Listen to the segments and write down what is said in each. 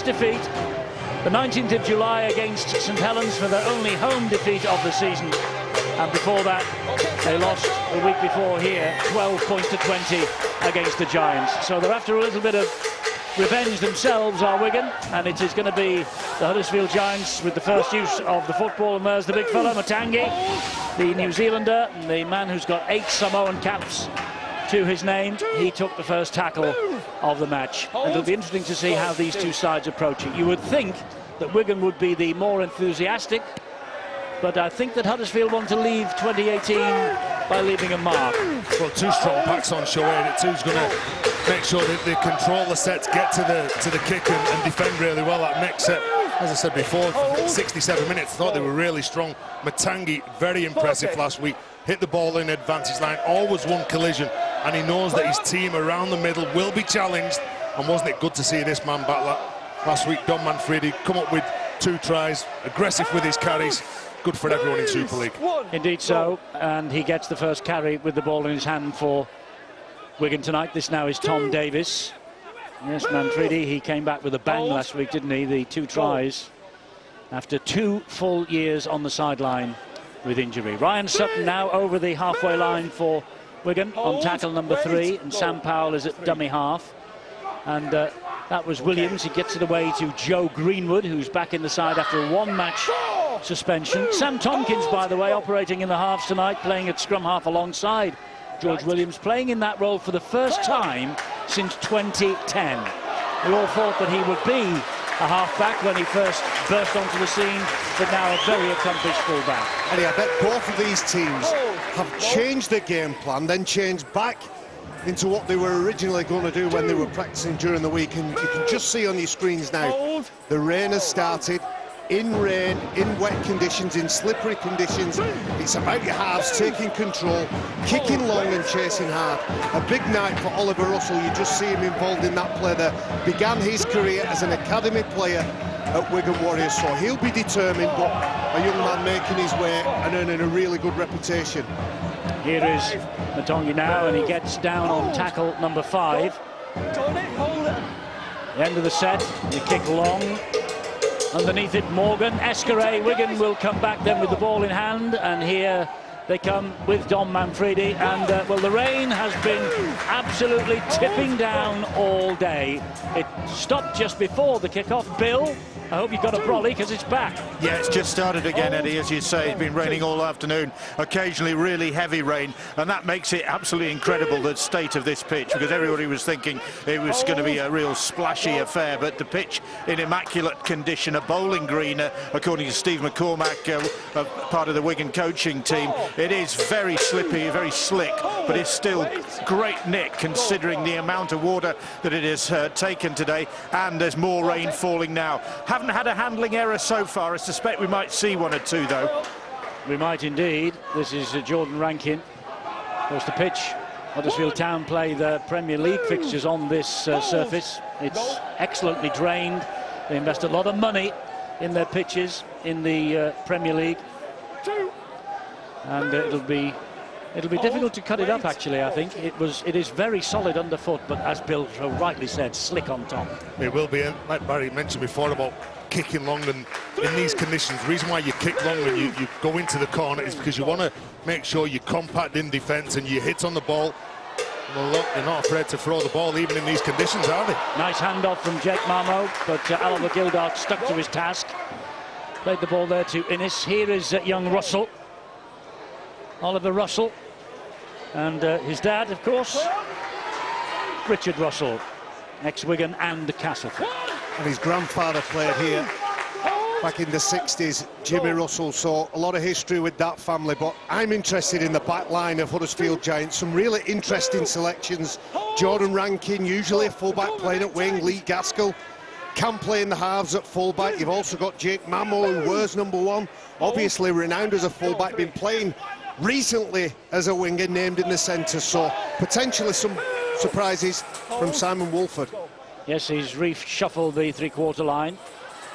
first defeat, the 19th of July against St Helens, for their only home defeat of the season. And before that, they lost the week before here, 12 points to 20 against the Giants. So they're after a little bit of revenge themselves, are Wigan, and it is going to be the Huddersfield Giants with the first use of the football. And there's the big fella, Matangi, the New Zealander, the man who's got 8 Samoan caps to his name. He took the first tackle of the match, and it'll be interesting to see how these two sides approach it. You would think that Wigan would be the more enthusiastic, but I think that Huddersfield want to leave 2018 by leaving a mark. Well, 2 strong backs on show here. Two's going to make sure that they control the sets, get to the kick and defend really well. That next set, as I said before, 67 minutes, I thought they were really strong. Matangi, very impressive last week. Hit the ball in advantage line, always won collision, and he knows that his team around the middle will be challenged. And wasn't it good to see this man back last week, Dom Manfredi, come up with 2 tries, aggressive with his carries. Good for everyone in Super League. Indeed so, and he gets the first carry with the ball in his hand for Wigan tonight. This now is Tom Davis. Yes, Manfredi, he came back with a bang last week, didn't he? The 2 tries after 2 full years on the sideline with injury. Ryan Sutton now over the halfway line for Wigan on tackle number 3, and Sam Powell is at dummy half. And that was Williams. He gets it away to Joe Greenwood, who's back in the side after a 1-match suspension. Sam Tompkins, by the way, operating in the halves tonight, playing at scrum half alongside George Williams, playing in that role for the first time since 2010. We all thought that he would be a half-back when he first burst onto the scene, but now a very accomplished full-back. Eddie, I bet both of these teams have changed their game plan, then changed back into what they were originally going to do when they were practicing during the week. And you can just see on your screens now, the rain has started. In rain, in wet conditions, in slippery conditions. It's about your halves taking control, kicking long and chasing hard. A big night for Oliver Russell. You just see him involved in that play there. Began his career as an academy player at Wigan Warriors, so he'll be determined, but a young man making his way and earning a really good reputation. Here is Matongi now, and he gets down on tackle number 5. The end of the set, the kick long. Underneath it, Morgan, Escaray, Wigan will come back then with the ball in hand, and here they come with Dom Manfredi, and well, the rain has been absolutely tipping down all day. It stopped just before the kick-off. Bill, I hope you've got a brolly, because it's back. Yeah, it's just started again, Eddie, as you say. It's been raining all afternoon, occasionally really heavy rain, and that makes it absolutely incredible, the state of this pitch, because everybody was thinking it was going to be a real splashy affair, but the pitch in immaculate condition, a bowling green, according to Steve McCormack, part of the Wigan coaching team. It is very slippy, very slick, but it's still great nick considering the amount of water that it has taken today, and there's more rain falling now. Haven't had a handling error so far. I suspect we might see 1 or 2, though. We might indeed. This is Jordan Rankin. Of course, the pitch, Huddersfield Town play the Premier League fixtures on this surface. It's excellently drained. They invest a lot of money in their pitches in the Premier League. And it'll be difficult to cut it up, actually. I think it is very solid underfoot, but as Bill so rightly said, slick on top. It will be, like Barry mentioned before about kicking long, and in these conditions, the reason why you kick long when you go into the corner is because you want to make sure you're compact in defence and you hit on the ball. Well, look, they're not afraid to throw the ball even in these conditions, are they? Nice handoff from Jake Marmo, but Oliver Gildart stuck to his task. Played the ball there to Innes. Here is young Russell, Oliver Russell, and his dad, of course, Richard Russell, ex-Wigan and Castleford. And his grandfather played here back in the 60s, Jimmy Russell, so a lot of history with that family. But I'm interested in the back line of Huddersfield Giants. Some really interesting selections. Jordan Rankin, usually a fullback playing at wing. Lee Gaskell can play in the halves at fullback. You've also got Jake Mamo, who wears number 1, obviously renowned as a fullback, been playing recently as a winger, named in the centre, so potentially some surprises from Simon Wolford. Yes, he's reshuffled the 3/4 line.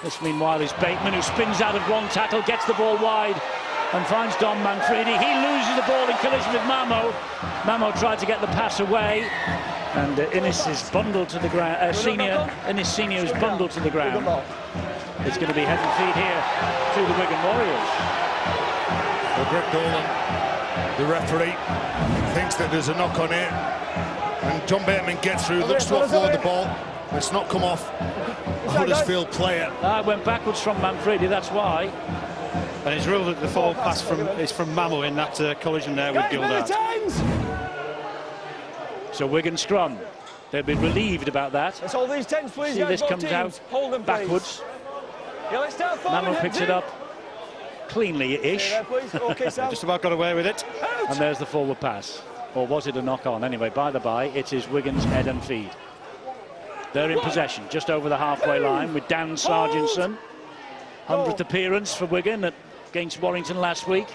This, meanwhile, is Bateman, who spins out of one tackle, gets the ball wide and finds Dom Manfredi. He loses the ball in collision with Mamo. Mamo tried to get the pass away, and Innes is bundled to the ground. Innes Senior is bundled to the ground. It's going to be head and feet here to the Wigan Warriors. Well, Greg Dolan, the referee, thinks that there's a knock on it, and John Bateman gets through, looks to offload the ball. It's not come off a Huddersfield player. It went backwards from Manfredi, that's why. And it's ruled that the forward pass is from Mamo in that collision there with Gildart. So Wigan scrum. They'll be relieved about that. Let's hold these tens, please. See, this comes out backwards. Mamo picks it up cleanly-ish. Just about got away with it. And there's the forward pass. Or was it a knock-on? Anyway, by the by, it is Wigan's head and feet. They're in possession, just over the halfway line with Dan Sargentson. 100th appearance for Wigan against Warrington last week.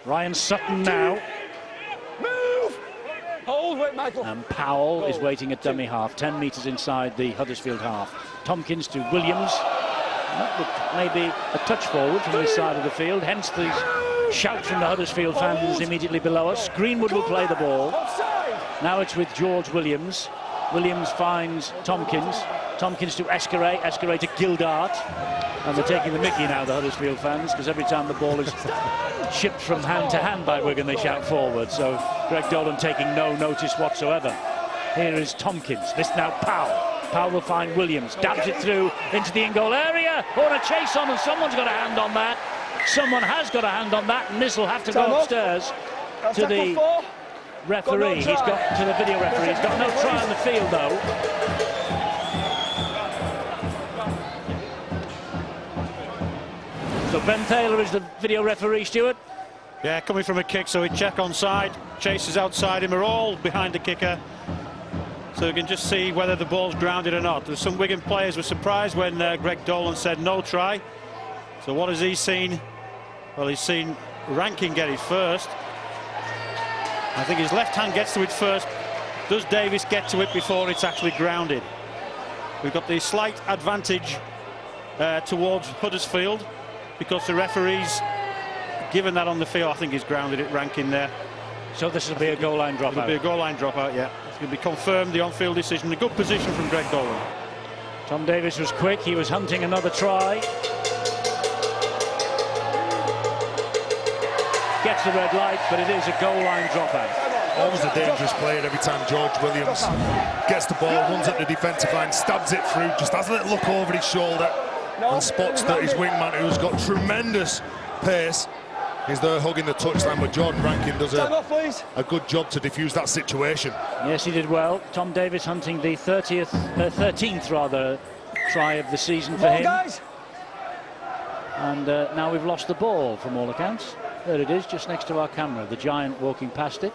Ryan Sutton now. Move! Hold, wait, Michael. And Powell is waiting at dummy half, 10 metres inside the Huddersfield half. Tompkins to Williams. That looked maybe a touch forward from this side of the field, hence the shout from the Huddersfield fans immediately below us. Greenwood will play the ball. Now it's with George Williams. Williams finds Tompkins. Tompkins to Escaré. Escaré to Gildart. And they're taking the mickey now, the Huddersfield fans, because every time the ball is shipped from hand to hand by Wigan, they shout forward. So Greg Dolan taking no notice whatsoever. Here is Tompkins. This now Powell. Powell will find Williams. Dabs it through into the in-goal area. Oh, and a chase on, and someone's got a hand on that. Someone has got a hand on that, and this will have to go upstairs to the referee. He's got to the video referee. He's got no try on the field, though. So Ben Taylor is the video referee, Stuart. Yeah, coming from a kick, so he check onside. Chasers outside him are all behind the kicker. So you can just see whether the ball's grounded or not. There's some Wigan players were surprised when Greg Dolan said no try. So what has he seen? Well, he's seen Rankin get it first. I think his left hand gets to it first. Does Davis get to it before it's actually grounded? We've got the slight advantage towards Huddersfield because the referee's given that on the field. I think he's grounded it, Rankin there. So this will be a goal line dropout. It'll be a goal line dropout, yeah. It's going to be confirmed, the on-field decision. A good position from Greg Dolan. Tom Davis was quick. He was hunting another try. Gets the red light, but it is a goal line dropout. Always a dangerous player every time George Williams gets the ball, runs up the defensive line, stabs it through, just has a little look over his shoulder and spots that his wingman, who's got tremendous pace, is there hugging the touchline, but Jordan Rankin does a good job to defuse that situation. Yes, he did well. Tom Davis hunting the 13th rather try of the season for him. And now we've lost the ball from all accounts. There it is, just next to our camera, the giant walking past it.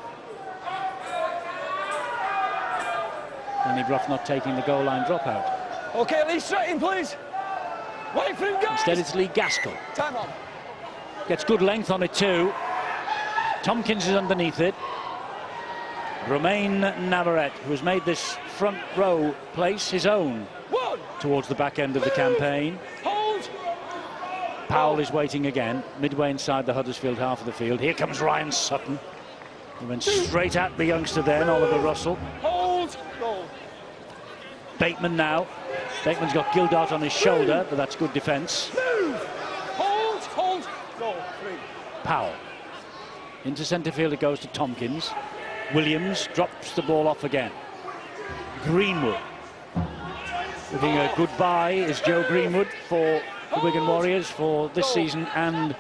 Danny Brough not taking the goal line dropout. Okay, Lee, straight in, please. Wait for him, guys. Instead, it's Lee Gaskell. Time on. Gets good length on it too. Tompkins is underneath it. Romain Navarrete, who has made this front row place his own towards the back end of the campaign. Hold. Powell is waiting again, midway inside the Huddersfield half of the field. Here comes Ryan Sutton. He went straight at the youngster then, Oliver Russell. Hold. Goal. Bateman now. Bateman's got Gildart on his shoulder, but that's good defence. Hold. Hold. Goal. 3. Powell. Into centre field it goes to Tompkins. Williams drops the ball off again. Greenwood. Looking a goodbye is Joe Greenwood for the Wigan Warriors for this season and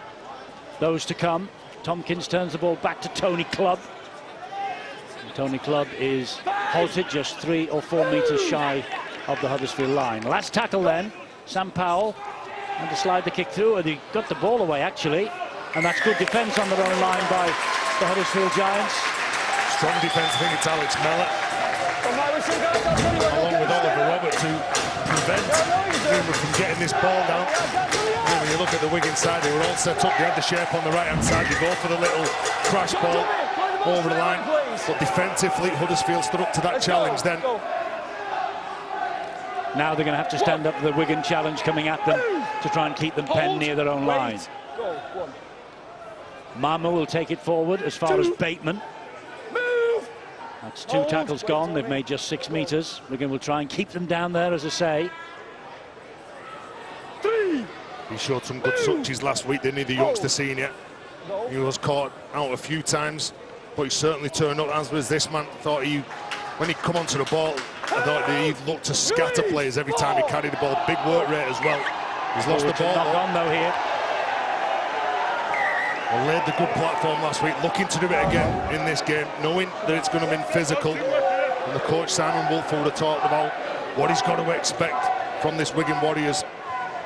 those to come. Tompkins turns the ball back to Tony Clubb. And Tony Clubb is halted just 3 or 4 metres shy of the Huddersfield line. Last tackle then, Sam Powell, and to slide the kick through, and he got the ball away actually, and that's good defence on their own line by the Huddersfield Giants. Strong defence, I think it's Alex Mellett, along with Oliver Robert, to prevent Greenwood from getting this ball down. And when you look at the Wigan side, they were all set up, they had the shape on the right-hand side, they go for the little crash ball over the line, but defensively Huddersfield stood up to that challenge then. Now they're going to have to stand up to the Wigan challenge coming at them to try and keep them penned near their own line. Mama will take it forward as far as Bateman. Move! That's 2 tackles gone. They've made just 6 metres. Wigan will try and keep them down there, as I say. 3! He showed some good touches last week, didn't he, the youngster senior? He was caught out a few times, but he certainly turned up, as was this man. Thought when he come onto the ball, I thought he looked to scatter players every time he carried the ball. Big work rate as well. He's lost the ball. Knock on though here. Well, laid the good platform last week, looking to do it again in this game, knowing that it's going to be physical. And the coach, Simon Wolfe, would have talked about what he's got to expect from this Wigan Warriors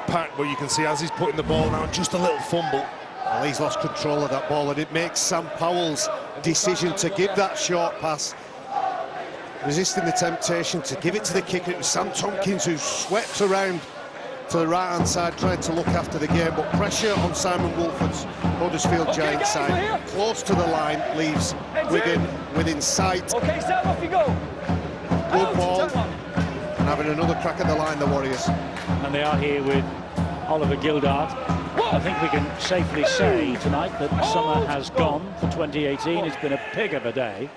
pack, but you can see as he's putting the ball down, just a little fumble. Well, he's lost control of that ball, and it makes Sam Powell's decision to give that short pass, resisting the temptation to give it to the kicker. It was Sam Tompkins who swept around to the right-hand side, trying to look after the game, but pressure on Simon Wolford's Huddersfield Giants side, close to the line, leaves Wigan within sight. Okay, stand off you go. Good ball, and having another crack at the line, the Warriors. And they are here with Oliver Gildart. I think we can safely say tonight that summer has gone for 2018. It's been a pig of a day.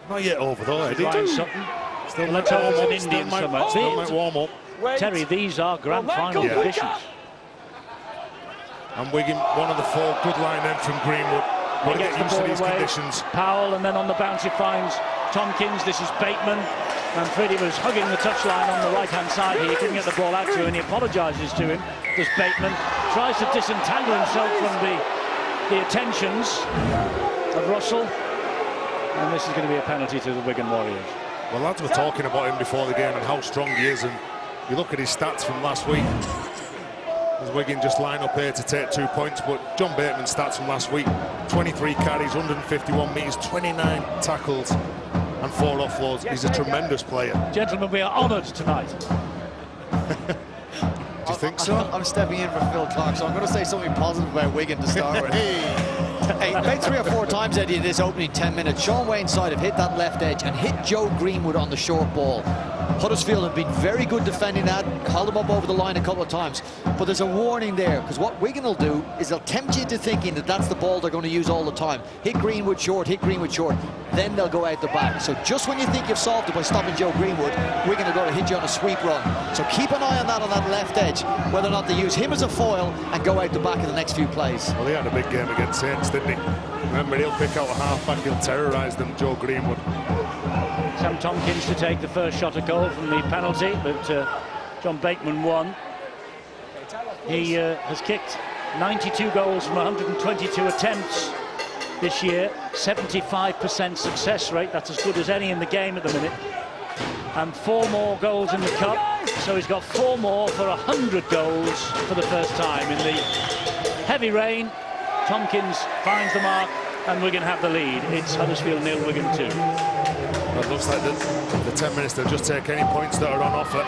Not yet over though, Eddie. Ryan Sutton. Still Let's hope it's an Indian might summer. warm up. Wait. Terry, these are grand final Yeah. conditions. And Wigan, one of the 4, good line then from Greenwood. Got to He gets get the used to ball these away. conditions. Powell, and then on the bounce he finds Tompkins. This is Bateman. Manfredi was hugging the touchline on the right-hand side here. He couldn't get the ball out to him, and he apologises to him. Does Bateman. Tries to disentangle himself from the attentions of Russell. And this is going to be a penalty to the Wigan Warriors. Well, lads were talking about him before the game and how strong he is, and you look at his stats from last week. As Wigan just line up here to take 2 points, but John Bateman's stats from last week: 23 carries, 151 metres, 29 tackles and 4 offloads. He's a tremendous player. Gentlemen, we are honoured tonight. Do you think so? I'm stepping in for Phil Clark, so I'm going to say something positive about Wigan to start with. Hey, about 3 or 4 times, Eddie, in this opening 10 minutes, Sean Wayne's side have hit that left edge and hit Joe Greenwood on the short ball. Huddersfield have been very good defending that, held him up over the line a couple of times. But there's a warning there, because what Wigan will do is they'll tempt you into thinking that that's the ball they're going to use all the time. Hit Greenwood short, then they'll go out the back. So just when you think you've solved it by stopping Joe Greenwood, Wigan are going to hit you on a sweep run. So keep an eye on that left edge, whether or not they use him as a foil and go out the back in the next few plays. Well, he had a big game against Saints, didn't he? Remember, he'll pick out a half-back, he'll terrorise them, Joe Greenwood. Sam Tompkins to take the first shot at goal from the penalty, but John Bateman won. He has kicked 92 goals from 122 attempts this year, 75% success rate. That's as good as any in the game at the minute. And 4 more goals in the cup, so he's got 4 more for 100 goals for the first time in the heavy rain. Tompkins finds the mark, and Wigan have the lead. It's Huddersfield 0, Wigan 2. Well, it looks like the 10 minutes they'll just take any points that are on offer.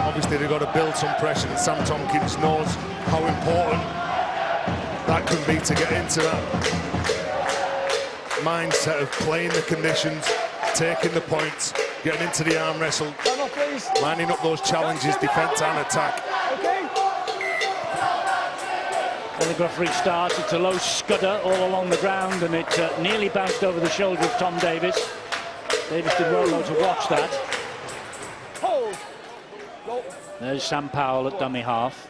Obviously they've got to build some pressure, and Sam Tompkins knows how important that can be to get into that mindset of playing the conditions, taking the points, getting into the arm wrestle, Stand off, please. lining up those challenges, defence and attack. Okay. Telegraph restart. It's a low scudder all along the ground, and it nearly bounced over the shoulder of Tom Davis. Davis did well though to watch that. Hold. Go. There's Sam Powell at dummy half.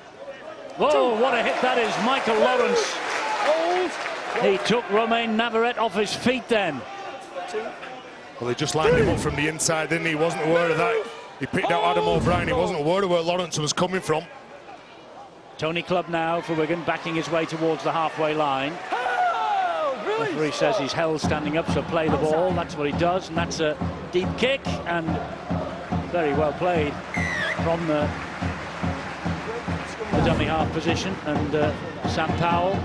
Whoa, what a hit that is. Michael Lawrence. Hold. He took Romain Navarrete off his feet then. 2. Well, they just lined him up from the inside, didn't he? He wasn't aware of that. He picked out Adam O'Brien. He wasn't aware of where Lawrence was coming from. Tony Clubb now for Wigan, backing his way towards the halfway line. Hold. Release. Referee says he's held standing up, so play the ball. That's what he does, and that's a deep kick, and very well played from the dummy half position. And Sam Powell.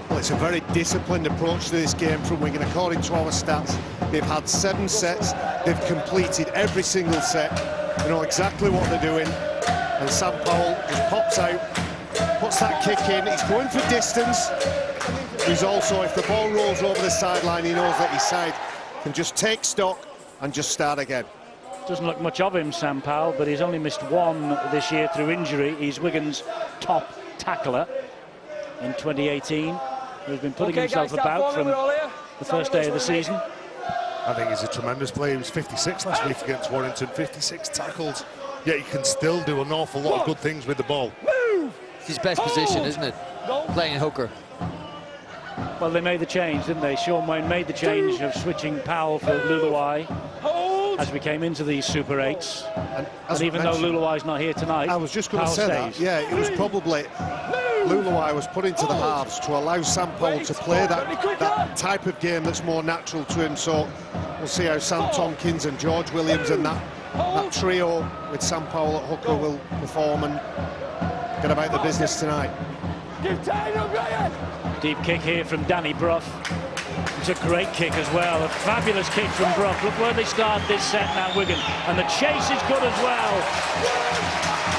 Well, it's a very disciplined approach to this game from Wigan. According to our stats, they've had 7 sets. They've completed every single set. They know exactly what they're doing. And Sam Powell just pops out, puts that kick in. He's going for distance. He's also, if the ball rolls over the sideline, he knows that his side can just take stock and just start again. Doesn't look much of him, Sam Powell, but he's only missed 1 this year through injury. He's Wigan's top tackler. in 2018, who's been putting Okay, himself guys, start about forming, from we're all here. the Start first day of the with me. season. I think he's a tremendous player. He was 56 last week against Warrington, 56 tackles. Yet he can still do an awful lot of good things with the ball. It's his best position, isn't it? Playing hooker. Well, they made the change, didn't they? Sean Wayne made the change of switching Powell for Luluai as we came into these Super 8s. As And even though mentioned, Luluai's not here tonight, I was just going to Powell say stays. that. Yeah, it was probably Luluai was put into the halves to allow Sam Powell to play that type of game that's more natural to him. So we'll see how Sam Tompkins and George Williams and that trio with Sam Powell at hooker will perform and get about the business tonight. Give time, O'Brien. Deep kick here from Danny Brough. It's a great kick as well, a fabulous kick from Brough. Look where they start this set now, Wigan. And the chase is good as well.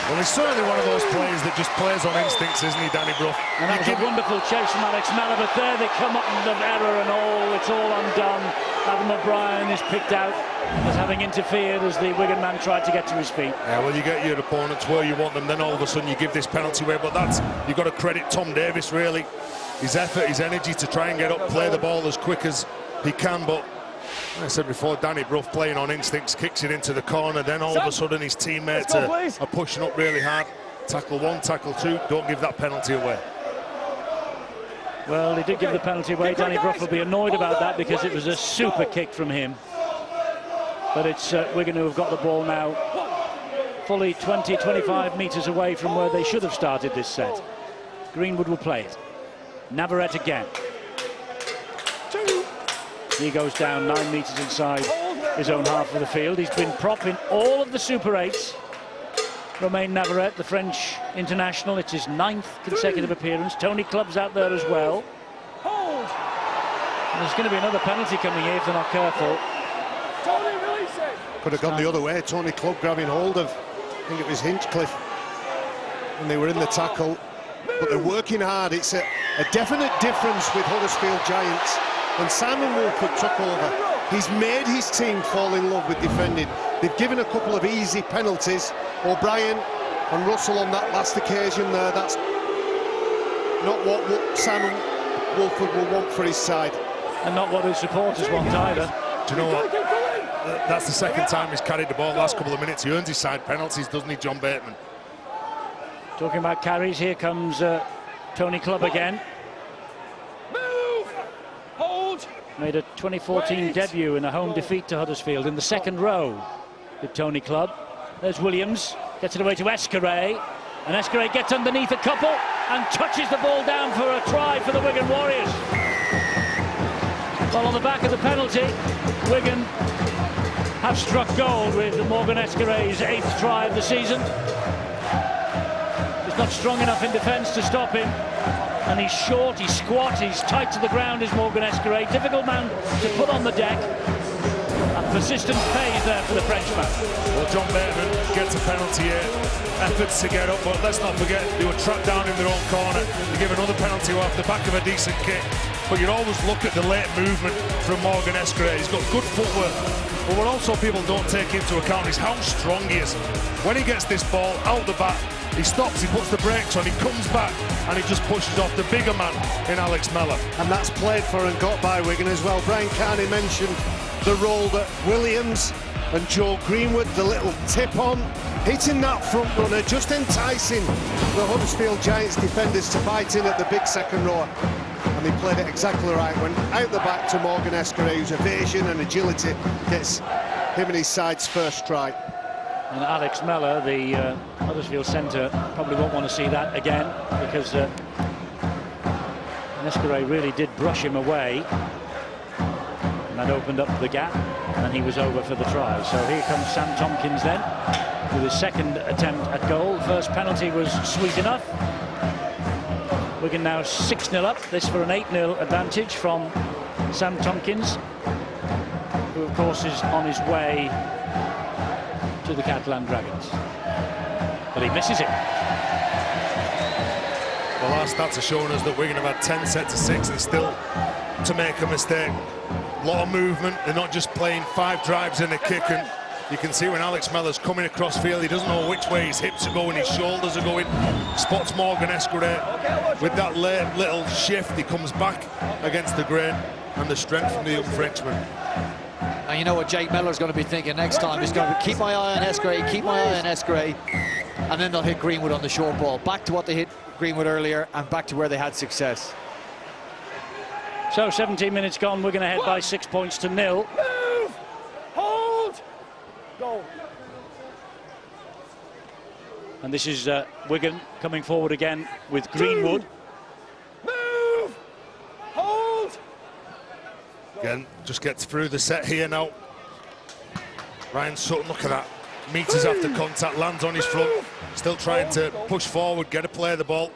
Well, he's certainly one of those players that just plays on instincts, isn't he, Danny Brough? And that was a wonderful chase from Alex Mellor, but there they come up with an error and all, it's all undone. Adam O'Brien is picked out as having interfered as the Wigan man tried to get to his feet. Yeah, well, you get your opponents where you want them, then all of a sudden you give this penalty away. But you've got to credit Tom Davis, really. His effort, his energy to try and get up, play the ball as quick as he can. But like I said before, Danny Brough playing on instincts, kicks it into the corner. Then all of a sudden his teammates are pushing up really hard. Tackle one, tackle two. Don't give that penalty away. Well, he did give the penalty away. Danny Brough will be annoyed about that because it was a super kick from him. But it's Wigan who have got the ball now fully 20, 25 metres away from where they should have started this set. Greenwood will play it. Navarrete again. He goes down 9 metres inside his own half of the field. He's been prop in all of the Super 8s. Romain Navarrete, the French international, it's his 9th consecutive appearance. Tony Clubb's out there as well. And there's going to be another penalty coming here if they're not careful. Tony, release it. Could have gone the other way. Tony Clubb grabbing hold of, I think it was Hinchcliffe, when they were in the tackle. But they're working hard. It's a definite difference with Huddersfield Giants. When Simon Wolford took over, he's made his team fall in love with defending. They've given a couple of easy penalties. O'Brien and Russell on that last occasion there. That's not what Simon Wolford will want for his side. And not what his supporters want either. Do you know what? That's the second time he's carried the ball the last couple of minutes. He earns his side penalties, doesn't he, John Bateman? Talking about carries, here comes Tony Clubb again. Move. Hold. Made a 2014 debut in a home defeat to Huddersfield in the second row with Tony Clubb. There's Williams, gets it away to Escaré, and Escaré gets underneath a couple and touches the ball down for a try for the Wigan Warriors. Well, on the back of the penalty, Wigan have struck gold with Morgan Escaré's 8th try of the season. He's not strong enough in defence to stop him, and he's short, he's squat, he's tight to the ground is Morgan Escaré. Difficult man to put on the deck. And persistence pays there for the Frenchman. Well, John Bateman gets a penalty here. Efforts to get up, but let's not forget they were trapped down in their own corner. They give another penalty off the back of a decent kick. But you'd always look at the late movement from Morgan Escaré. He's got good footwork. But what also people don't take into account is how strong he is. When he gets this ball out the back, he stops, he puts the brakes on, he comes back, and he just pushes off the bigger man in Alex Mellor. And that's played for and got by Wigan as well. Brian Carney mentioned the role that Williams and Joe Greenwood, the little tip on, hitting that front runner, just enticing the Huddersfield Giants defenders to bite in at the big second row. And they played it exactly right. Went out the back to Morgan Escaré, whose evasion and agility gets him and his side's first try. And Alex Mellor, the Huddersfield centre, probably won't want to see that again because Escaré really did brush him away. And that opened up the gap, and he was over for the try. So here comes Sam Tompkins then, with his second attempt at goal. First penalty was sweet enough. Wigan now 6-0 up. This for an 8-0 advantage from Sam Tompkins, who of course is on his way to the Catalan Dragons. But he misses it. Well, our stats are showing us that Wigan have had 10 sets of 6 and still to make a mistake. A lot of movement. They're not just playing 5 drives and a kick and You can see when Alex Mellor's coming across field, he doesn't know which way his hips are going, his shoulders are going. Spots Morgan Escuré with that little shift. He comes back against the grain, and the strength from the young Frenchman. And you know what Jake Miller's going to be thinking next time? He's going to keep my eye on Escuré, keep my eye on Escuré, and then they'll hit Greenwood on the short ball. Back to what they hit Greenwood earlier, and back to where they had success. So 17 minutes gone, we're going to head by 6 points to 0. Move! Hold! Go. And this is Wigan coming forward again with Greenwood. Move! Hold! Again, just gets through the set here now. Ryan Sutton, look at that. Meters after contact, lands on his front. Still trying to push forward, get a play of the ball.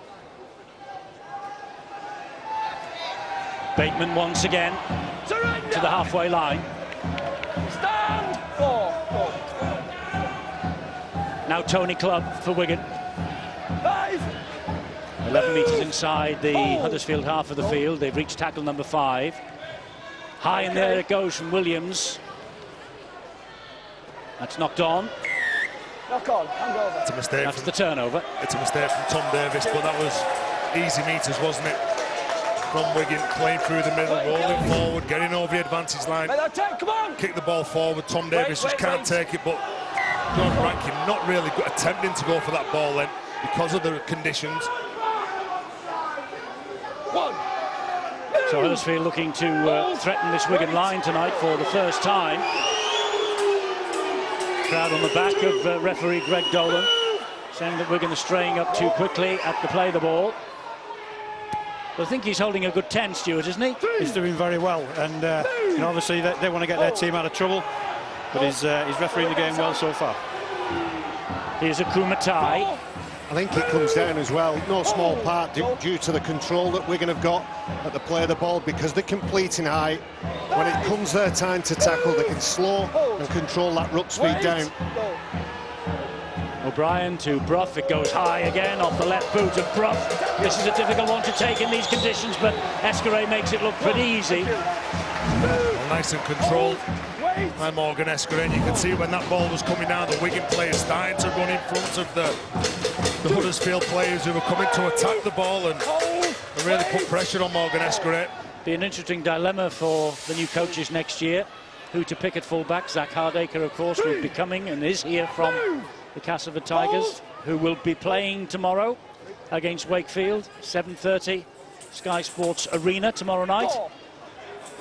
Bateman once again Surrender! to the halfway line. Stand! Go! Now Tony Clubb for Wigan. 5! 11 metres inside the Huddersfield half of the field. They've reached tackle number 5. High in there it goes from Williams. That's knocked on. Knock on, hand over. It's a mistake. That's the turnover. It's a mistake from Tom Davis, but that was easy meters, wasn't it? From Wigan, playing through the middle, rolling forward, getting over the advantage line. Make that take, come on! Kick the ball forward. Tom Davis just can't take it, but John Rankin not really attempting to go for that ball then because of the conditions. 1! So Huddersfield looking to threaten this Wigan line tonight for the first time. Crowd on the back of referee Greg Dolan, saying that Wigan are straying up too quickly at the play the ball. But I think he's holding a good 10, Stuart, isn't he? He's doing very well, and you know, obviously they want to get their team out of trouble, but he's refereeing the game well so far. Here's a Kumatai. I think it comes down as well, no small part due to the control that Wigan have got at the play of the ball, because they're completing high. When it comes their time to tackle, they can slow and control that ruck speed down. O'Brien to Brough. It goes high again off the left boot of Brough. This is a difficult one to take in these conditions, but Escuré makes it look pretty easy. Well, nice and controlled by Morgan Escuré. You can see when that ball was coming down, the Wigan players starting to run in front of the Huddersfield players who were coming to attack the ball and really put pressure on Morgan Escuré. Be an interesting dilemma for the new coaches next year, who to pick at full-back. Zach Hardacre, of course, will be coming and is here from the Castleford Tigers, who will be playing tomorrow against Wakefield, 7:30, Sky Sports Arena tomorrow night.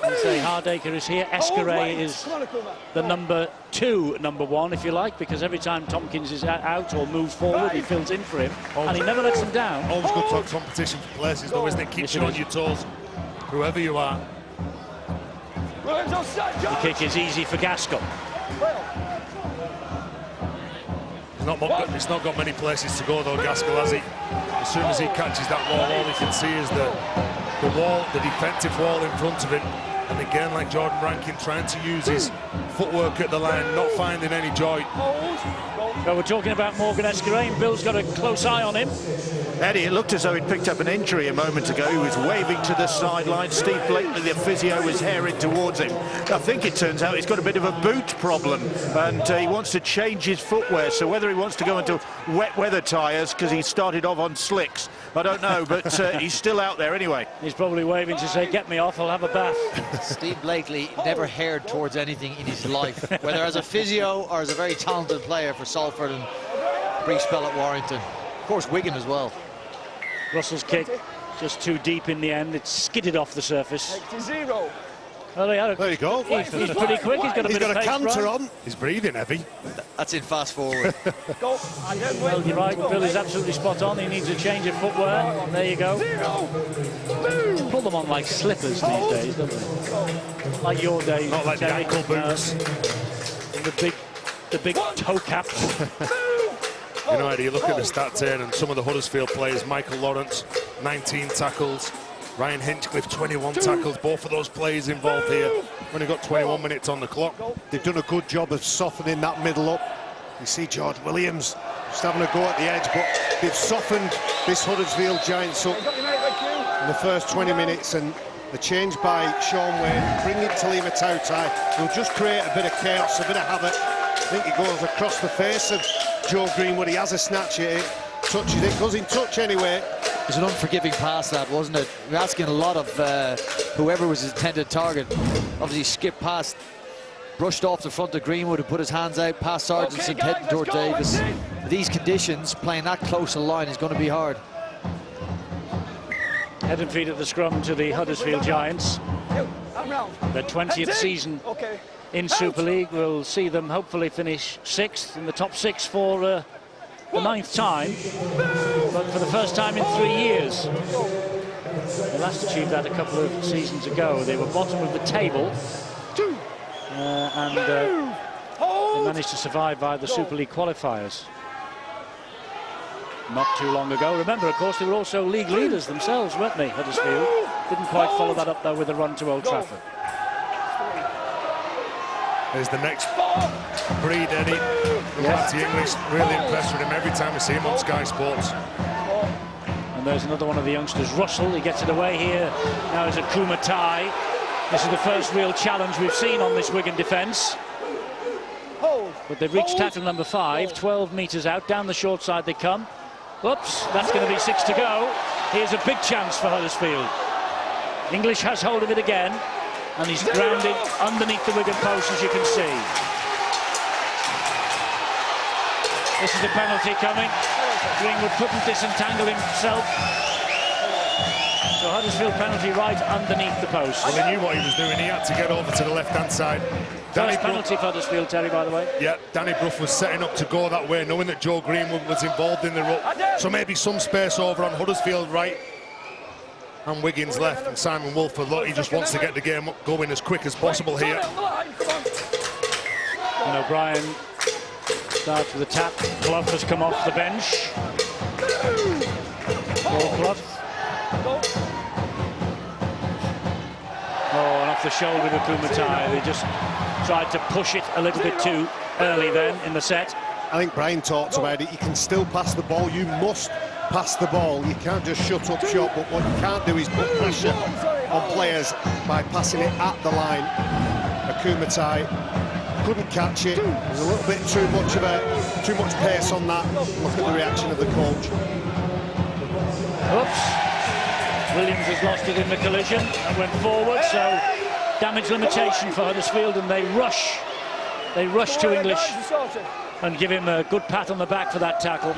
And say Hardacre is here. Escuré is the number 1, if you like, because every time Tompkins is out or moves forward, he fills in for him, and he never lets him down. Always good to have competition for places, though, isn't it? Keeps you on your toes, whoever you are. The kick is easy for Gaskell. He's not got many places to go, though, Gaskell, has he? As soon as he catches that ball, all he can see is the wall, the defensive wall in front of him. And again, like Jordan Rankin, trying to use his footwork at the line, not finding any joy. Well, we're talking about Morgan Escuré, and Bill's got a close eye on him. Eddie, it looked as though he'd picked up an injury a moment ago. He was waving to the sideline. Steve Blakely, the physio, was herring towards him. I think it turns out he's got a bit of a boot problem, and he wants to change his footwear. So whether he wants to go into wet weather tyres, because he started off on slicks, I don't know, but he's still out there anyway. He's probably waving to say, get me off, I'll have a bath. Steve Blakely never heard towards anything in his life, whether as a physio or as a very talented player for Salford and brief spell at Warrington. Of course, Wigan as well. Russell's kick just too deep in the end. It's skidded off the surface. 0. Well, There you go. He's pretty quick. He's got a He's bit got of a pace, canter Brian. on. He's breathing heavy. That's in fast forward. Go. Well, you're right. Bill is absolutely spot on. He needs a change of footwear. There you go. 0. Pull them on like slippers these days, don't they? Like your days. Not like the Terry. ankle boots. The big toe caps. You know, Eddie, you look at the stats here, and some of the Huddersfield players, Michael Lawrence, 19 tackles. Ryan Hinchcliffe, 21 tackles. Both of those players involved here. Only got 21 minutes on the clock. They've done a good job of softening that middle up. You see George Williams just having a go at the edge, but they've softened this Huddersfield Giants up in the first 20 minutes, and the change by Sean Wayne, bringing Talima Tautai, will just create a bit of chaos, a bit of havoc, I think it goes across the face of Joe Greenwood. He has a snatch at it, touches it, goes in touch anyway. It was an unforgiving pass, that, wasn't it? You're asking a lot of whoever was his intended target. Obviously skipped past, brushed off the front of Greenwood and put his hands out past Sargentson, heading toward Davis. These conditions, playing that close a line is going to be hard. Head and feet at the scrum to the Huddersfield Giants. Their 20th season in Super League will see them hopefully finish 6th in the top 6 for the 9th time, but for the first time in 3 years. They last achieved that a couple of seasons ago. They were bottom of the table, and they managed to survive via the Super League qualifiers not too long ago. Remember, of course, they were also league leaders themselves, weren't they, Huddersfield? Didn't quite follow that up, though, with a run to Old Trafford. There's the next breed, Eddie. The English, really impressed with him every time we see him on Sky Sports. And there's another one of the youngsters, Russell. He gets it away here. Now is a Kumatai. This is the first real challenge we've seen on this Wigan defence. But they've reached tackle number 5, 12 metres out. Down the short side they come. Whoops, that's going to be 6 to go. Here's a big chance for Huddersfield. English has hold of it again, and he's grounded underneath the Wigan post, as you can see. This is a penalty coming. Greenwood couldn't disentangle himself. So Huddersfield penalty right underneath the post. Well, he knew what he was doing. He had to get over to the left-hand side. First penalty for Huddersfield, Terry, by the way. Yeah, Danny Brough was setting up to go that way, knowing that Joe Greenwood was involved in the ruck. So maybe some space over on Huddersfield right and Wiggins left, and Simon Wolford, look, he just wants to get the game going as quick as possible here. And O'Brien starts with a tap. Clough has come off the bench. Paul Clough. Oh, and off the shoulder of Kumatai. They just tried to push it a little bit too early then in the set. I think Brian talked about it. You can still pass the ball. You must pass the ball. You can't just shut up shop, but what you can't do is put pressure on players by passing it at the line. Kumatai couldn't catch it. There's a little bit too much pace on that. Look at the reaction of the coach. Oops. Williams has lost it in the collision and went forward, so damage limitation for Huddersfield, and they rush to English and give him a good pat on the back for that tackle.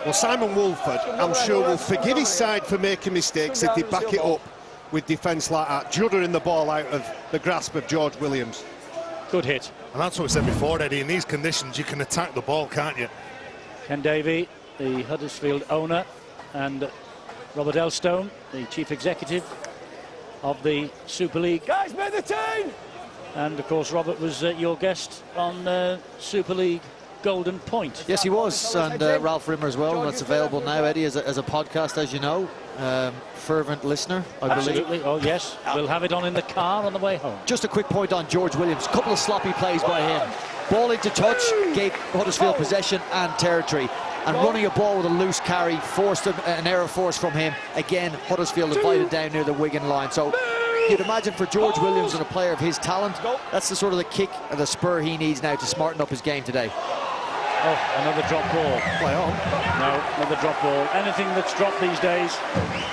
Well, Simon Wolford, I'm sure, will forgive his side for making mistakes if they back it up with defence like that, juddering the ball out of the grasp of George Williams. Good hit. And that's what we said before, Eddie, in these conditions you can attack the ball, can't you? Ken Davey, the Huddersfield owner, and Robert Elstone, the chief executive of the Super League. Guys, make the team! And of course Robert was your guest on Super League Golden Point. Yes, he was, and Ralph Rimmer as well. That's available now, Eddie, as a podcast, as you know. Fervent listener, I believe. Absolutely. Oh yes, we'll have it on in the car on the way home. Just a quick point on George Williams. Couple of sloppy plays by him. Ball into touch, gave Huddersfield possession and territory. And running a ball with a loose carry forced an error force from him. Again, Huddersfield invited down near the Wigan line. So you'd imagine for George Williams and a player of his talent, that's the sort of the kick and the spur he needs now to smarten up his game today. Oh, another drop ball. Play on. No, another drop ball. Anything that's dropped these days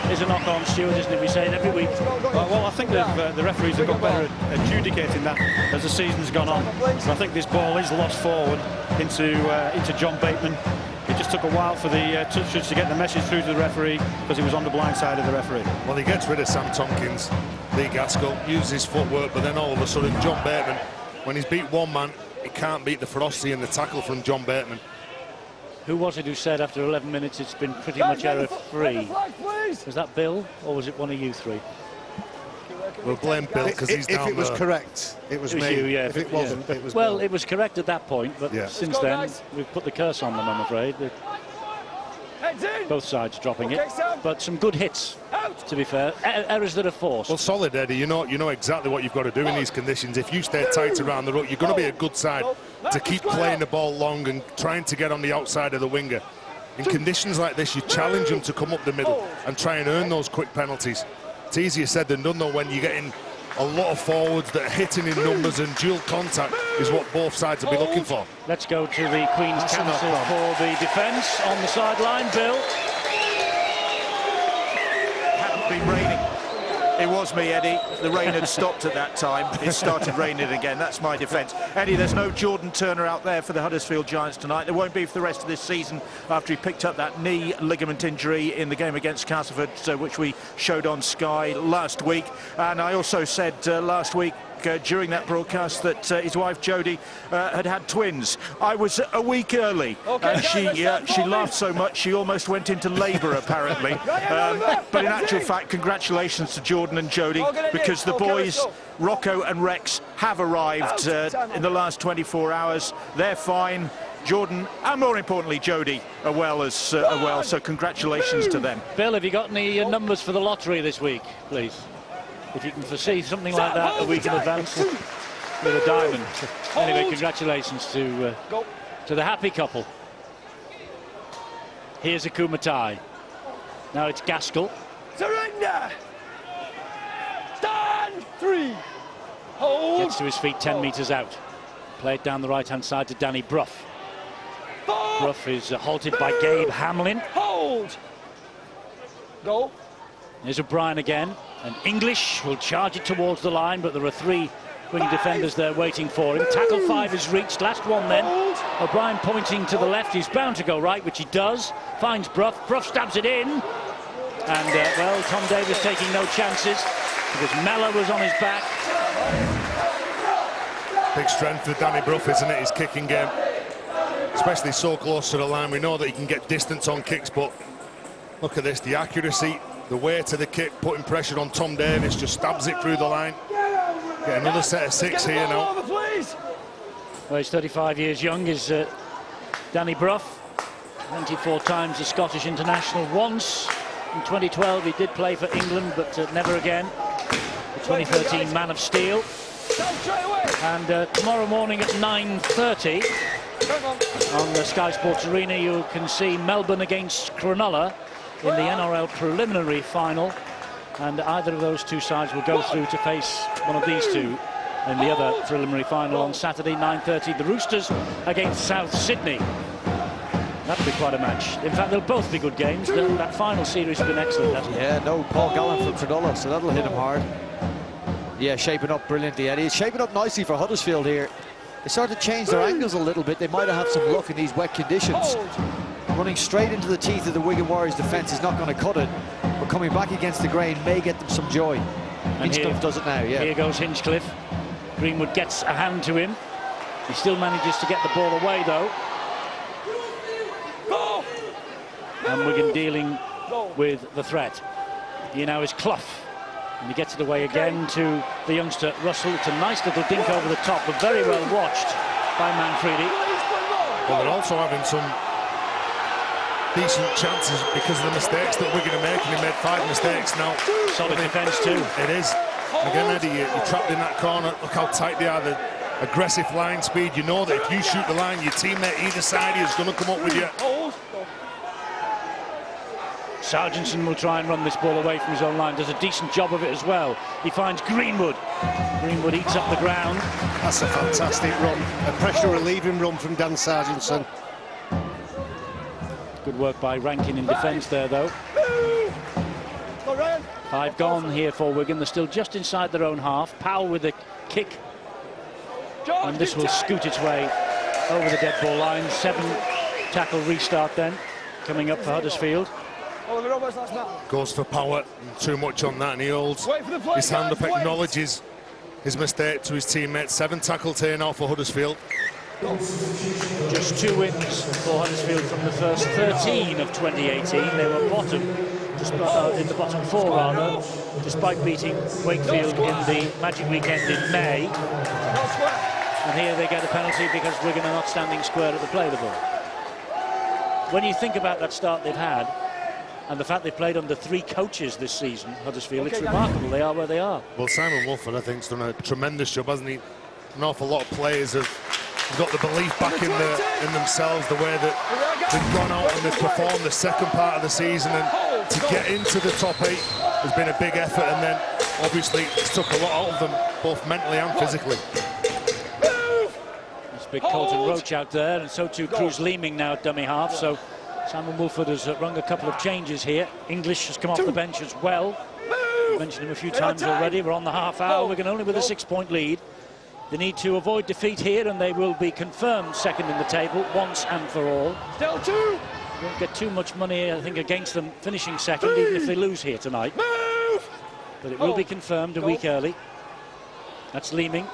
is a knock-on, Stuart, isn't it? We say it every week. Well, I think the referees have got better at adjudicating that as the season's gone on. And I think this ball is lost forward into John Bateman. It just took a while for the touchers to get the message through to the referee because he was on the blind side of the referee. Well, he gets rid of Sam Tompkins, Lee Gaskell, uses his footwork, but then all of a sudden John Bateman, when he's beat one man, he can't beat the ferocity and the tackle from John Bateman. Who was it who said after 11 minutes it's been pretty much error-free? Was that Bill, or was it one of you three? We'll blame Bill because he's down there. If it was correct, it was me. You, yeah. If it wasn't, it was Well, Bill. it was correct at that point, but since then we've put the curse on them, I'm afraid. Both sides dropping it, but some good hits, to be fair. Errors that are forced. Well, solid, Eddie. You know exactly what you've got to do in these conditions. If you stay tight around the ruck, you're going to be a good side to keep playing the ball long and trying to get on the outside of the winger. In conditions like this, you challenge them to come up the middle and try and earn those quick penalties. It's easier said than done, though, when you're getting a lot of forwards that are hitting in numbers and dual contact. is what both sides will be looking for. Let's go to the Queen's That's Council enough, for the defence on the sideline. Bill. Hadn't been raining. It was me, Eddie. The rain had stopped at that time. It started raining again. That's my defence. Eddie, there's no Jordan Turner out there for the Huddersfield Giants tonight. There won't be for the rest of this season after he picked up that knee ligament injury in the game against Castleford, which we showed on Sky last week. And I also said last week during that broadcast that his wife Jodie had twins. I was a week early, and she laughed so much she almost went into labour apparently. But in actual fact, congratulations to Jordan and Jodie, because the boys Rocco and Rex have arrived in the last 24 hours. They're fine. Jordan and more importantly Jodie are well, so congratulations to them. Bill, have you got any numbers for the lottery this week, please? If you can foresee something like that a week in advance with a diamond. Anyway, congratulations to the happy couple. Here's a Kumatai. Now it's Gaskell. Surrender! Stand! 3. Hold! Gets to his feet 10 metres out. Play it down the right-hand side to Danny Brough. 4. Brough is halted by Gabe Hamlin. Hold! Go. There's O'Brien again, and English will charge it towards the line, but there are 3 wing defenders there waiting for him. Tackle 5 is reached, last one then. O'Brien pointing to the left, he's bound to go right, which he does. Finds Brough, Brough stabs it in. And, well, Tom Davis taking no chances, because Mellor was on his back. Big strength for Danny Brough, isn't it, his kicking game? Especially so close to the line. We know that he can get distance on kicks, but look at this, the accuracy, the weight of the kick, putting pressure on Tom Davis, just stabs it through the line. Get another set of 6 here now. Well, he's 35 years young, is Danny Brough. 24 times a Scottish international. Once in 2012 he did play for England, but never again. The 2013 Man of Steel. And tomorrow morning at 9:30 on the Sky Sports Arena you can see Melbourne against Cronulla in the NRL preliminary final, and either of those 2 sides will go through to face one of these 2 in the other preliminary final on Saturday, 9:30. The Roosters against South Sydney. That'll be quite a match. In fact, they'll both be good games. That final series has been excellent, hasn't it? Yeah, no Paul Gallen from Cronulla, so that'll hit him hard. Yeah, shaping up brilliantly, Eddie. It's shaping up nicely for Huddersfield here. They start to change their angles a little bit. They might have had some luck in these wet conditions. Running straight into the teeth of the Wigan Warriors defence is not going to cut it, but coming back against the grain may get them some joy. Hinchcliffe does it now, yeah. Here goes Hinchcliffe. Greenwood gets a hand to him. He still manages to get the ball away, though. And Wigan dealing with the threat. Here now is Clough. And he gets it away again to the youngster Russell. It's a nice little dink over the top, but very well watched by Manfredi. Well, they're also having some decent chances because of the mistakes that Wigan are making. They made 5 mistakes now. Solid defence too. It is. Again, Eddie, you're trapped in that corner. Look how tight they are. The aggressive line speed. You know that if you shoot the line, your teammate either side is going to come up with you. Sargentson will try and run this ball away from his own line. Does a decent job of it as well. He finds Greenwood. Greenwood eats up the ground. That's a fantastic run. A pressure relieving run from Dan Sargentson. Good work by Rankin in defence there, though. 5 gone here for Wigan. They're still just inside their own half. Powell with a kick. And this will scoot its way over the dead ball line. 7 tackle restart then, coming up for Huddersfield. Goes for power, too much on that, and he holds his hand up, acknowledges his mistake to his teammates. 7 tackles here now for Huddersfield. Just 2 wins for Huddersfield from the first 13 of 2018. They were bottom, in the bottom 4 rather, despite beating Wakefield in the Magic Weekend in May. And here they get a penalty because Wigan are not standing square at the play of the ball. When you think about that start they've had, and the fact they played under 3 coaches this season, Huddersfield, it's remarkable they are where they are. Well, Simon Wolford, I think, has done a tremendous job, hasn't he? An awful lot of players have got the belief back in themselves, the way that they've gone out and they've performed the second part of the season, and to get into the top 8 has been a big effort, and then obviously it's took a lot out of them, both mentally and physically. big Colton Roach out there, and so too Cruz Leeming now at dummy half. So Simon Wolford has rung a couple of changes here. English has come off the bench as well. I've mentioned him a few times already. We're on the half hour. We're only with a 6-point lead. They need to avoid defeat here, and they will be confirmed second in the table once and for all. Still 2. Won't get too much money, I think, against them finishing second, even if they lose here tonight. Move. But it will be confirmed a week early. That's Leeming.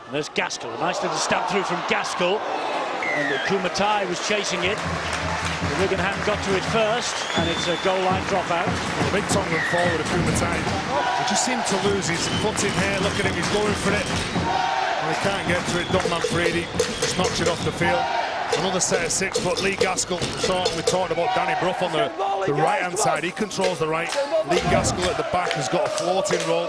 And there's Gaskell. Nice little stab through from Gaskell. And Kumatai was chasing it. The Wigan hand got to it first, and it's a goal line dropout. Big Tongan forward of Kumatai. He just seemed to lose his footing here. Look at him, he's going for it. Well, he can't get to it. Don Manfredi just knocks it off the field. Another set of 6, but Lee Gaskell, we talked about Danny Brough on the right-hand side. He controls the right. Lee Gaskell at the back has got a floating roll.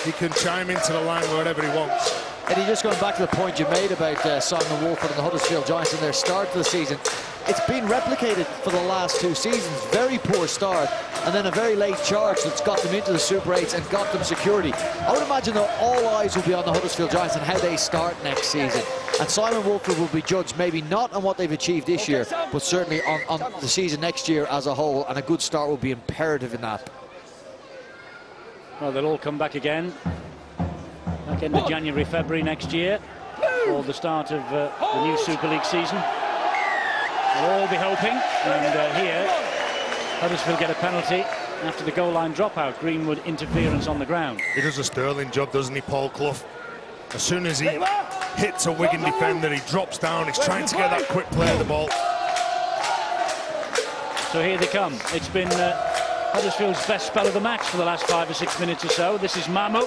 He can chime into the line wherever he wants. Eddie, just going back to the point you made about Simon Wolford and the Huddersfield Giants in their start to the season, it's been replicated for the last 2 seasons. Very poor start, and then a very late charge that's got them into the Super 8s and got them security. I would imagine that all eyes will be on the Huddersfield Giants and how they start next season. And Simon Wolford will be judged maybe not on what they've achieved this year, but certainly on the season next year as a whole, and a good start will be imperative in that. Well, they'll all come back again. Back end of January, February next year, for the start of the new Super League season. We'll all be hoping, and here Huddersfield get a penalty after the goal line dropout. Greenwood interference on the ground. He does a sterling job, doesn't he, Paul Clough? As soon as he hits a Wigan defender, he drops down. He's trying to get that quick play of the ball. So here they come. It's been Huddersfield's best spell of the match for the last 5 or 6 minutes or so. This is Mamu.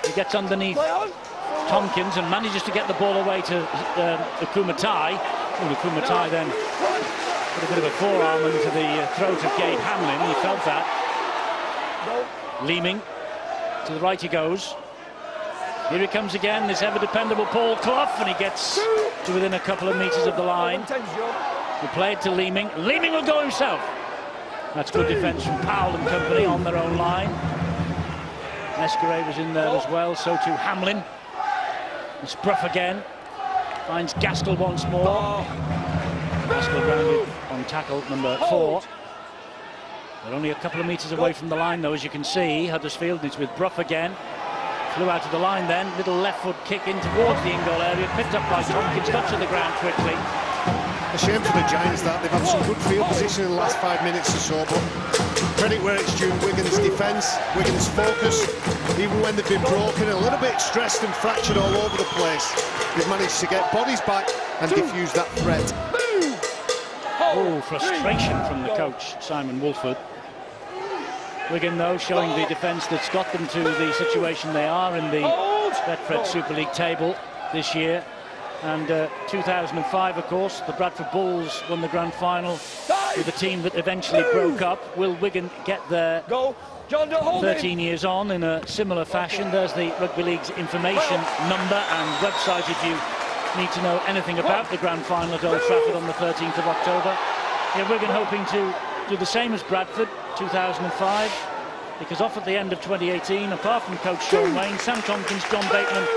He gets underneath Tompkins and manages to get the ball away to Kumatai. Kumatai then put a bit of a forearm into the throat of Gabe Hamlin. He felt that. Leeming. To the right he goes. Here he comes again, this ever-dependable Paul Clough, and he gets to within a couple of metres of the line. He played to Leeming. Leeming will go himself. That's good defence from Powell and company on their own line. Escaré was in there as well, so too Hamlin. It's Brough again. Finds Gaskell once more. Gaskell grounded on tackle number 4. They're only a couple of metres away from the line, though, as you can see. Huddersfield, and it's with Brough again. Flew out of the line then. Little left foot kick in towards the in-goal area. Picked up by Tompkins, got to the ground quickly. A shame for the Giants that they've had some good field position in the last 5 minutes or so, but credit where it's due. Wigan's defence, Wigan's focus, even when they've been broken, a little bit stressed and fractured all over the place, they've managed to get bodies back and defuse that threat. Oh, frustration from the coach, Simon Wolford. Wigan, though, showing the defence that's got them to the situation they are in the Betfred Super League table this year. And 2005, of course, the Bradford Bulls won the grand final with the team that eventually broke up. Will Wigan get there 13 years on in a similar fashion? There's the Rugby League's information number and website if you need to know anything about the grand final at Old Trafford on the 13th of October. Yeah, Wigan hoping to do the same as Bradford 2005, because off at the end of 2018, apart from coach Sean Wayne, Sam Tompkins, John Bateman,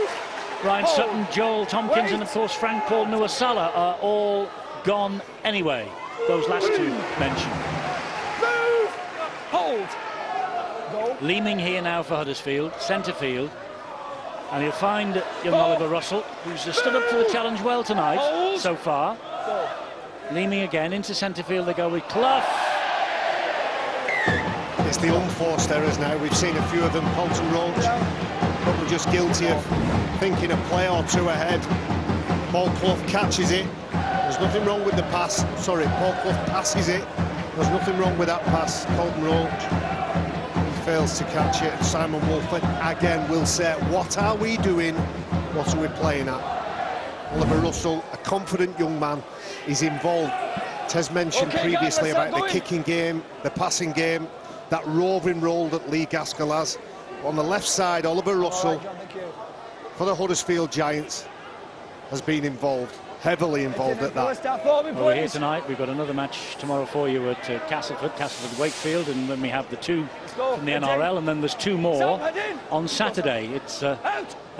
Ryan Sutton, Joel Tompkins and of course Frank Paul Nuasala are all gone anyway, those last 2 mentioned. Leeming here now for Huddersfield, centre field, and he'll find young Oliver Russell, who's stood up to the challenge well tonight so far. Leeming again into centre field, they go with Clough. It's the unforced errors now. We've seen a few of them. Colton Roach, probably just guilty of thinking a play or 2 ahead. Paul Clough catches it. There's nothing wrong with the pass. Sorry, Paul Clough passes it. There's nothing wrong with that pass. Colton Roach, he fails to catch it. Simon Wolford again will say, what are we doing? What are we playing at? Oliver Russell, a confident young man, is involved. Tez mentioned previously about the kicking game, the passing game, that roving role that Lee Gaskell has. On the left side, Oliver Russell, for the Huddersfield Giants, has been involved. heavily involved at that. Start forming, Well, we're here please. tonight. We've got another match tomorrow for you at Castleford Wakefield, and then we have the two from the NRL, and then there's two more on Saturday. It's a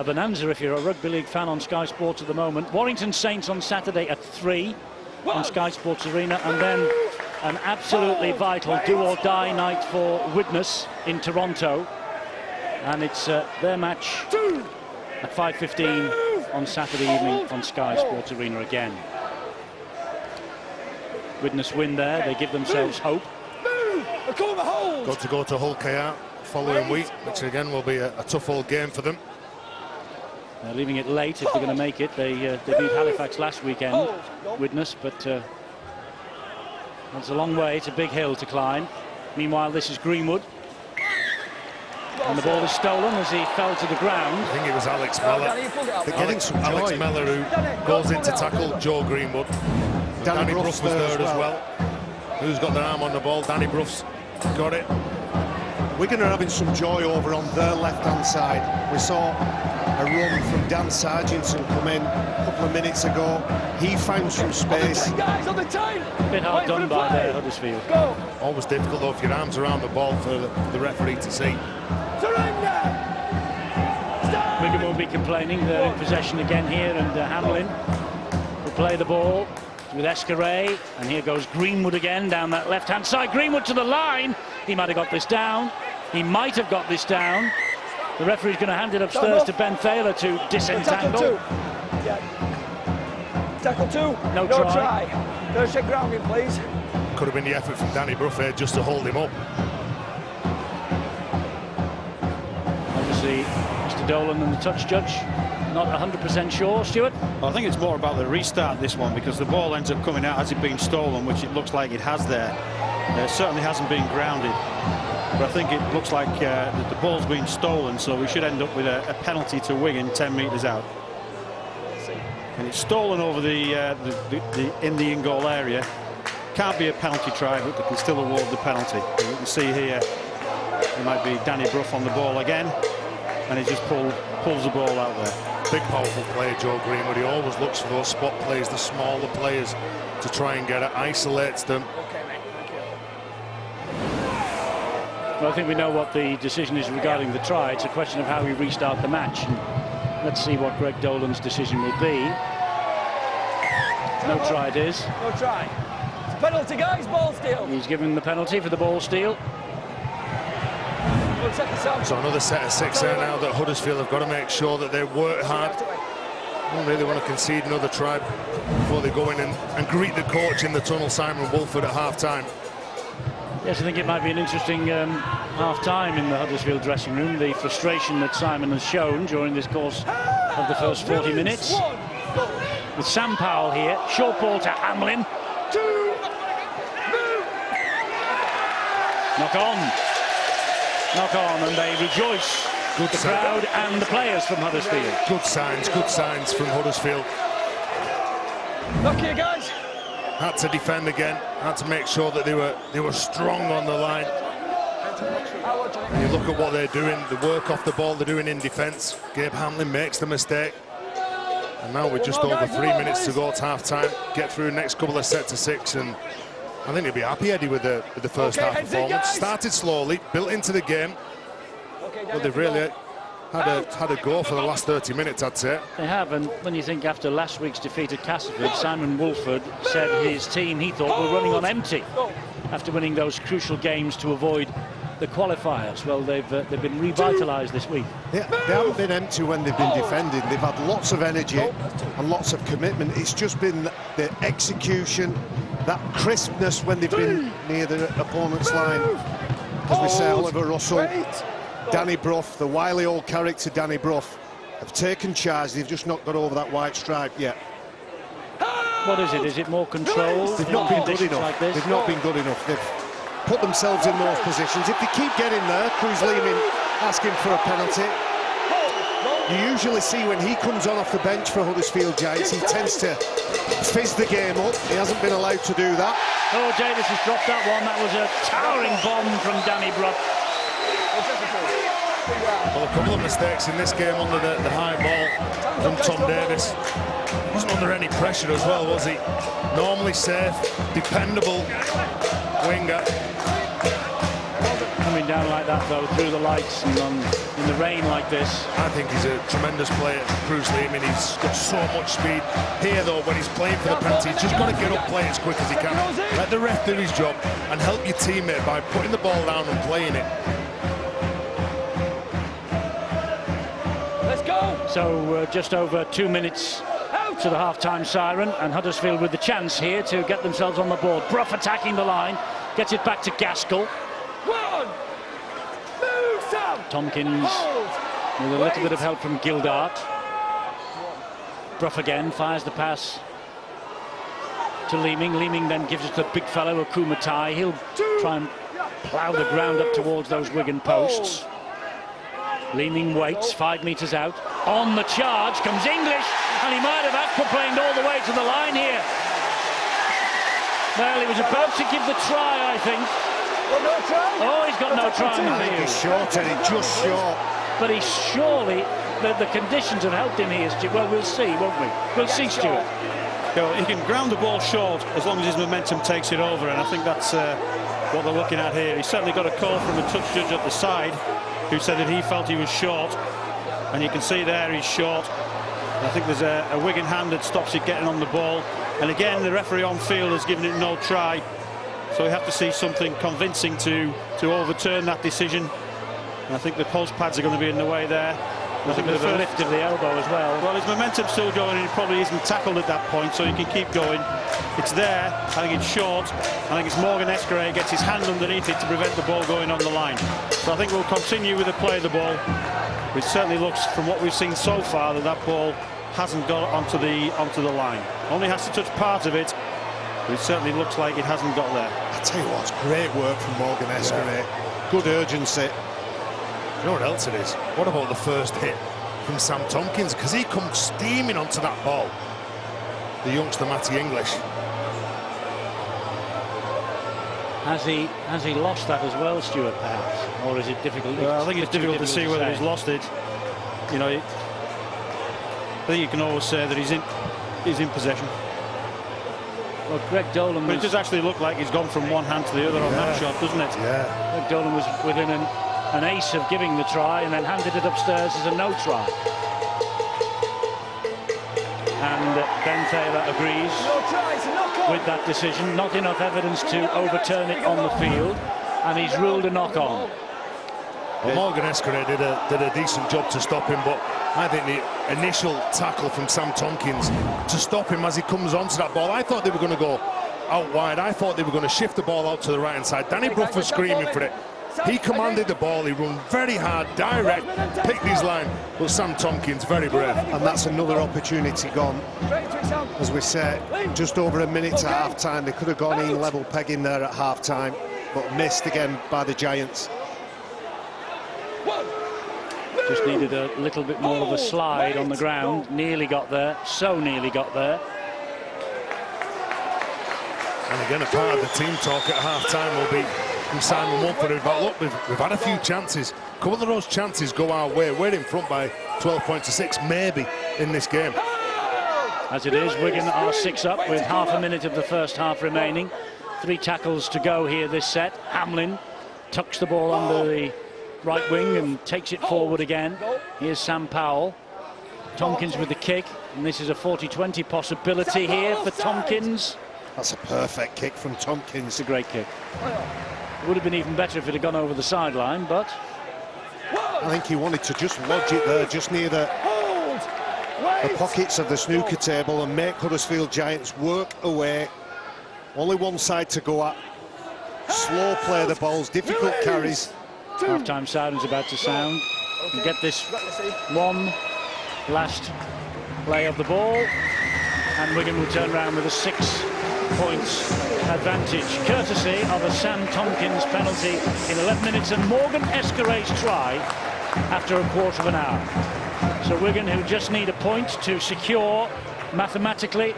bonanza if you're a rugby league fan on Sky Sports at the moment. Warrington Saints on Saturday at 3 on Sky Sports Arena, and then an absolutely vital do-or-die night for Widnes in Toronto, and it's their match at 5:15 on Saturday evening on Sky Sports Arena again. Widnes win there, they give themselves hope. Got to go to Hull KR following week, which again will be a tough old game for them. They're leaving it late if they're going to make it. They beat Halifax last weekend, Widnes, but that's a long way. It's a big hill to climb. Meanwhile, this is Greenwood. And the ball is stolen as he fell to the ground. I think it was Alex Mellor. They're getting some Alex joy. Mellor who goes in to tackle Joe Greenwood. Danny Brough was there as well. Who's got their arm on the ball? Danny Brough's got it. Wigan are having some joy over on their left-hand side. We saw a run from Dan Sargentson come in a couple of minutes ago. He found some space. Guys, on the time. A bit hard done by there, Huddersfield. Go. Always difficult though if your arms around the ball for the referee to see. Surrender. Stop. Wigan won't be complaining. They're in possession again here, and Hamlin will play the ball with Escaré, and here goes Greenwood again down that left-hand side. Greenwood to the line. He might have got this down. He might have got this down. The referee's going to hand it upstairs to Ben Thaler to disentangle. Tackle 2. Yeah. Tackle 2. No try. First check grounding, please. Could have been the effort from Danny Brough here just to hold him up. Obviously, Mr. Dolan and the touch judge not 100% sure. Stuart? I think it's more about the restart this one, because the ball ends up coming out as it being stolen, which it looks like it has there. It certainly hasn't been grounded, but I think it looks like the ball's been stolen, so we should end up with a penalty to Wigan 10 metres out. And it's stolen over in the in-goal area. Can't be a penalty try, but they can still award the penalty. You can see here it might be Danny Brough on the ball again, and he just pulls the ball out there. Big powerful player, Joe Greenwood. He always looks for those spot plays, the smaller players, to try and get it, isolates them. Well, I think we know what the decision is regarding the try. It's a question of how we restart the match. And let's see what Greg Dolan's decision will be. No try it is. No try. It's a penalty, guys. Ball steal. He's given the penalty for the ball steal. We'll check this out. So another set of 6 there now that Huddersfield have got to make sure that they work hard. Don't really want to concede another try before they go in and greet the coach in the tunnel, Simon Woolford, at half-time. Yes, I think it might be an interesting half-time in the Huddersfield dressing room. The frustration that Simon has shown during this course of the first 40 minutes. With Sam Powell here, short ball to Hamlin. Knock on, and they rejoice. Good The crowd and the players from Huddersfield. Good signs from Huddersfield. Look here, guys. Had to defend again, had to make sure that they were strong on the line. And you look at what they're doing, the work off the ball they're doing in defence. Gabe Hamlin makes the mistake. And now we're just over 3 minutes to go to half-time. Get through the next couple of sets of 6, and I think he'll be happy, Eddie, with the first half performance. Started slowly, built into the game, but they've really had a go for the last 30 minutes, I'd say. They have, and when you think after last week's defeat at Castleford, Simon Woolford said his team, he thought, were running on empty after winning those crucial games to avoid the qualifiers. Well, they've been revitalised this week. They haven't been empty when they've been defending. They've had lots of energy and lots of commitment. It's just been the execution, that crispness when they've been near the opponent's line. As we say, Oliver Russell, Danny Brough, the wily old character Danny Brough, have taken charge. They've just not got over that white stripe yet. What is it? Is it more control? They've not been good enough. Like this? They've not been good enough. They've put themselves in those positions. If they keep getting there, Cruz Leeming asking for a penalty. You usually see when he comes on off the bench for Huddersfield Giants, he tends to fizz the game up. He hasn't been allowed to do that. Oh, Davis has dropped that one. That was a towering bomb from Danny Brough. Well, a couple of mistakes in this game under the high ball from Tom Davis. Wasn't under any pressure as well, was he? Normally safe, dependable winger. Coming down like that, though, through the lights and in the rain like this. I think he's a tremendous player, Bruce Lee. I mean, he's got so much speed. Here, though, when he's playing for the penalty, he's just got to get up, play as quick as he can. Let the ref do his job and help your teammate by putting the ball down and playing it. Let's go. So just over 2 minutes to the half-time siren, and Huddersfield with the chance here to get themselves on the board. Brough attacking the line, gets it back to Gaskell. One. Move, Sam. Tompkins Hold. with a little bit of help from Gildart. Brough again fires the pass to Leeming. Leeming then gives it to the big fellow Akumatai. He'll try and plough the ground up towards those Wigan posts. Leeming waits 5 meters out. On the charge comes English, and he might have aquaplaned all the way to the line here. Well, he was about to give the try, I think. Oh, he's got no try on the field. He's short, Eddie, just short. But he's surely, the conditions have helped him here, Stuart. Well, we'll see, won't we? We'll see, Stuart. He can ground the ball short as long as his momentum takes it over, and I think that's what they're looking at here. He's certainly got a call from a touch judge at the side who said that he felt he was short, and you can see there he's short. I think there's a Wigan hand that stops it getting on the ball, and again the referee on field has given it no try, so we have to see something convincing to overturn that decision. And I think the post pads are going to be in the way there. I think there's a lift of the elbow as well. Well, his momentum's still going, and he probably isn't tackled at that point, so he can keep going. It's there. I think it's short. I think it's Morgan Escaray gets his hand underneath it to prevent the ball going on the line. So I think we'll continue with the play of the ball. It certainly looks, from what we've seen so far, that ball hasn't got onto the line. Only has to touch part of it, but it certainly looks like it hasn't got there. I tell you what, it's great work from Morgan Escaray. Good urgency. You know what else it is? What about the first hit from Sam Tompkins? Because he comes steaming onto that ball. The youngster, Matty English. Has he lost that as well, Stuart, perhaps? Or is it difficult? Well, I think it's difficult to see whether he's lost it. You know, I think you can always say that he's in possession. Well, Greg Dolan But it does actually look like he's gone from one hand to the other on that shot, doesn't it? Yeah. Greg Dolan was within an ace of giving the try and then handed it upstairs as a no try. And Ben Taylor agrees with that decision. Not enough evidence to overturn it on the field, and he's ruled a knock on. Well, Morgan Escaray did a decent job to stop him, but I think the initial tackle from Sam Tompkins to stop him as he comes onto that ball, I thought they were going to go out wide. I thought they were going to shift the ball out to the right-hand side. Danny Brough was screaming for it. He commanded the ball, he run very hard, direct, picked his line, but Sam Tompkins very brave. And that's another opportunity gone. As we say, just over a minute to half-time. They could have gone in level pegging there at half-time, but missed again by the Giants. Just needed a little bit more of a slide on the ground. Nearly got there, so nearly got there. And again, a part of the team talk at half-time will be from Simon Mumford about, look, we've had a few chances. A couple of those chances go our way. We're in front by 12 points to 6, maybe, in this game. As it is, Wigan are 6 up with half a minute of the first half remaining. 3 tackles to go here this set. Hamlin tucks the ball under the right wing and takes it forward again. Here's Sam Powell. Tompkins with the kick, and this is a 40-20 possibility here for Tompkins. That's a perfect kick from Tompkins. It's a great kick. It would have been even better if it had gone over the sideline, but I think he wanted to just lodge it there, just near the pockets of the snooker table, and make Huddersfield Giants work away. Only one side to go at. Slow play the balls, difficult carries. half-time siren's about to sound. And get this one last play of the ball, and Wigan will turn around with a 6 points advantage, courtesy of a Sam Tompkins penalty in 11 minutes and Morgan Escaray's try after a quarter of an hour. So Wigan, who just need a point to secure mathematically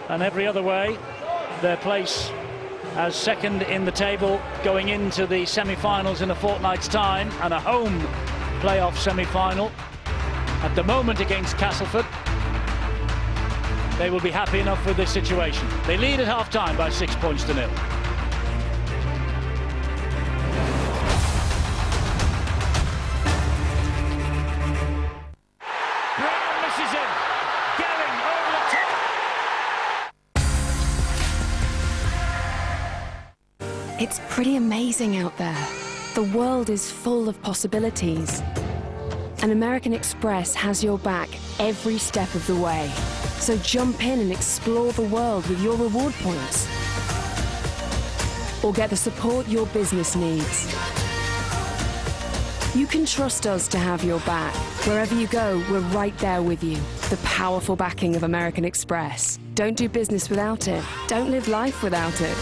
and every other way their place as second in the table going into the semi-finals in a fortnight's time, and a home playoff semi-final. At the moment against Castleford, they will be happy enough with this situation. They lead at half-time by 6 points to 0. Brown misses it. Gehring over the top. It's pretty amazing out there. The world is full of possibilities. And American Express has your back every step of the way. So jump in and explore the world with your reward points. Or get the support your business needs. You can trust us to have your back. Wherever you go, we're right there with you. The powerful backing of American Express. Don't do business without it. Don't live life without it.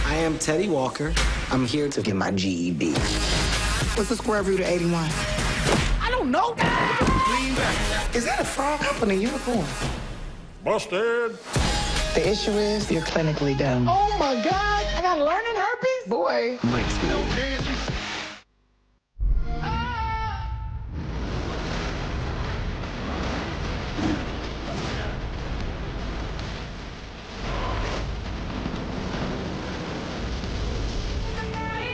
I am Teddy Walker. I'm here to get my GED. What's the square root of 81? I don't know. Lean back. Is that a frog up in a unicorn? Busted. The issue is you're clinically dumb. Oh my God! I got learning herpes? Boy. Makes no sense.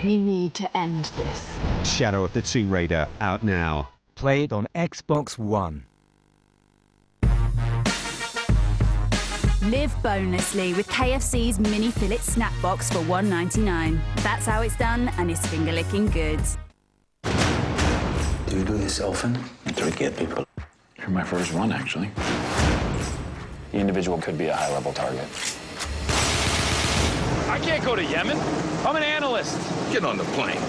We need to end this. Shadow of the Tomb Raider, out now. Play it on Xbox One. Live bonelessly with KFC's mini fillet snack box for $1.99. That's how it's done, and it's finger-licking good. Do you do this often? To get people. You're my first one, actually. The individual could be a high-level target. I can't go to Yemen. I'm an analyst. Get on the plane.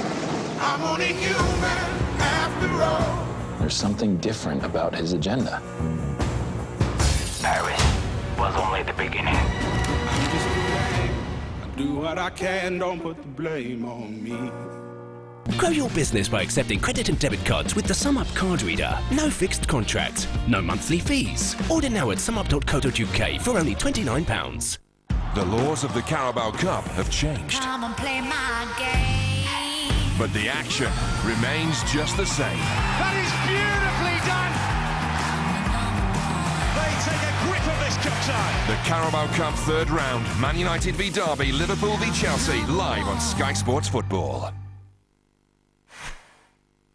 I'm only human after all. There's something different about his agenda. Paris was only the beginning. Do what I can, don't put the blame on me. Grow your business by accepting credit and debit cards with the SumUp card reader. No fixed contract, no monthly fees. Order now at sumup.co.uk for only £29. The laws of the Carabao Cup have changed. Come and play my game. But the action remains just the same. That is beautifully done. They take a grip of this cup side. The Carabao Cup third round, Man United v Derby, Liverpool v Chelsea, live on Sky Sports Football.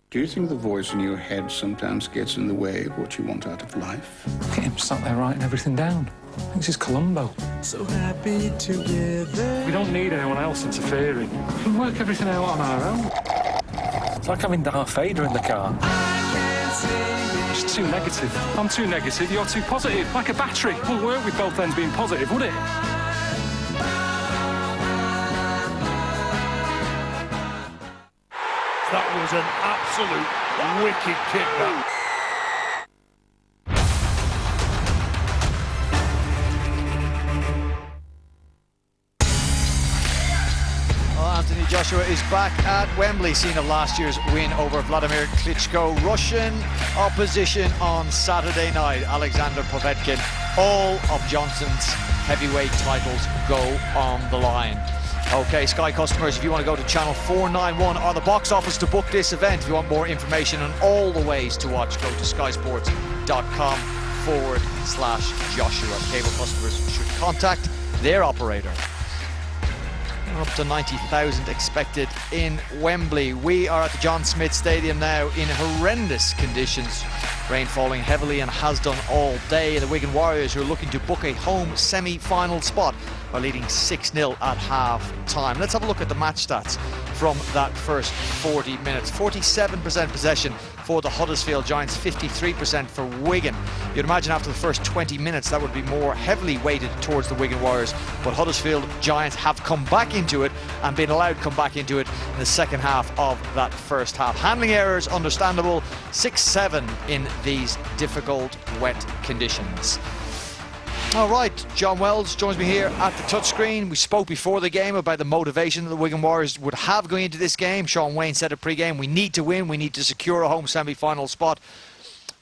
Do you think the voice in your head sometimes gets in the way of what you want out of life? Look at him sat there writing everything down. Thinks he's Columbo. So happy together. We don't need anyone else interfering. We can work everything out on our own. It's like having Darth Vader in the car. It's too negative. I'm too negative, you're too positive. Like a battery. It wouldn't work with both ends being positive, would it? That was an absolute wicked kick, that. Anthony Joshua is back at Wembley, scene of last year's win over Vladimir Klitschko. Russian opposition on Saturday night. Alexander Povetkin. All of Johnson's heavyweight titles go on the line. Okay, Sky customers, if you want to go to channel 491 or the box office to book this event, if you want more information on all the ways to watch, go to skysports.com/Joshua. Cable customers should contact their operator. Up to 90,000 expected in Wembley. We are at the John Smith Stadium now in horrendous conditions. Rain falling heavily and has done all day. The Wigan Warriors, who are looking to book a home semi-final spot, are leading 6-0 at half-time. Let's have a look at the match stats from that first 40 minutes. 47% possession for the Huddersfield Giants, 53% for Wigan. You'd imagine after the first 20 minutes that would be more heavily weighted towards the Wigan Warriors, but Huddersfield Giants have come back into it and been allowed to come back into it in the second half of that first half. Handling errors, understandable, 6-7 in these difficult, wet conditions. All right, John Wells joins me here at the touchscreen. We spoke before the game about the motivation that the Wigan Warriors would have going into this game. Sean Wayne said at pre-game, we need to win, we need to secure a home semi-final spot.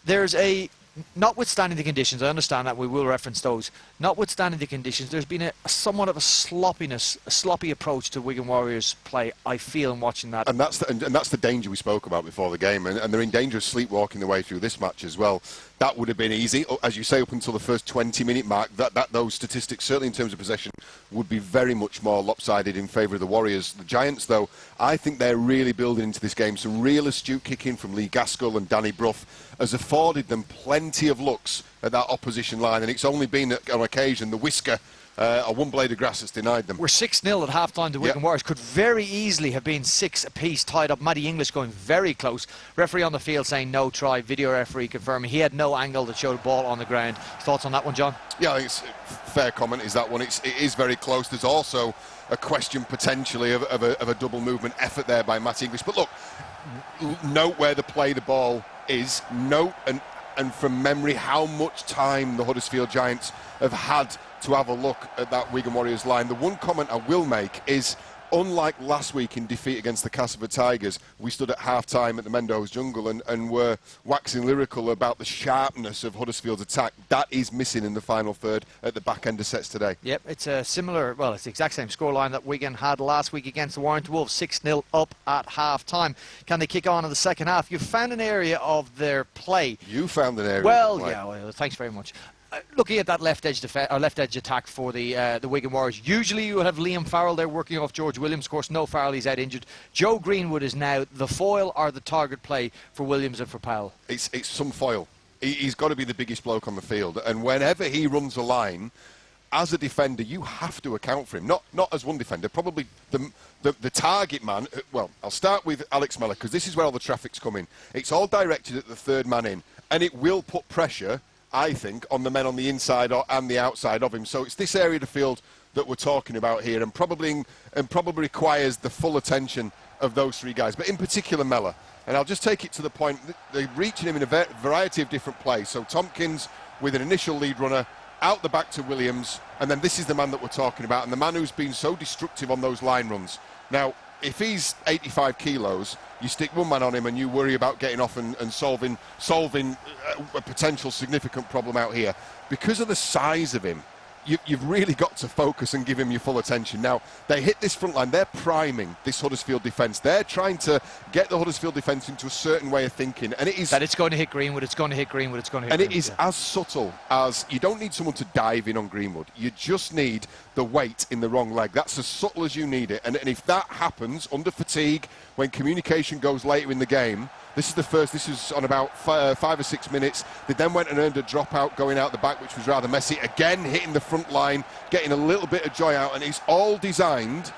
There's a notwithstanding the conditions, I understand that, we will reference those. Notwithstanding the conditions, there's been a somewhat of a sloppy approach to Wigan Warriors play, I feel, in watching that. And that's the danger we spoke about before the game, and they're in danger of sleepwalking their way through this match as well. That would have been easy, as you say, up until the first 20-minute mark. Those statistics, certainly in terms of possession, would be very much more lopsided in favour of the Warriors. The Giants, though, I think they're really building into this game. Some real astute kicking from Lee Gaskell and Danny Brough has afforded them plenty of looks at that opposition line, and it's only been on occasion the whisker or one blade of grass that's denied them. We're 6-0 at half-time to Wigan Warriors. Could very easily have been 6 apiece, tied up. Matty English going very close. Referee on the field saying no try. Video referee confirming he had no angle that showed a ball on the ground. Thoughts on that one, John? Yeah, I think it's a fair comment is that one. It is very close. There's also a question potentially of a double movement effort there by Matty English. But look, note where the ball is. Note and from memory how much time the Huddersfield Giants have had to have a look at that Wigan Warriors line. The one comment I will make is, unlike last week in defeat against the Castleford Tigers, we stood at half-time at the Mendo's Jungle and were waxing lyrical about the sharpness of Huddersfield's attack. That is missing in the final third at the back end of sets today. Yep, it's a similar, well, it's the exact same scoreline that Wigan had last week against the Warrington Wolves, 6-0 up at half-time. Can they kick on in the second half? You've found an area of their play. You found an area well, of their play. Yeah, well, thanks very much. Looking at that left edge attack for the Wigan Warriors, usually you will have Liam Farrell there working off George Williams. Of course, no Farrell, he's out injured. Joe Greenwood is now the foil or the target play for Williams and for Powell. It's some foil. He's got to be the biggest bloke on the field, and whenever he runs a line, as a defender, you have to account for him. Not as one defender, probably the target man. Well, I'll start with Alex Mellor, because this is where all the traffic's coming. It's all directed at the third man in, and it will put pressure, I think, on the men on the inside and the outside of him. So it's this area of the field that we're talking about here, and probably requires the full attention of those three guys, but in particular Mellor. And I'll just take it to the point that they're reaching him in a variety of different plays. So Tompkins with an initial lead runner out the back to Williams, and then this is the man that we're talking about, and the man who's been so destructive on those line runs. Now, if he's 85 kilos, you stick one man on him and you worry about getting off and solving a potential significant problem out here. Because of the size of him, you've really got to focus and give him your full attention. Now, they hit this front line. They're priming this Huddersfield defence. They're trying to get the Huddersfield defence into a certain way of thinking. And it is... That it's going to hit Greenwood, it's going to hit Greenwood, it's going to hit Greenwood. And it is as subtle as... You don't need someone to dive in on Greenwood. You just need the weight in the wrong leg. That's as subtle as you need it. And if that happens under fatigue, when communication goes later in the game... This is on about 5 or 6 minutes. They then went and earned a dropout going out the back, which was rather messy. Again, hitting the front line, getting a little bit of joy out, and it's all designed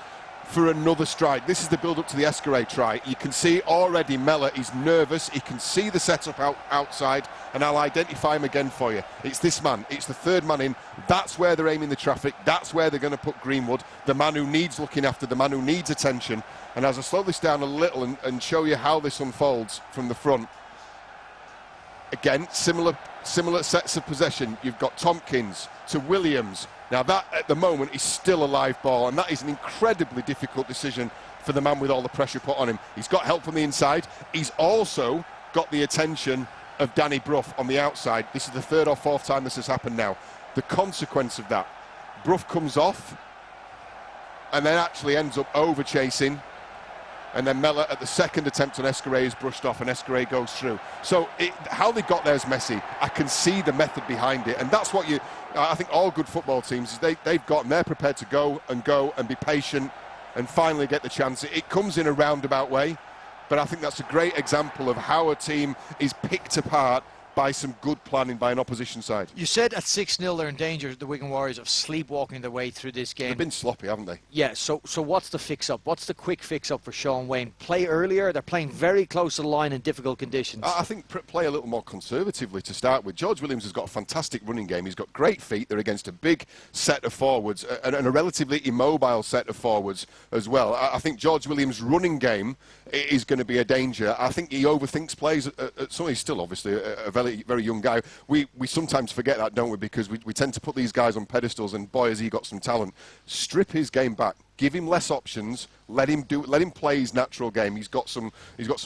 for another strike. This is the build-up to the Escaré try. You can see already Mellor is nervous. He can see the setup outside, and I'll identify him again for you. It's this man. It's the third man in. That's where they're aiming the traffic. That's where they're going to put Greenwood, the man who needs looking after, the man who needs attention. And as I slow this down a little and show you how this unfolds from the front, again, similar sets of possession. You've got Tompkins to Williams. Now that, at the moment, is still a live ball, and that is an incredibly difficult decision for the man with all the pressure put on him. He's got help from the inside. He's also got the attention of Danny Brough on the outside. This is the third or fourth time this has happened now. The consequence of that, Brough comes off and then actually ends up over-chasing. And then Mellor at the second attempt on Escaré is brushed off and Escaré goes through. So how they got there is messy. I can see the method behind it. And that's what I think all good football teams, they've got, and they're prepared to go and be patient and finally get the chance. It comes in a roundabout way, but I think that's a great example of how a team is picked apart by some good planning by an opposition side. You said at 6-0 they're in danger, the Wigan Warriors, of sleepwalking their way through this game. They've been sloppy, haven't they? Yeah, so what's the fix-up? What's the quick fix-up for Sean Wayne? Play earlier? They're playing very close to the line in difficult conditions. I think play a little more conservatively to start with. George Williams has got a fantastic running game. He's got great feet. They're against a big set of forwards and a relatively immobile set of forwards as well. I think George Williams' running game is going to be a danger. I think he overthinks plays. He's still obviously a very very, very young guy. We sometimes forget that, don't we? Because we tend to put these guys on pedestals, and boy, has he got some talent. Strip his game back. Give him less options. Let him play his natural game. He's got some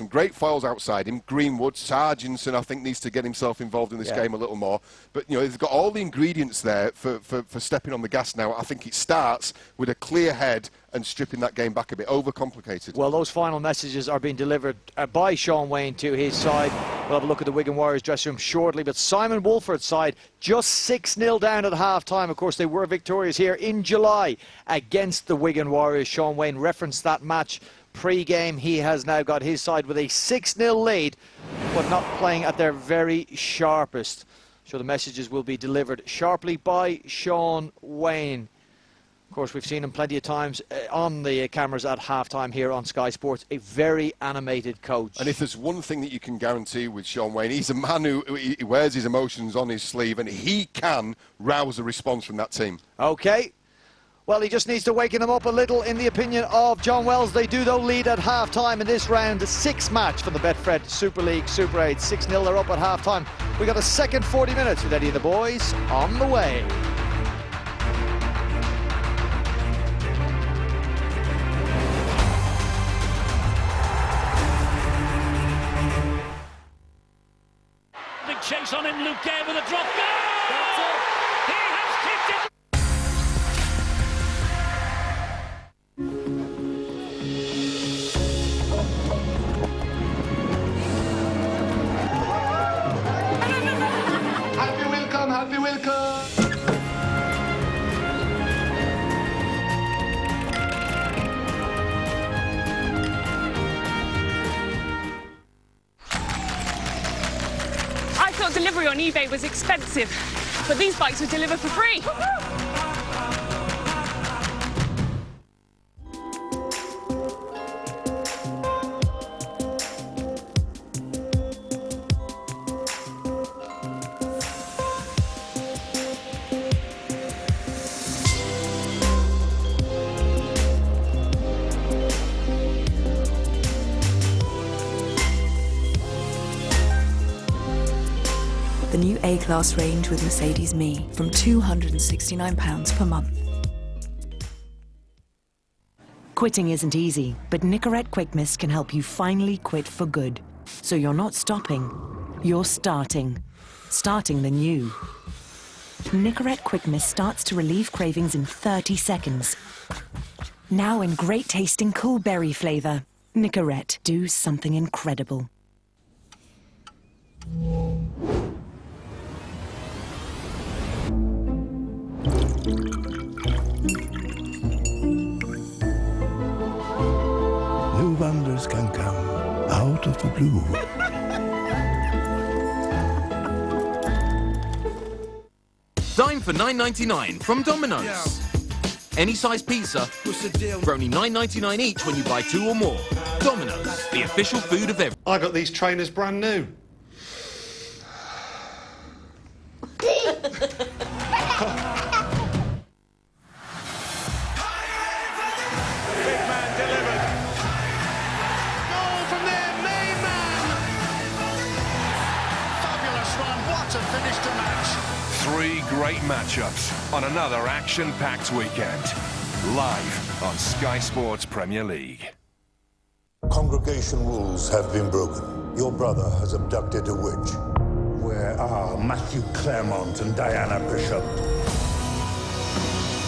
great foils outside him. Greenwood, Sargentson, I think, needs to get himself involved in this game a little more. But you know, they've got all the ingredients there for stepping on the gas now. I think it starts with a clear head and stripping that game back a bit. Overcomplicated. Well, those final messages are being delivered by Sean Wayne to his side. We'll have a look at the Wigan Warriors dressing room shortly. But Simon Wolford's side just 6-0 down at half-time. Of course, they were victorious here in July against the Wigan Warriors. Sean Wayne referenced that match pre-game. He has now got his side with a 6-0 lead, but not playing at their very sharpest. So the messages will be delivered sharply by Sean Wayne. Of course, we've seen him plenty of times on the cameras at half-time here on Sky Sports. A very animated coach. And if there's one thing that you can guarantee with Sean Wayne, he's a man who he wears his emotions on his sleeve, and he can rouse a response from that team. OK. Well, he just needs to waken them up a little, in the opinion of John Wells. They do, though, lead at half-time in this round 6 match from the Betfred Super League Super 8. 6-0, they're up at half-time. We got a second 40 minutes with Eddie and the boys on the way. Big chase on him, Luke Gale with a drop goal! He has kicked it! Happy welcome. I thought delivery on eBay was expensive, but these bikes would deliver for free. The new A-Class range with Mercedes Me from £269 per month. Quitting isn't easy, but Nicorette Quick Mist can help you finally quit for good. So you're not stopping, you're starting. Starting the new. Nicorette Quick Mist starts to relieve cravings in 30 seconds. Now in great tasting cool berry flavour. Nicorette, do something incredible. New wonders can come out of the blue. Dine for $9.99 from Domino's. Any size pizza for only $9.99 each when you buy 2 or more. Domino's, the official food of every. I got these trainers brand new. Three great matchups on another action-packed weekend. Live on Sky Sports Premier League. Congregation rules have been broken. Your brother has abducted a witch. Where are Matthew Claremont and Diana Bishop?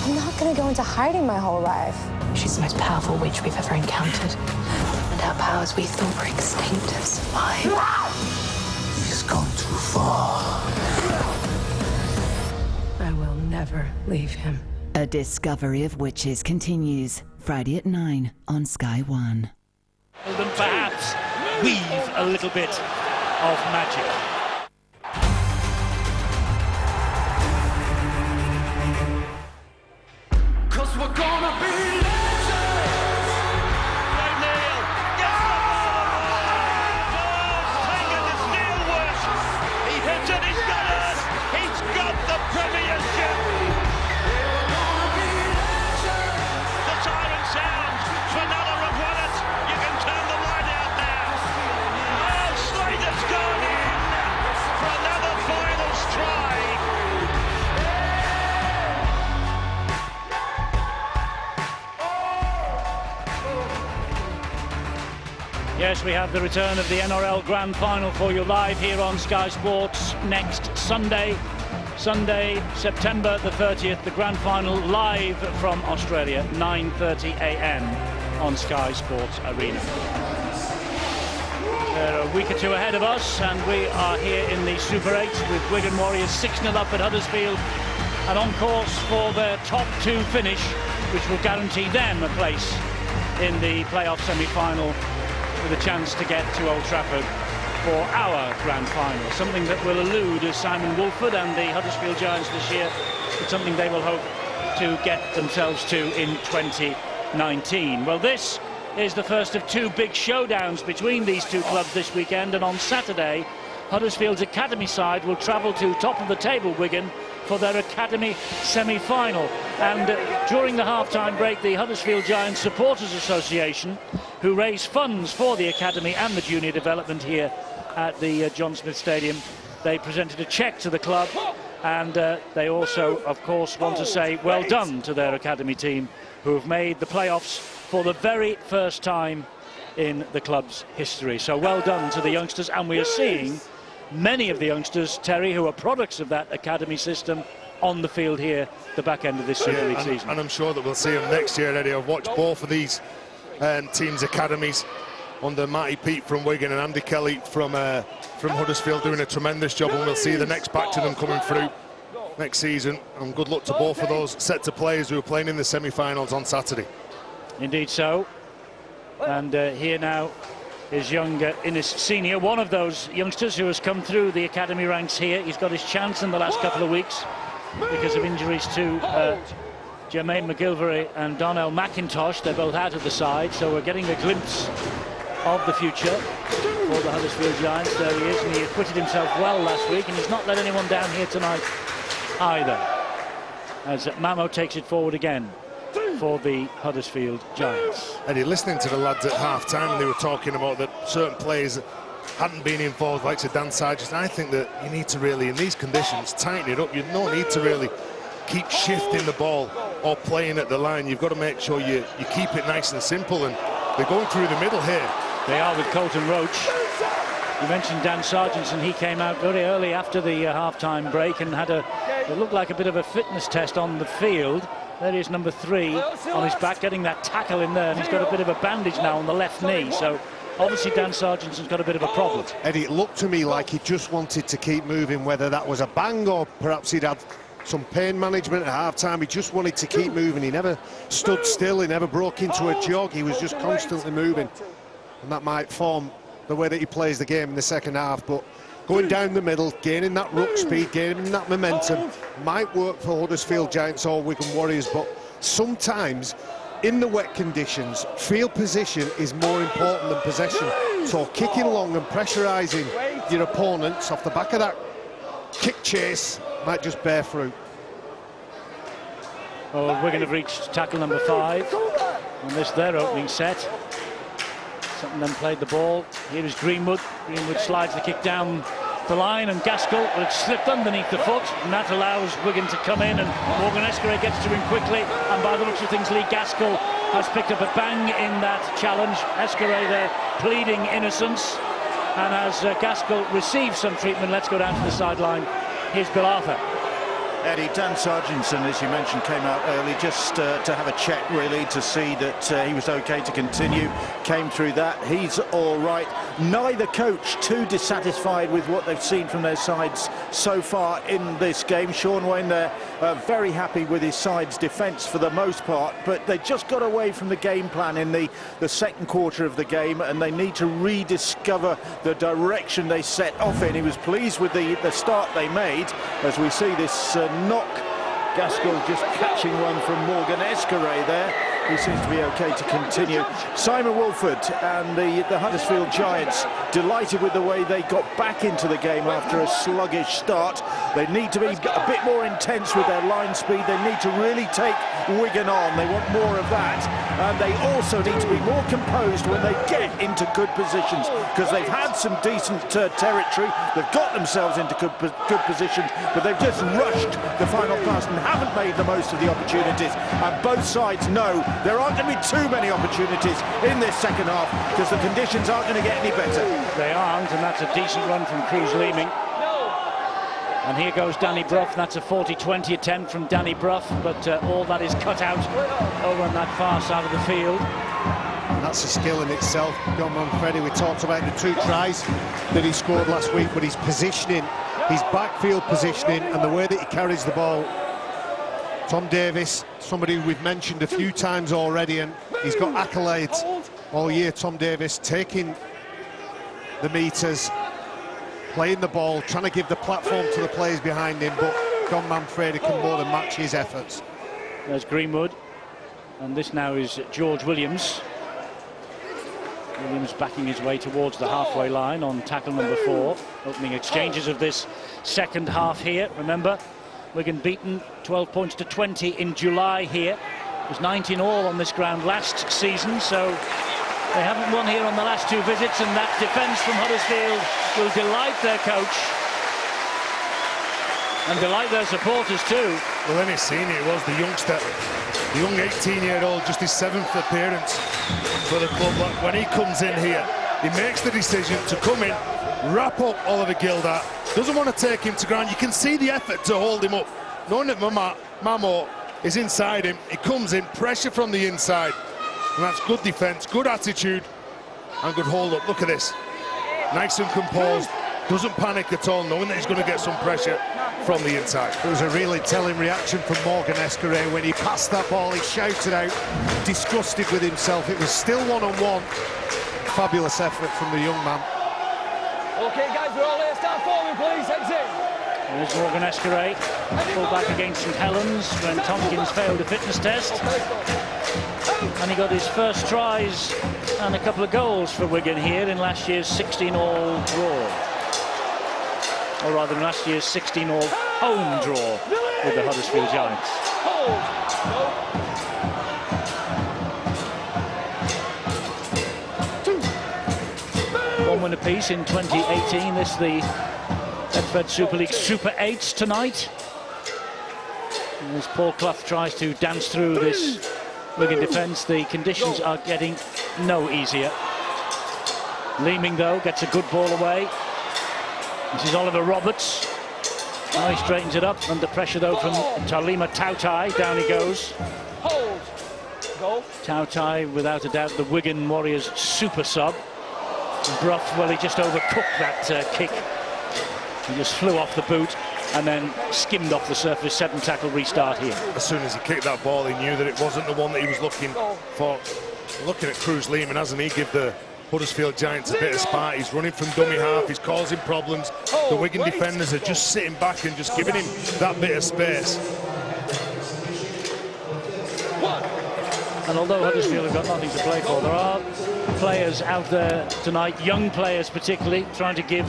I'm not gonna go into hiding my whole life. She's the most powerful witch we've ever encountered. And our powers we thought were extinct have survived. He's gone too far. I will never leave him. A Discovery of Witches continues Friday at 9 on Sky One. And perhaps weave a little bit of magic. Cause we're gonna be legends! O'Neill gets the ball! Taken the steelwork! He hits it, he's got it! He's got the premiership! The siren sounds! Fenella have won it! You can turn the light out now! Oh, Slater's gone in! Yes, we have the return of the NRL Grand Final for you live here on Sky Sports next Sunday. Sunday, September the 30th, the Grand Final live from Australia, 9:30 a.m. on Sky Sports Arena. They're a week or two ahead of us, and we are here in the Super 8 with Wigan Warriors 6-0 up at Huddersfield and on course for their top 2 finish, which will guarantee them a place in the playoff semi-final with a chance to get to Old Trafford for our Grand Final. Something that will elude Simon Woolford and the Huddersfield Giants this year, but something they will hope to get themselves to in 2019. Well, this is the first of 2 big showdowns between these 2 clubs this weekend, and on Saturday Huddersfield's academy side will travel to top of the table Wigan for their academy semi-final. And during the half-time break, the Huddersfield Giants Supporters Association, who raise funds for the academy and the junior development here at the John Smith Stadium, they presented a cheque to the club, and they also, of course, want to say well done to their academy team, who have made the playoffs for the very first time in the club's history. So well done to the youngsters, and we are seeing many of the youngsters, Terry, who are products of that academy system, on the field here the back end of this Super League season. And I'm sure that we'll see them next year, Eddie. I've watched both of these teams' academies under Matty Pete from Wigan and Andy Kelly from Huddersfield doing a tremendous job, and we'll see the next batch of them coming through next season. And good luck to both of those sets of players who are playing in the semi-finals on Saturday. Indeed so. And here now is young Innes Senior, one of those youngsters who has come through the academy ranks here. He's got his chance in the last couple of weeks because of injuries to Jermaine McGilvery and Donnell McIntosh. They're both out of the side, so we're getting a glimpse of the future for the Huddersfield Giants. There he is, and he acquitted himself well last week, and he's not let anyone down here tonight either, as Mamo takes it forward again for the Huddersfield Giants. Eddie, listening to the lads at half-time, and they were talking about that certain players hadn't been involved, like Dan Sargent. I think that you need to really, in these conditions, tighten it up. You don't need to really keep shifting the ball or playing at the line. You've got to make sure you keep it nice and simple, and they're going through the middle here. They are with Colton Roach. You mentioned Dan Sargentson. He came out very early after the half-time break and had it looked like a bit of a fitness test on the field. There is number 3 on his back, getting that tackle in there, and he's got a bit of a bandage now on the left knee, so obviously Dan Sargentson's got a bit of a problem. Eddie, it looked to me like he just wanted to keep moving, whether that was a bang or perhaps he'd had some pain management at half-time. He just wanted to keep moving. He never stood still, he never broke into a jog, he was just constantly moving, and that might form the way that he plays the game in the second half. But going down the middle, gaining that ruck speed, gaining that momentum, might work for Huddersfield Giants or Wigan Warriors, but sometimes in the wet conditions, field position is more important than possession. So kicking long and pressurising your opponents off the back of that kick chase might just bear fruit. Well, Wigan have reached tackle number 5 on this, their opening set. Sutton then played the ball. Here is Greenwood. Greenwood slides the kick down the line, and Gaskell, well, it slipped underneath the foot, and that allows Wigan to come in, and Morgan Escaray gets to him quickly, and by the looks of things, Lee Gaskell has picked up a bang in that challenge. Escaray there pleading innocence, and as Gaskell receives some treatment, let's go down to the sideline. Here's Bill Arthur. Eddie, Dan Sargentson, as you mentioned, came out early just to have a check, really, to see that he was OK to continue. Came through that. He's all right. Neither coach too dissatisfied with what they've seen from their sides so far in this game. Sean Wayne there very happy with his side's defence for the most part, but they just got away from the game plan in the second quarter of the game, and they need to rediscover the direction they set off in. He was pleased with the start they made, as we see this knock. Gaskell just catching one from Morgan Escaray there. He seems to be OK to continue. Simon Woolford and the Huddersfield Giants delighted with the way they got back into the game after a sluggish start. They need to be a bit more intense with their line speed. They need to really take Wigan on. They want more of that. And they also need to be more composed when they get into good positions, because they've had some decent territory. They've got themselves into good positions, but they've just rushed the final pass and haven't made the most of the opportunities. And both sides know There aren't going to be too many opportunities in this second half because the conditions aren't going to get any better. They aren't, and that's a decent run from Cruz Leeming. And here goes Danny Brough. That's a 40-20 attempt from Danny Brough, but all that is cut out over on that far side of the field. And that's a skill in itself. John Manfredi, we talked about the 2 tries that he scored last week, but his positioning, his backfield positioning, and the way that he carries the ball. Tom Davies, somebody we've mentioned a few times already, and he's got accolades all year. Tom Davies taking the meters, playing the ball, trying to give the platform to the players behind him, but Don Manfredi can more than match his efforts. There's Greenwood, and this now is George Williams. Williams backing his way towards the halfway line on tackle number 4. Opening exchanges of this second half here. Remember, Wigan beaten 12 points to 20 in July here. It was 19-all on this ground last season, so they haven't won here on the last 2 visits, and that defence from Huddersfield will delight their coach and delight their supporters too. Well, any senior it was, the youngster, the young 18-year-old, just his 7th appearance for the club. When he comes in here, he makes the decision to come in, wrap up Oliver Gildart, doesn't want to take him to ground. You can see the effort to hold him up, knowing that Mamo is inside him. He comes in, pressure from the inside, and that's good defence, good attitude, and good hold up. Look at this, nice and composed, doesn't panic at all, knowing that he's going to get some pressure from the inside. It was a really telling reaction from Morgan Escaré when he passed that ball. He shouted out, disgusted with himself. It was still one-on-one. Fabulous effort from the young man. Okay, guys, we're all here. Start forming, please. Exit. There's Morgan Escaré, full back against St Helens when Tompkins failed a fitness test. And he got his first tries and a couple of goals for Wigan here in last year's 16-all draw. Or rather, in last year's 16-all home draw with the Huddersfield Giants. One win apiece in 2018. This the Betfred Super League Super 8s tonight. As Paul Clough tries to dance through this Wigan defence, the conditions are getting no easier. Leeming, though, gets a good ball away. This is Oliver Roberts. Now he straightens it up under pressure, though, from Talima Tautai. Down he goes. Hold. Go. Tautai, without a doubt, the Wigan Warriors super sub. Brough, well, he just overcooked that kick. He just flew off the boot and then skimmed off the surface. 7 tackle restart here. As soon as he kicked that ball, he knew that it wasn't the one that he was looking for. Looking at Cruz Leeming, hasn't he? Give the Huddersfield Giants a bit of spark. He's running from dummy half, he's causing problems. The Wigan defenders are just sitting back and just giving him that bit of space. And although Huddersfield have got nothing to play for, there are players out there tonight, young players particularly, trying to give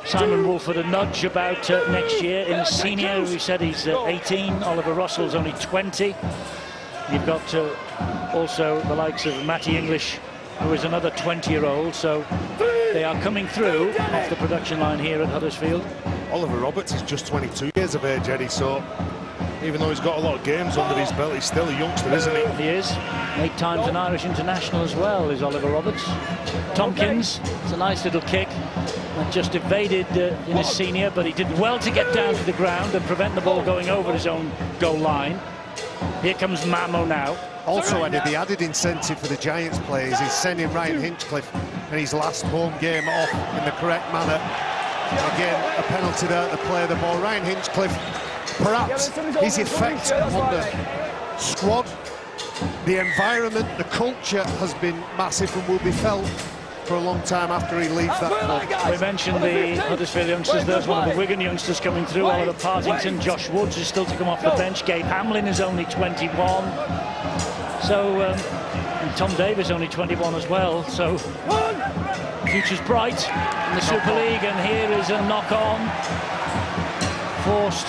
Simon Woolford a nudge about next year. In senior, we said he's 18, Oliver Russell's only 20. You've got also the likes of Matty English, who is another 20-year-old, so they are coming through off the production line here at Huddersfield. Oliver Roberts is just 22 years of age, Eddie, so even though he's got a lot of games under his belt, he's still a youngster, isn't he? He is. 8 times an Irish international as well is Oliver Roberts. Tompkins, it's a nice little kick. That just evaded in his senior, but he did well to get down to the ground and prevent the ball going over his own goal line. Here comes Mamo now. Also, Eddie, the added incentive for the Giants players is sending Ryan Hinchcliffe in his last home game off in the correct manner. Again, a penalty there to play the ball. Ryan Hinchcliffe, perhaps his effect on the squad, the environment, the culture has been massive and will be felt for a long time after he leaves that club. We mentioned the Huddersfield youngsters. There's one of the Wigan youngsters coming through. Oliver Partington, Josh Woods is still to come off the bench. Gabe Hamlin is only 21. So, and Tom Davies only 21 as well. So, future's bright in the Super League. And here is a knock-on forced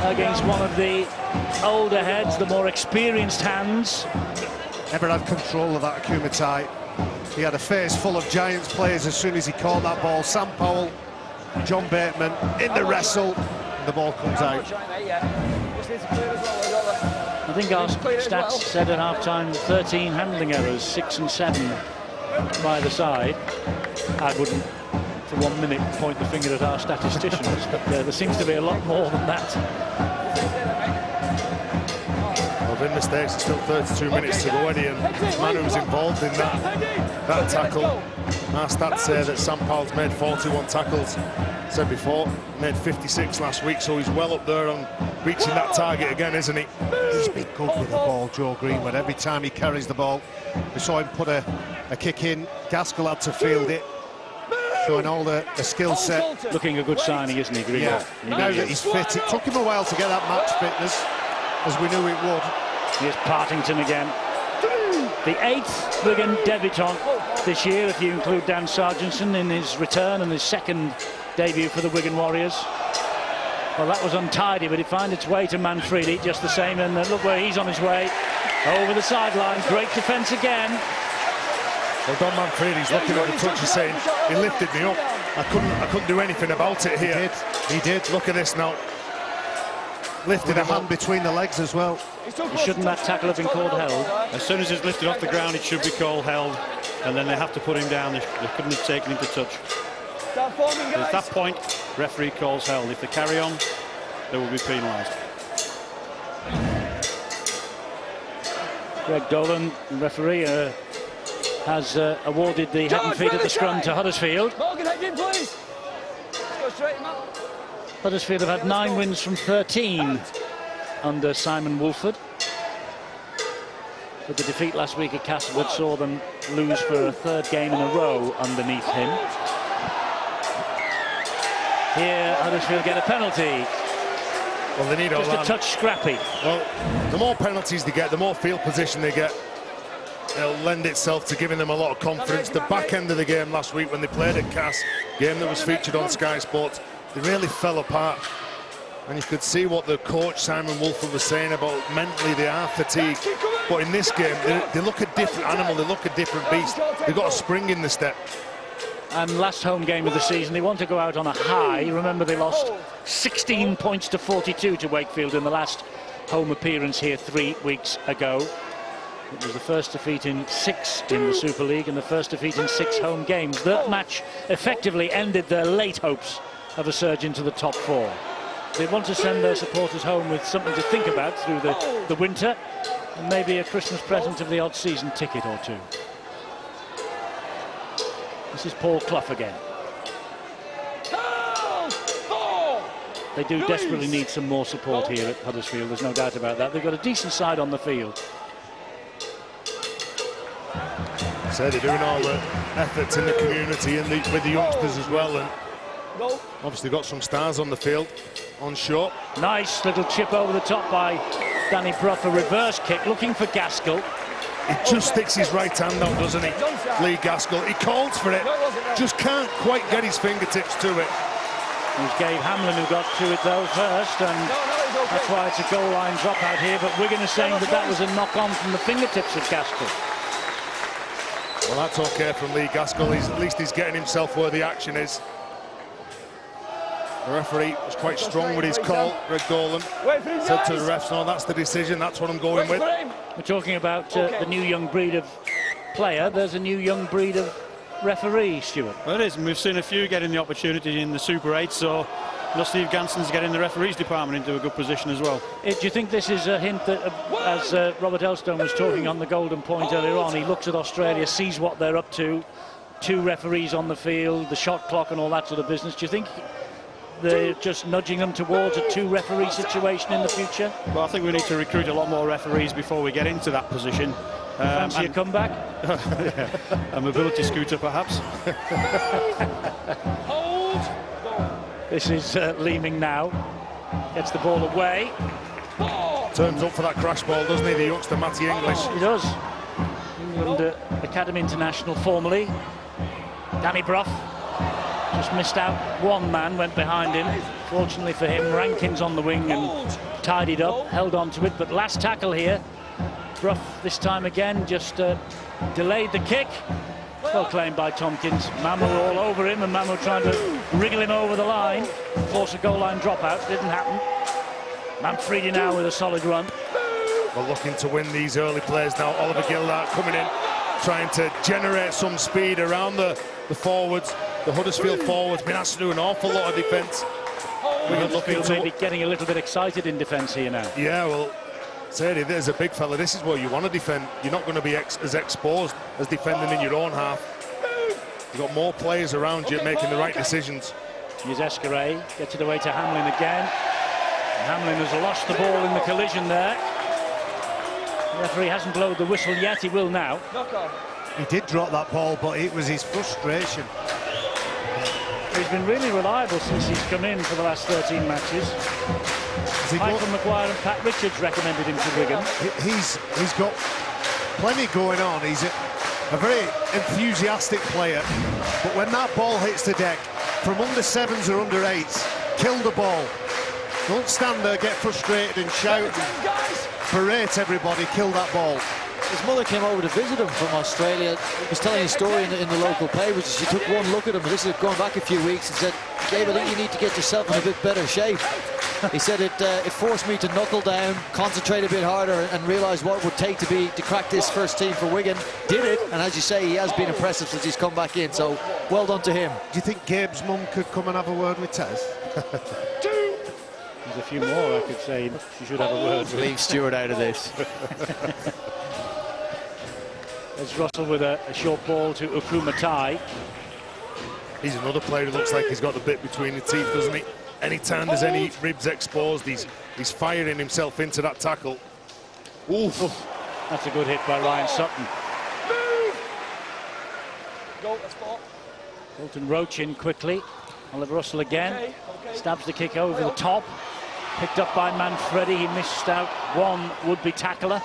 against one of the older heads, the more experienced hands. Never had control of that Akumatai. He had a face full of Giants players as soon as he caught that ball. Sam Powell, John Bateman in the wrestle, and the ball comes out. I think our stats said at half-time 13 handling errors, 6 and 7 by the side. I wouldn't for 1 minute point the finger at our statisticians, but there seems to be a lot more than that. Well, in mistakes, it's still 32 minutes to go, Eddie, and Manu was involved in that tackle. Our stats say that Sam Powell's made 41 tackles. Said before, made 56 last week, so he's well up there on reaching that target again, isn't he? He's been good with the ball, Joe Greenwood. Every time he carries the ball, we saw him put a kick in. Gaskell had to field it, showing all the skill set. Looking a good signing, isn't he, Greenwood? Yeah, now that he's fit. It took him a while to get that match fitness, as we knew it would. Here's Partington again. The 8th Wigan debutant this year, if you include Dan Sargentson in his return and his second debut for the Wigan Warriors. Well, that was untidy, but it found its way to Manfredi just the same, and look where he's on his way. Over the sideline, great defence again. Well, Don Manfredi's looking at the touch, he's saying, he lifted me up. I couldn't do anything about it here. He did. Look at this now. Lifted a hand between the legs as well. Shouldn't that tackle have been called held? As soon as it's lifted off the ground, it should be called held, and then they have to put him down. They couldn't have taken him to touch. At that point, referee calls held. If they carry on, they will be penalised. Greg Dolan, referee, has awarded the head and feet at the scrum to Huddersfield. Morgan, head in, please. Let's go straight, man. Huddersfield have had 9 wins from 13 under Simon Woolford. But the defeat last week at Castlewood saw them lose for a 3rd game in a row underneath him. Here, Huddersfield get a penalty. Well, they need just a touch scrappy. Well, the more penalties they get, the more field position they get. It'll lend itself to giving them a lot of confidence. The back end of the game last week when they played at Cass, game that was featured on Sky Sports, they really fell apart. And you could see what the coach, Simon Woolford, was saying about mentally they are fatigued. But in this game, they look a different animal, they look a different beast. They've got a spring in the step. And last home game of the season, they want to go out on a high. Remember, they lost 16 points to 42 to Wakefield in the last home appearance here 3 weeks ago. It was the first defeat in 6 in the Super League and the first defeat in 6 home games. That match effectively ended their late hopes of a surge into the top 4. They want to send their supporters home with something to think about through the winter, and maybe a Christmas present of the odd season ticket or two. This is Paul Clough again. They do desperately need some more support here at Huddersfield, there's no doubt about that. They've got a decent side on the field. So they're doing all the efforts in the community and with the youngsters as well, and obviously got some stars on the field, on short. Nice little chip over the top by Danny Brough, a reverse kick, looking for Gaskell. He just sticks his right hand out, doesn't he, Lee Gaskell? He calls for it, just can't quite get his fingertips to it. It was Gabe Hamlin who got to it though first, and that's why it's a goal line dropout here, but Wigan is saying that was a knock-on from the fingertips of Gaskell. Well, that's okay from Lee Gaskell. At least he's getting himself where the action is. The referee was quite strong with his call. Greg Dolan said to the refs, no, that's the decision, that's what I'm going with. We're talking about the new young breed of player. There's a new young breed of referee, Stuart. Well, it is, and we've seen a few getting the opportunity in the Super 8, so Steve Ganson's getting the referees department into a good position as well. Do you think this is a hint that, as Robert Elstone was talking on the Golden Point earlier on, he looks at Australia, sees what they're up to, 2 referees on the field, the shot clock and all that sort of business. Do you think they're just nudging them towards a 2-referee situation in the future? Well, I think we need to recruit a lot more referees before we get into that position. Fancy a comeback? A mobility scooter, perhaps. This is Leeming now. Gets the ball away. Turns up for that crash ball, doesn't he, the youngster Matty English? He does. England Academy International formerly. Danny Brough just missed out. One man went behind him. Fortunately for him, Rankins on the wing and tidied up, held on to it. But last tackle here. Brough this time again just delayed the kick. Well claimed by Tompkins. Mamu all over him, and Mamu trying to wriggle him over the line, force a goal line dropout. Didn't happen. Manfredi now with a solid run. We're looking to win these early plays now. Oliver Gildart coming in, trying to generate some speed around the forwards. The Huddersfield forwards been asked to do an awful lot of defence. We're looking to maybe getting a little bit excited in defence here now. Yeah, well, Sadie, there's a big fella. This is where you want to defend. You're not going to be as exposed as defending in your own half. You've got more players around you making the right decisions. Here's Escaray, gets it away to Hamlin again. And Hamlin has lost the ball in the collision there. The referee hasn't blown the whistle yet, he will now. He did drop that ball, but it was his frustration. He's been really reliable since he's come in for the last 13 matches. Michael Maguire and Pat Richards recommended him to Wigan. He's got plenty going on. He's a very enthusiastic player, but when that ball hits the deck, from under 7s or under 8s, kill the ball. Don't stand there, get frustrated and shout and berate everybody, kill that ball. His mother came over to visit him from Australia. He was telling a story in the local paper. She took one look at him, this is going back a few weeks, and said, Gabe, I think you need to get yourself in a bit better shape. He said it forced me to knuckle down, concentrate a bit harder, and realise what it would take to crack this first team for Wigan. Did it, and as you say, he has been impressive since he's come back in, so well done to him. Do you think Gabe's mum could come and have a word with Tez? There's a few more I could say she should have a word with. Leave Stewart out of this. There's Russell with a short ball to Ukumatai. He's another player who looks like he's got the bit between the teeth, doesn't he? Anytime there's any ribs exposed, he's firing himself into that tackle. Oof. That's a good hit by Ryan Sutton. Bolton Roach in quickly. Oliver Russell again. Stabs the kick over the top. Picked up by Manfredi. He missed out one would-be tackler.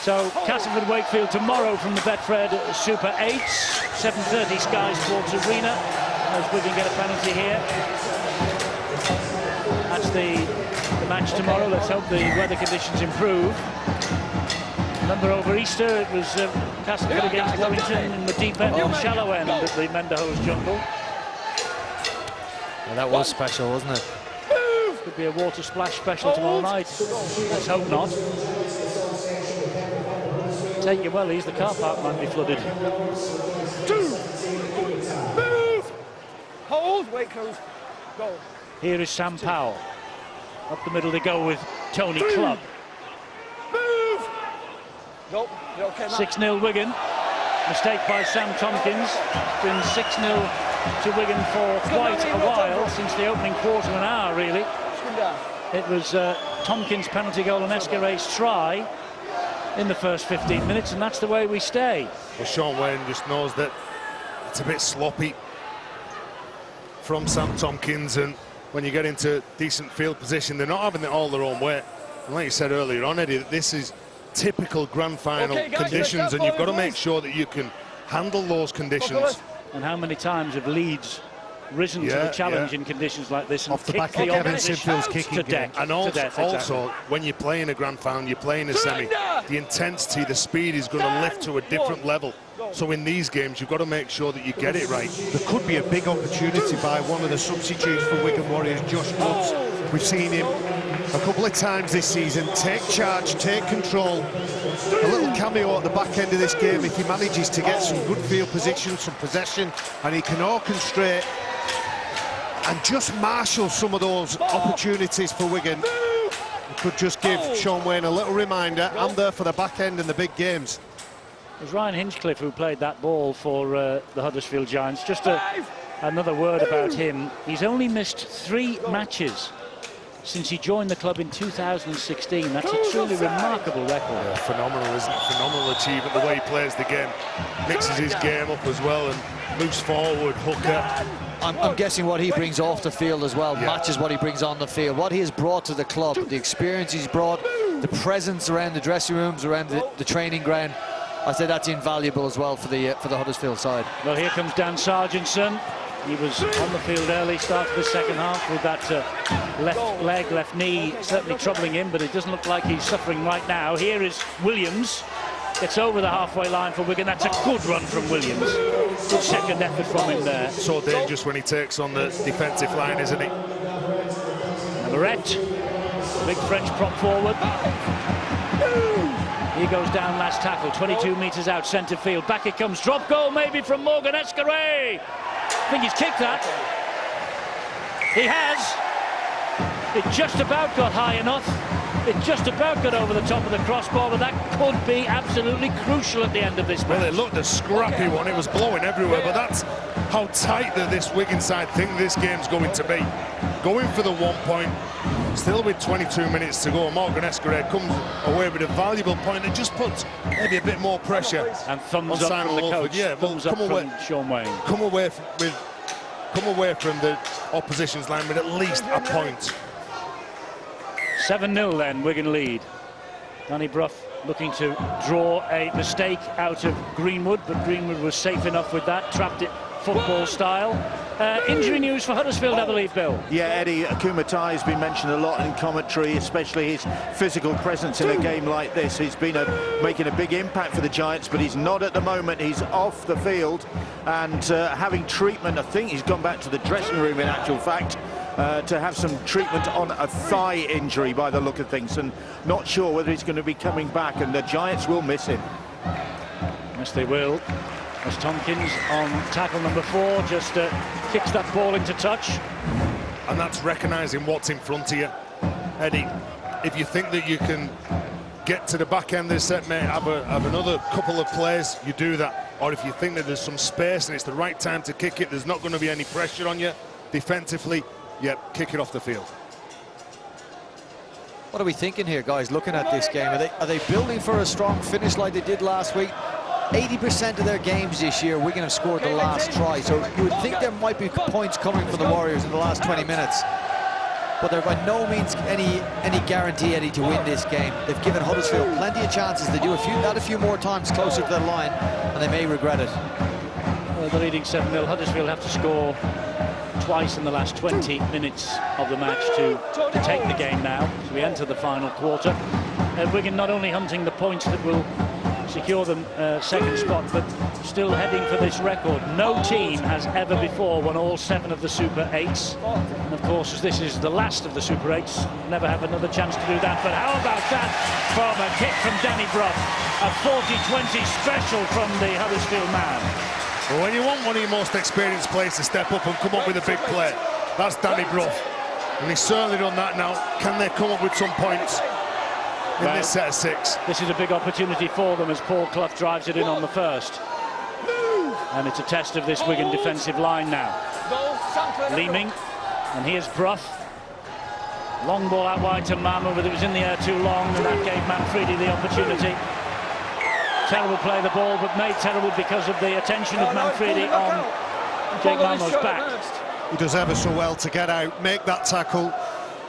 So Castleford Wakefield tomorrow from the Betfred Super 8s. 7:30 Sky Sports Arena. As Wigan get a penalty here. That's the match tomorrow. Let's hope the weather conditions improve. Remember, over Easter it was Castleford against Wellington in the deep end and shallow end at the Mendahose Jungle. Well, that was special, wasn't it? Could be a water splash special tomorrow night. Let's hope not. Take your wellies, the car park might be flooded. Move! Hold, wait, close, go. Here is Sam Powell. Up the middle to go with Tony Clubb. Move! Nope, you're okay, 6-0 Wigan. Mistake by Sam Tompkins. It's been 6-0 to Wigan for quite a while, since the opening quarter of an hour, really. It was Tompkins' penalty goal and Escaray's try in the first 15 minutes, and that's the way we stay. Well, Sean Wayne just knows that it's a bit sloppy from Sam Tompkins, and when you get into decent field position, they're not having it all their own way. And like you said earlier on, Eddie, this is typical grand final conditions, and you've got to make sure that you can handle those conditions. And how many times have Leeds risen to the challenge in conditions like this and off the kicked back of the Kevin opposition Sinfield's kicking to death? And also when you're playing a grand final, you're playing a semi, the intensity, the speed is going to lift to a different level. So in these games, you've got to make sure that you get it right. There could be a big opportunity by one of the substitutes for Wigan Warriors, Josh Woods. We've seen him a couple of times this season take charge, take control. A little cameo at the back end of this game if he manages to get some good field position, some possession, and he can orchestrate and just marshal some of those opportunities for Wigan. It could just give Sean Wayne a little reminder, I'm there for the back end in the big games. It was Ryan Hinchcliffe who played that ball for the Huddersfield Giants. Just another word about him. He's only missed 3 matches since he joined the club in 2016. That's a truly remarkable record. Yeah, phenomenal, isn't it? Phenomenal achievement, the way he plays the game. Mixes his game up as well and moves forward, hooker. I'm guessing what he brings off the field as well matches what he brings on the field. What he has brought to the club, the experience he's brought, the presence around the dressing rooms, around the training ground, I say that's invaluable as well for the Huddersfield side. Well, here comes Dan Sargentson. He was on the field early, started the second half with that left leg, left knee certainly troubling him, but it doesn't look like he's suffering right now. Here is Williams. Gets over the halfway line for Wigan. That's a good run from Williams. Good second effort from him there. So dangerous when he takes on the defensive line, isn't he? Navarrete. big French prop forward. He goes down last tackle, 22 metres out centre field. Back it comes, drop goal maybe from Morgan Escaré. I think he's kicked that. He has. It just about got high enough. It just about got over the top of the crossbar, but that could be absolutely crucial at the end of this match. Well, it looked a scrappy one. It was blowing everywhere, but that's how tight that this Wigan side think this game's going to be. Going for the 1 point, still with 22 minutes to go. Morgan Escaré comes away with a valuable point and just puts maybe a bit more pressure. And thumbs up from the coach. Yeah, thumbs up from Sean Wayne. Come away from the opposition's line with at least a point. 7-0 then, Wigan lead. Danny Brough looking to draw a mistake out of Greenwood, but Greenwood was safe enough with that, trapped it football style. Injury news for Huddersfield, I believe, Bill. Yeah, Eddie, Kumatai has been mentioned a lot in commentary, especially his physical presence in a game like this. He's been making a big impact for the Giants, but he's not at the moment. He's off the field and having treatment. I think he's gone back to the dressing room, in actual fact, to have some treatment on a thigh injury by the look of things, and not sure whether he's going to be coming back, and the Giants will miss him. Yes, they will. As Tompkins on tackle number 4 just kicks that ball into touch. And that's recognising what's in front of you. Eddie, if you think that you can get to the back end of the set, mate, have another couple of plays, you do that. Or if you think that there's some space and it's the right time to kick it, there's not going to be any pressure on you defensively, yep, kick it off the field. What are we thinking here, guys, looking at this game? Are they building for a strong finish like they did last week? 80% of their games this year, Wigan have scored the last try, so you would think there might be points coming for the Warriors in the last 20 minutes. But they're by no means any guarantee, Eddie, to win this game. They've given Huddersfield plenty of chances. They do that a few more times closer to the line, and they may regret it. Well, they're leading 7-0. Huddersfield have to score twice in the last 20 minutes of the match to take the game now. So we enter the final quarter. Wigan not only hunting the points that will secure them second spot, but still heading for this record. No team has ever before won all 7 of the Super 8s. And of course, as this is the last of the Super 8s, never have another chance to do that. But how about that from a kick from Danny Brough? A 40-20 special from the Huddersfield man. Well, when you want one of your most experienced players to step up and come up with a big play, that's Danny Brough. And he's certainly done that now. Can they come up with some points in this set of 6? This is a big opportunity for them as Paul Clough drives it in on the first. And it's a test of this Wigan defensive line now. Leeming, and here's Brough. Long ball out wide to Mama, but it was in the air too long, and that gave Manfredi the opportunity. Terrible play the ball, but made terrible because of the attention of Manfredi on Jake Mamo's back. He does ever so well to get out, make that tackle,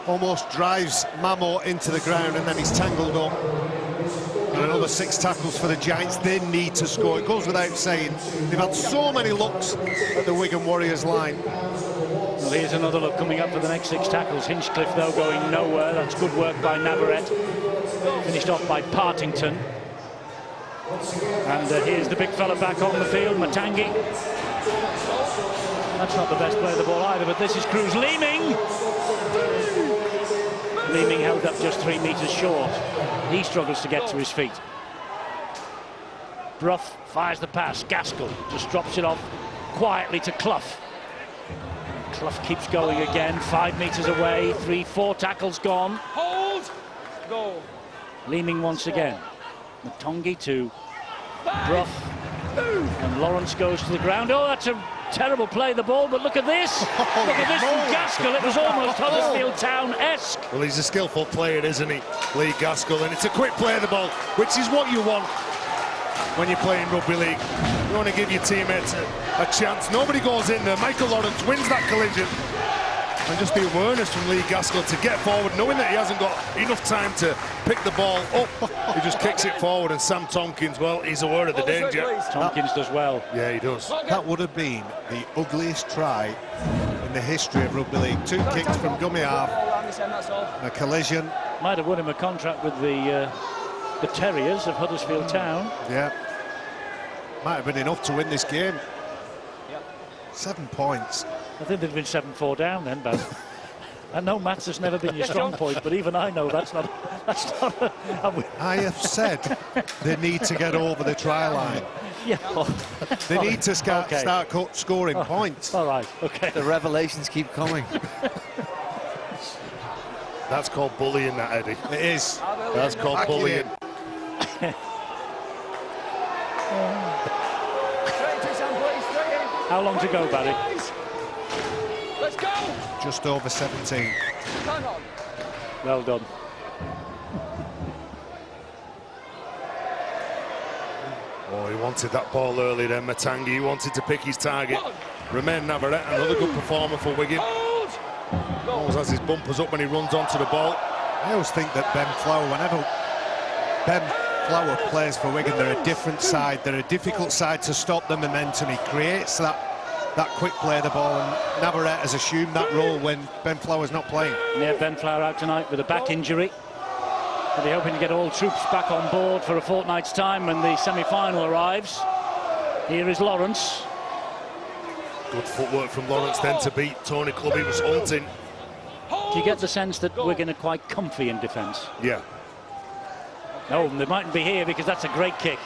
almost drives Mamo into the ground, and then he's tangled up. And another 6 tackles for the Giants. They need to score. It goes without saying. They've had so many looks at the Wigan Warriors line. Well, here's another look coming up for the next 6 tackles. Hinchcliffe, though, going nowhere. That's good work by Navarrete. Finished off by Partington. And here's the big fella back on the field, Matangi. That's not the best play of the ball either, but this is Cruz. Leeming! Leeming held up just 3 metres short. He struggles to get to his feet. Brough fires the pass. Gaskell just drops it off quietly to Clough. Clough keeps going again, 5 metres away, 3-4 tackles gone. Hold! Go. Leeming once again. Matangi to Brough, and Lawrence goes to the ground. Oh, that's a terrible play, the ball, but look at this. Look at this from Gaskell. It was almost Huddersfield Town-esque. Well, he's a skillful player, isn't he, Lee Gaskell? And it's a quick play of the ball, which is what you want when you're playing rugby league. You want to give your teammates a chance. Nobody goes in there. Michael Lawrence wins that collision. And just the awareness from Lee Gaskell to get forward, knowing that he hasn't got enough time to pick the ball up. He just kicks it forward, and Sam Tompkins, well, he's aware of the danger. Tompkins does well. Yeah, he does. That would have been the ugliest try in the history of rugby league. 2 kicks from dummy half, a collision. Might have won him a contract with the Terriers of Huddersfield Town. Yeah. Might have been enough to win this game. 7 points. I think they'd been 7-4 down then, but I know maths has never been your strong point, but even I know that's not. I have said they need to get over the try line. Yeah. They need to start scoring points. All right. Okay. The revelations keep coming. That's called bullying, that, Eddie. It is. That's called bullying. How long to go, Barry? Let's go. Just over 17. Hang on. Well done. Oh, he wanted that ball early then, Matangi. He wanted to pick his target. Romain Navarrete, another good performer for Wigan. Always has his bumpers up when he runs onto the ball. I always think that Ben Flower, whenever Ben Flower plays for Wigan, they're a different side. They're a difficult side to stop the momentum. He creates that quick play of the ball, and Navarrete has assumed that role when Ben Flower's not playing. Yeah, Ben Flower out tonight with a back injury. But they're hoping to get all troops back on board for a fortnight's time when the semi-final arrives. Here is Lawrence. Good footwork from Lawrence then to beat Tony Clubb. He was hunting. Do you get the sense that Wigan are quite comfy in defence? Yeah. No, they mightn't be here because that's a great kick.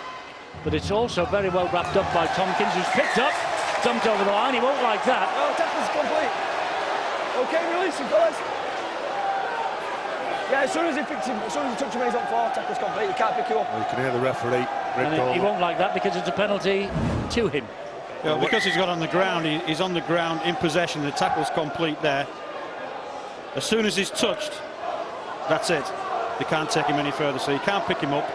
But it's also very well wrapped up by Tompkins, who's picked up, dumped over the line. He won't like that. Oh, tackle's complete. Okay, release him, fellas. Yeah, as soon as he picked him, as soon as he touched him, he's on floor. Tackle's complete. He can't pick you up. Well, you can hear the referee. And he won't like that because it's a penalty to him. Yeah, because he's got on the ground, he's on the ground in possession. The tackle's complete there. As soon as he's touched, that's it. They can't take him any further, so you can't pick him up.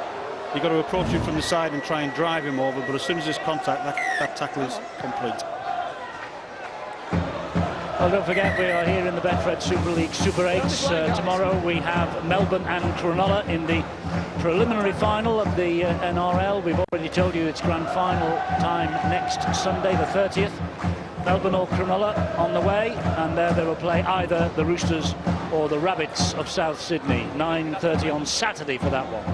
You've got to approach him from the side and try and drive him over, but as soon as there's contact, that tackle is complete. Well, don't forget, we are here in the Betfred Super League Super 8s. Tomorrow we have Melbourne and Cronulla in the preliminary final of the NRL. We've already told you it's grand final time next Sunday, the 30th. Melbourne or Cronulla on the way, and there they will play either the Roosters or the Rabbits of South Sydney. 9:30 on Saturday for that one.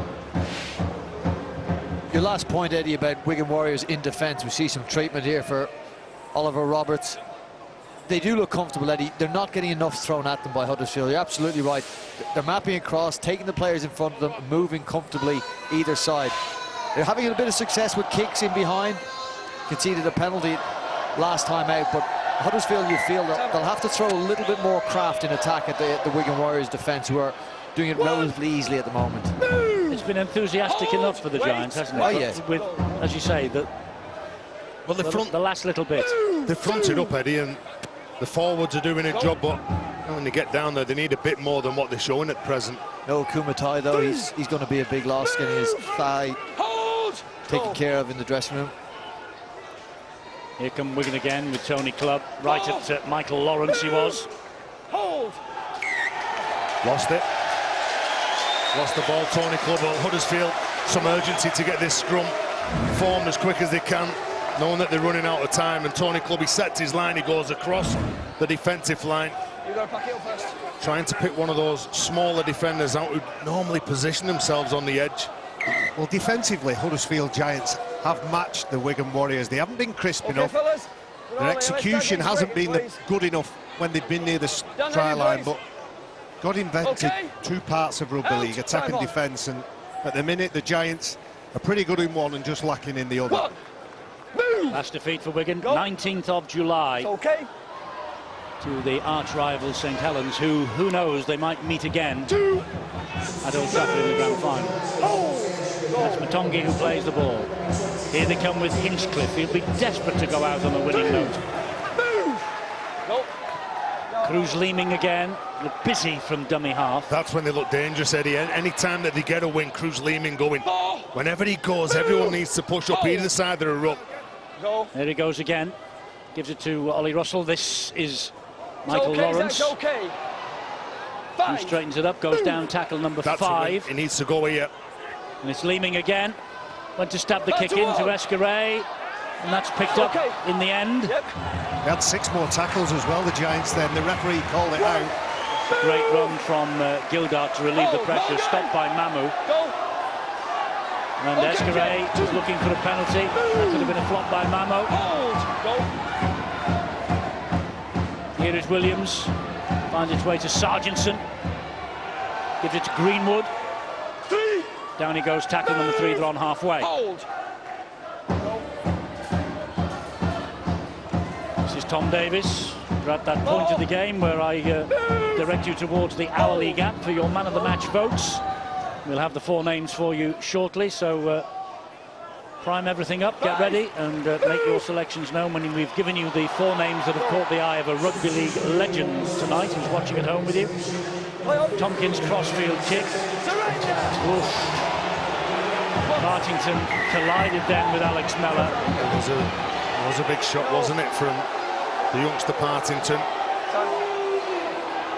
Your last point, Eddie, about Wigan Warriors in defence. We see some treatment here for Oliver Roberts. They do look comfortable, Eddie. They're not getting enough thrown at them by Huddersfield. You're absolutely right. They're mapping across, taking the players in front of them, moving comfortably either side. They're having a bit of success with kicks in behind. Conceded a penalty last time out, but Huddersfield, you feel that they'll have to throw a little bit more craft in attack at the Wigan Warriors defence, who are doing it relatively easily at the moment. It's been enthusiastic enough for the Giants, hasn't it? Oh, yeah. With, as you say, the last little bit. They fronted up, Eddie, and the forwards are doing a job, but when they get down there, they need a bit more than what they're showing at present. No Kumatai, though. He's going to be a big loss, getting his thigh taken care of in the dressing room. Here come Wigan again with Tony Clubb, right at Michael Lawrence he was. Lost it. Lost the ball, Tony Clubb. Huddersfield, some urgency to get this scrum formed as quick as they can, knowing that they're running out of time. And Tony Clubb, he sets his line, he goes across the defensive line. You've got to pack it up first. Trying to pick one of those smaller defenders out who normally position themselves on the edge. Well, defensively, Huddersfield Giants have matched the Wigan Warriors. They haven't been crisp enough. Fellas. Their execution hasn't been good enough when they've been near the try line, but God invented two parts of rugby league, attack and defence, and at the minute the Giants are pretty good in one and just lacking in the other. Last defeat for Wigan, 19th of July. To the arch rival St Helens, who knows, they might meet again at Old Trafford in the grand final. That's Matongi who plays the ball. Here they come with Hinchcliffe. He'll be desperate to go out on a winning note. Cruz Leeming again, busy from dummy half. That's when they look dangerous, Eddie. Any time that they get a win, Cruz Leeming going. Whenever he goes, everyone needs to push up either side of the ruck. There he goes again. Gives it to Ollie Russell. This is Michael Lawrence. Who straightens it up, goes down, tackle number 5. He needs to go here. And it's Leeming again. Went to stab the kick into Escarret, and that's picked up in the end. They had 6 more tackles as well, the Giants, then. The referee called it out. Great run from Gildart to relieve the pressure, stopped by Mamu. And Escarret was looking for a penalty. That could have been a flop by Mamo. Here is Williams. Finds its way to Sargentson. Gives it to Greenwood. Down he goes, tackle number 3, they're on halfway. Hold. This is Tom Davis. We're at that point of the game where I direct you towards the hourly gap for your man of the match votes. We'll have the 4 names for you shortly, so prime everything up, get ready, and make your selections known when we've given you the 4 names that have caught the eye of a rugby league legend tonight who's watching at home with you. Tompkins' crossfield kick. Oof. Martington collided then with Alex Mellor. It was a big shot, wasn't it, from the youngster Partington?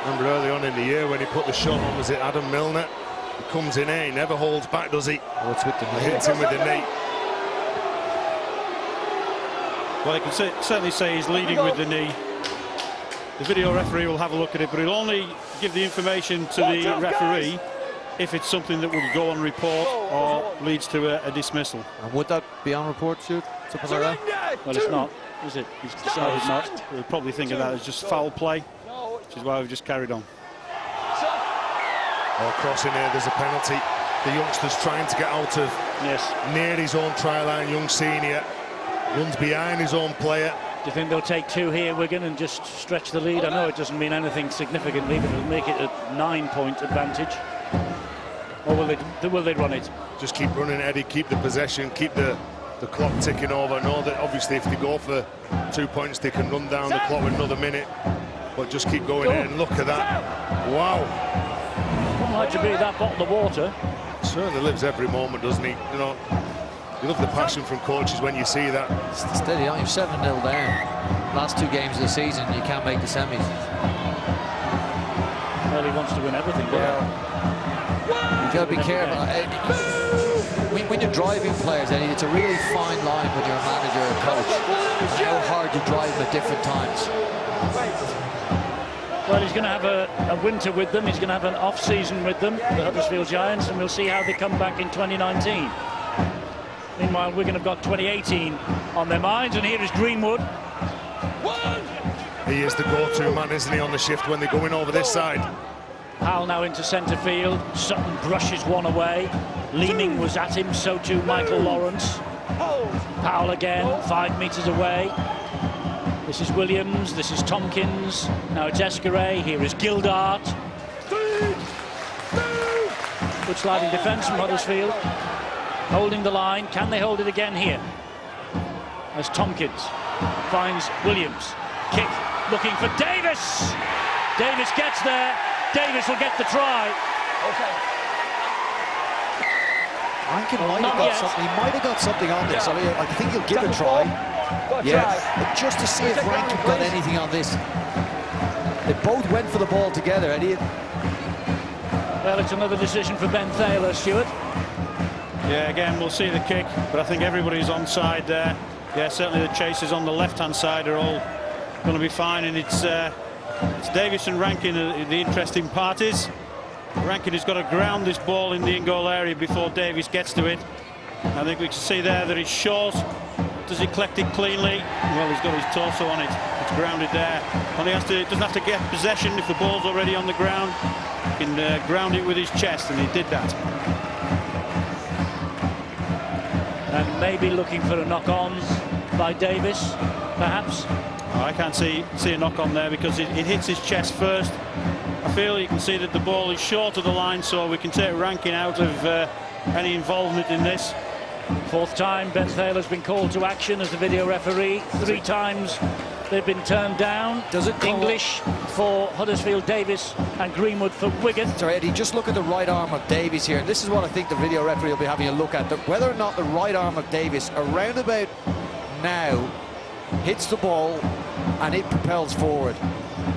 Remember early on in the year when he put the shot on, was it Adam Milner? He comes in here, he never holds back, does he? Oh, it's with the knee. Hits him with the knee. Well, I can certainly say he's leading with the knee. The video referee will have a look at it, but he'll only give the information to the referee if it's something that will go on report or leads to a dismissal. And would that be on report, Stuart? Something like that? Well, it's not, is it? He's decided not. We'll probably think of that as just foul play, which is why we've just carried on. Oh, crossing here, there's a penalty. The youngster's trying to get out of near his own try line, young senior. Runs behind his own player. Do you think they'll take 2 here, Wigan, and just stretch the lead? I know it doesn't mean anything significantly, but it'll make it a 9-point advantage. Or will they run it? Just keep running, Eddie, keep the possession, keep the clock ticking over. Know that obviously if they go for 2 points, they can run down the clock with another minute. But just keep going in, and look at that. Wow. Wouldn't like to be that bottle of water. Certainly lives every moment, doesn't he? You know, you love the passion from coaches when you see that. Steady on, you're 7-0 down. Last 2 games of the season, you can't make the semis. Well, he wants to win everything. You've got to be careful. When you're driving players, Eddie, it's a really fine line when you're a manager or a coach. And how hard you drive them at different times. Well, he's going to have a winter with them. He's going to have an off-season with them, the Huddersfield Giants, and we'll see how they come back in 2019. Meanwhile, Wigan have got 2018 on their minds, and here is Greenwood. He is the go-to man, isn't he, on the shift when they're going over this side. Powell now into centre field. Sutton brushes one away. Leeming was at him, so too Michael Lawrence. Powell again, 5 metres away. This is Williams, this is Tompkins. Now it's Escaray, here is Gildart. Good sliding defence from Huddersfield. Holding the line, can they hold it again here? As Tompkins finds Williams. Kick, looking for Davis. Davis gets there. Davis will get the try. Rankin might have got something on this. I mean, I think he'll give a try. But just to see if Rankin got anything on this. They both went for the ball together, Eddie. Well, it's another decision for Ben Thaler, Stuart. Yeah, again, we'll see the kick, but I think everybody's onside there. Yeah, certainly the chasers on the left-hand side are all going to be fine, and it's Davis and Rankin the interesting parties. Rankin has got to ground this ball in the in-goal area before Davis gets to it. I think we can see there that it's short. Does he collect it cleanly? Well, he's got his torso on it. It's grounded there. And he doesn't have to get possession if the ball's already on the ground. He can ground it with his chest, and he did that. And maybe looking for a knock-on by Davis, perhaps. Oh, I can't see a knock-on there because it hits his chest first. I feel you can see that the ball is short of the line, so we can take Rankin out of any involvement in this. 4th time Ben Thaler's been called to action as the video referee. 3 times they've been turned down. Does it English for Huddersfield, Davis, and Greenwood for Wigan. Sorry, Eddie, just look at the right arm of Davis here. And this is what I think the video referee will be having a look at. Whether or not the right arm of Davis, around about now, hits the ball and it propels forward.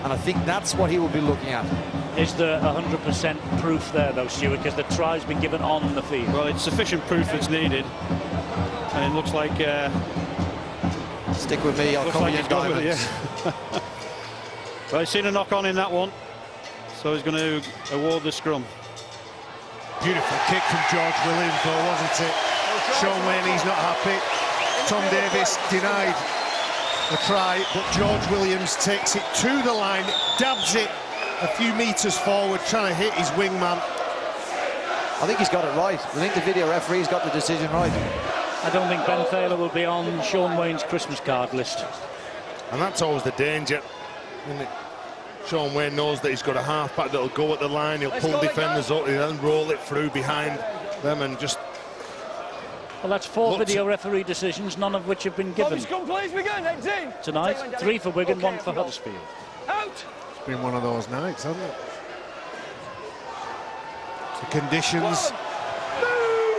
And I think that's what he will be looking at. Is there 100% proof there, though, Stuart, because the try's been given on the field? Well, it's sufficient proof that's needed. And it looks like... stick with me, I'll cover you in diamonds. Well, he's seen a knock-on in that one, so he's going to award the scrum. Beautiful kick from George Williams, though, wasn't it? Sean Wayne, he's not happy. Tom Davis denied the try, but George Williams takes it to the line, dabs it a few metres forward, trying to hit his wingman. I think he's got it right. I think the video referee's got the decision right. I don't think Ben Thaler will be on Sean Wayne's Christmas card list. And that's always the danger, isn't it? Sean Wayne knows that he's got a half-back that'll go at the line, he'll pull defenders up, he'll then roll it through behind them and just... Well, that's 4 video referee decisions, none of which have been given tonight. 3 for Wigan, 1 for Huddersfield. It's been one of those nights, hasn't it? The conditions,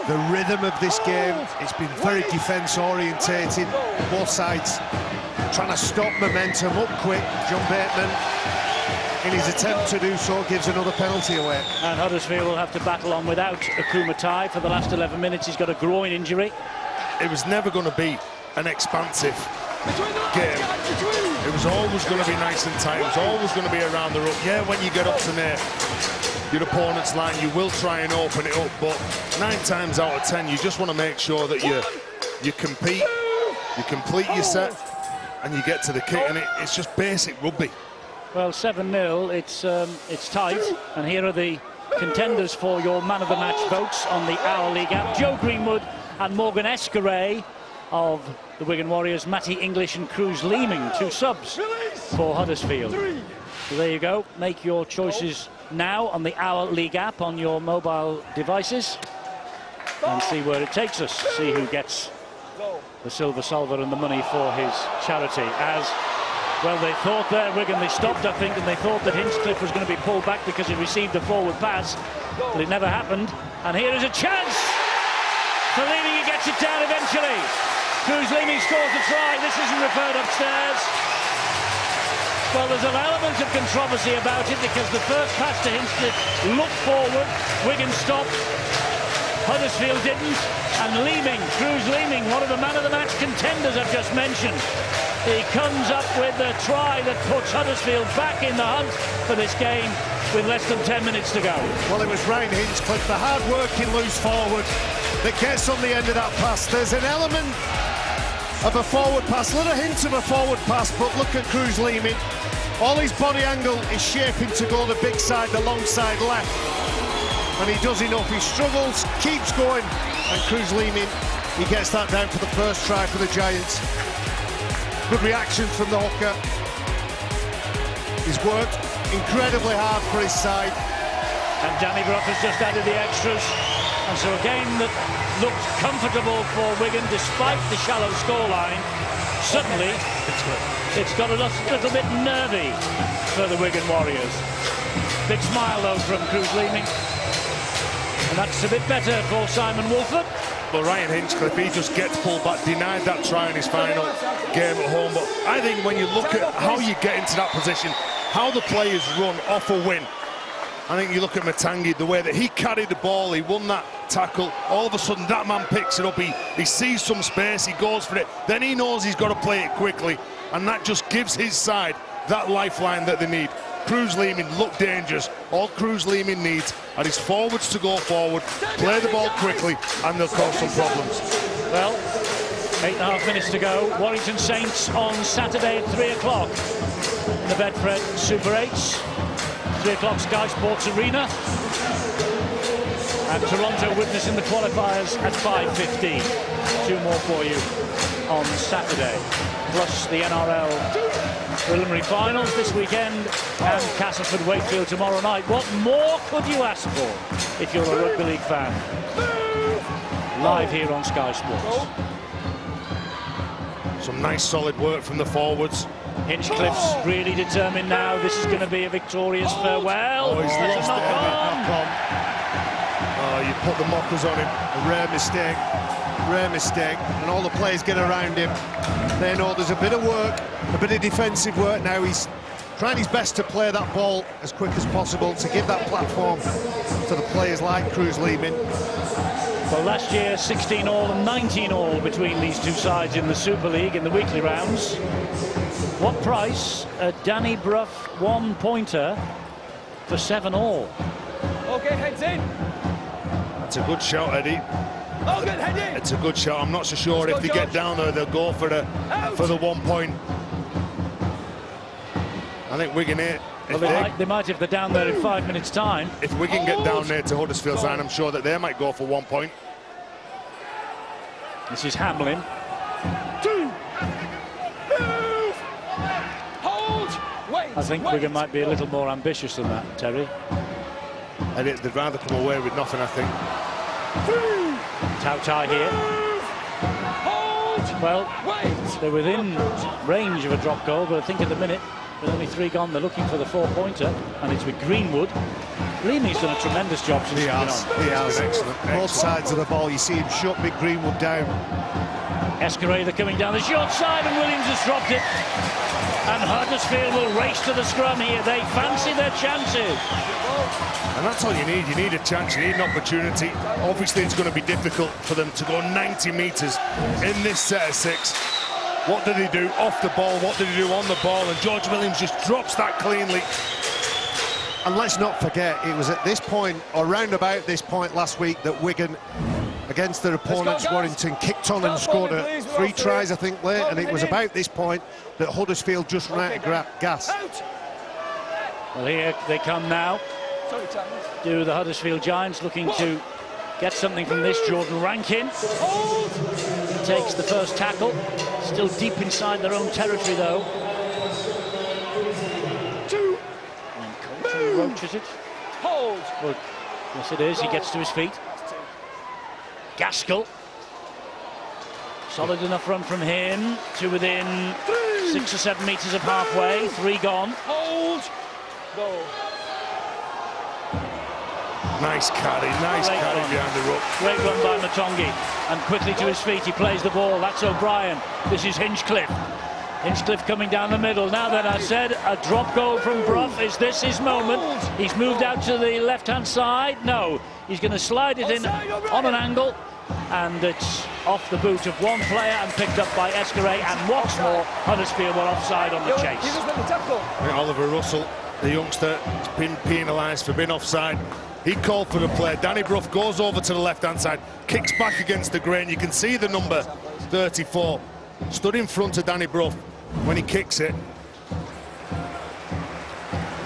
the rhythm of this game, it's been very defence-orientated. Both sides trying to stop momentum up quick. John Bateman, in his attempt to do so, gives another penalty away. And Huddersfield will have to battle on without Akumatai for the last 11 minutes. He's got a groin injury. It was never going to be an expansive game. It was always going to be nice and tight. It was always going to be around the ruck. Yeah, when you get up to near your opponent's line, you will try and open it up, but 9 times out of 10, you just want to make sure that you compete, you complete your set, and you get to the kick, and it's just basic rugby. Well, 7-0, it's tight, and here are the contenders for your man of the match votes on the Our League app. Joe Greenwood and Morgan Escaray of the Wigan Warriors, Matty English and Cruz Leeming, 2 subs for Huddersfield. So there you go, make your choices now on the Our League app on your mobile devices and see where it takes us, see who gets the silver salver and the money for his charity. As well, they thought there, Wigan, they stopped, I think, and they thought that Hinchcliffe was going to be pulled back because he received a forward pass, but it never happened. And here is a chance for Leeming. He gets it down eventually. Cruz Leeming scores the try. This isn't referred upstairs. Well, there's an element of controversy about it because the first pass to Hinchcliffe looked forward, Wigan stopped, Huddersfield didn't, and Leeming, Cruz Leeming, one of the man of the match contenders I've just mentioned, he comes up with a try that puts Huddersfield back in the hunt for this game with less than 10 minutes to go. Well, it was Ryan Hinchcliffe, the hard-working loose forward, that gets on the end of that pass. There's an element of a forward pass, little hint of a forward pass, but look at Cruz Leeming. All his body angle is shaping to go the big side, the long side left. And he does enough, he struggles, keeps going, and Cruz Leeming, he gets that down for the first try for the Giants. Good reaction from the hooker. He's worked incredibly hard for his side. And Danny Brough has just added the extras. And so a game that looked comfortable for Wigan despite the shallow scoreline, suddenly it's got a little bit nervy for the Wigan Warriors. Big smile though from Cruz Leeming. And that's a bit better for Simon Wolford. Well, Ryan Hinchcliffe, he just gets pulled back, denied that try in his final game at home. But I think when you look at how you get into that position, how the players run off a win, I think you look at Matangi, the way that he carried the ball, he won that tackle, all of a sudden that man picks it up, he sees some space, he goes for it, then he knows he's got to play it quickly, and that just gives his side that lifeline that they need. Cruz Leeming looked dangerous. All Cruz Leeming needs are his forwards to go forward, play the ball quickly, and they'll cause some problems. Well, 8.5 minutes to go. Warrington Saints on Saturday at 3 o'clock in the Betfred Super 8s. 3 o'clock Sky Sports Arena. And Toronto witnessing the qualifiers at 5:15. 2 more for you on Saturday. Plus the NRL preliminary finals this weekend and Castleford Wakefield tomorrow night. What more could you ask for if you're a rugby league fan? Live here on Sky Sports. Some nice solid work from the forwards. Hinchcliffe's really determined now. This is going to be a victorious farewell. Oh, he's lost it. Knock on. Oh, you put the mockers on him. A rare mistake, and all the players get around him. They know there's a bit of work, a bit of defensive work now. He's trying his best to play that ball as quick as possible to give that platform to the players like Cruz Leeming. Well, last year 16 all and 19 all between these two sides in the Super League in the weekly rounds. What price? A Danny Brough 1-pointer for 7 all. Okay, heads in. That's a good shot, Eddie. Oh, good, head in. It's a good shot. I'm not so sure if they get down there, they'll go for the 1 point. I think Wigan Well, they might if they're down there in 5 minutes' time. If Wigan get down there to Huddersfield's line, I'm sure that they might go for 1 point. This is Hamlin. I think Wigan might be a little more ambitious than that, Terry. And they'd rather come away with nothing, I think. Tautai here. Well, they're within range of a drop goal, but I think at the minute, with only 3 gone, they're looking for the 4-pointer, and it's with Greenwood. Leamy's done a tremendous job since he's been on. He has. Excellent. Both sides of the ball, you see him shut Big Greenwood down. Escareda coming down the short side, and Williams has dropped it. And Huddersfield will race to the scrum here. They fancy their chances. And that's all you need. You need a chance, you need an opportunity. Obviously, it's going to be difficult for them to go 90 metres in this set of 6. What did he do off the ball? What did he do on the ball? And George Williams just drops that cleanly. And let's not forget, it was at this point, or round about this point last week, that Wigan, against their opponents, Warrington, kicked on and scored 3 tries, I think, late. And it was about this point that Huddersfield just ran out of gas. Well, here they come now. Do the Huddersfield Giants, looking to get something from this. Jordan Rankin takes the first tackle. Still deep inside their own territory, though. And Colton roaches it. Well, yes, it is. He gets to his feet. Gaskell. Solid enough run from him to within 6 or 7 metres of halfway. 3 gone. Goal. Nice carry behind the ruck. Great run by Matongi, and quickly to his feet, he plays the ball. That's O'Brien. This is Hinchcliffe. Hinchcliffe coming down the middle. Now then, I said, a drop goal from Brough. Is this his moment? He's moved out to the left-hand side. No, he's going to slide it in on an angle, and it's off the boot of one player and picked up by Escaré, and what's more, Huddersfield were offside on the chase. Oliver Russell, the youngster, has been penalised for being offside. He called for the play. Danny Brough goes over to the left-hand side, kicks back against the grain. You can see the number 34 stood in front of Danny Brough when he kicks it.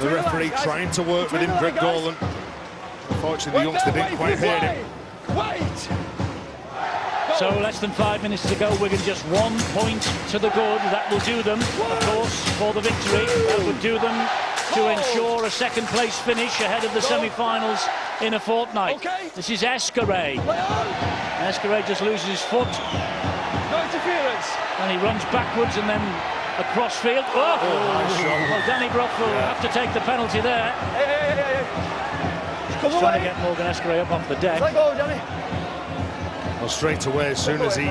The referee trying to work with him, Greg Golan. Unfortunately, the youngster didn't quite hear him. So less than 5 minutes to go. Wigan just 1 point to the good. That will do them, of course, for the victory. That would do them to ensure a second-place finish ahead of the semi-finals in a fortnight. This is Escaré. Escaré just loses his foot. No interference. And he runs backwards and then across field. Oh! Well, Danny Brough will have to take the penalty there. He's trying to get Morgan Escaré up off the deck. Well, straight away, as soon as he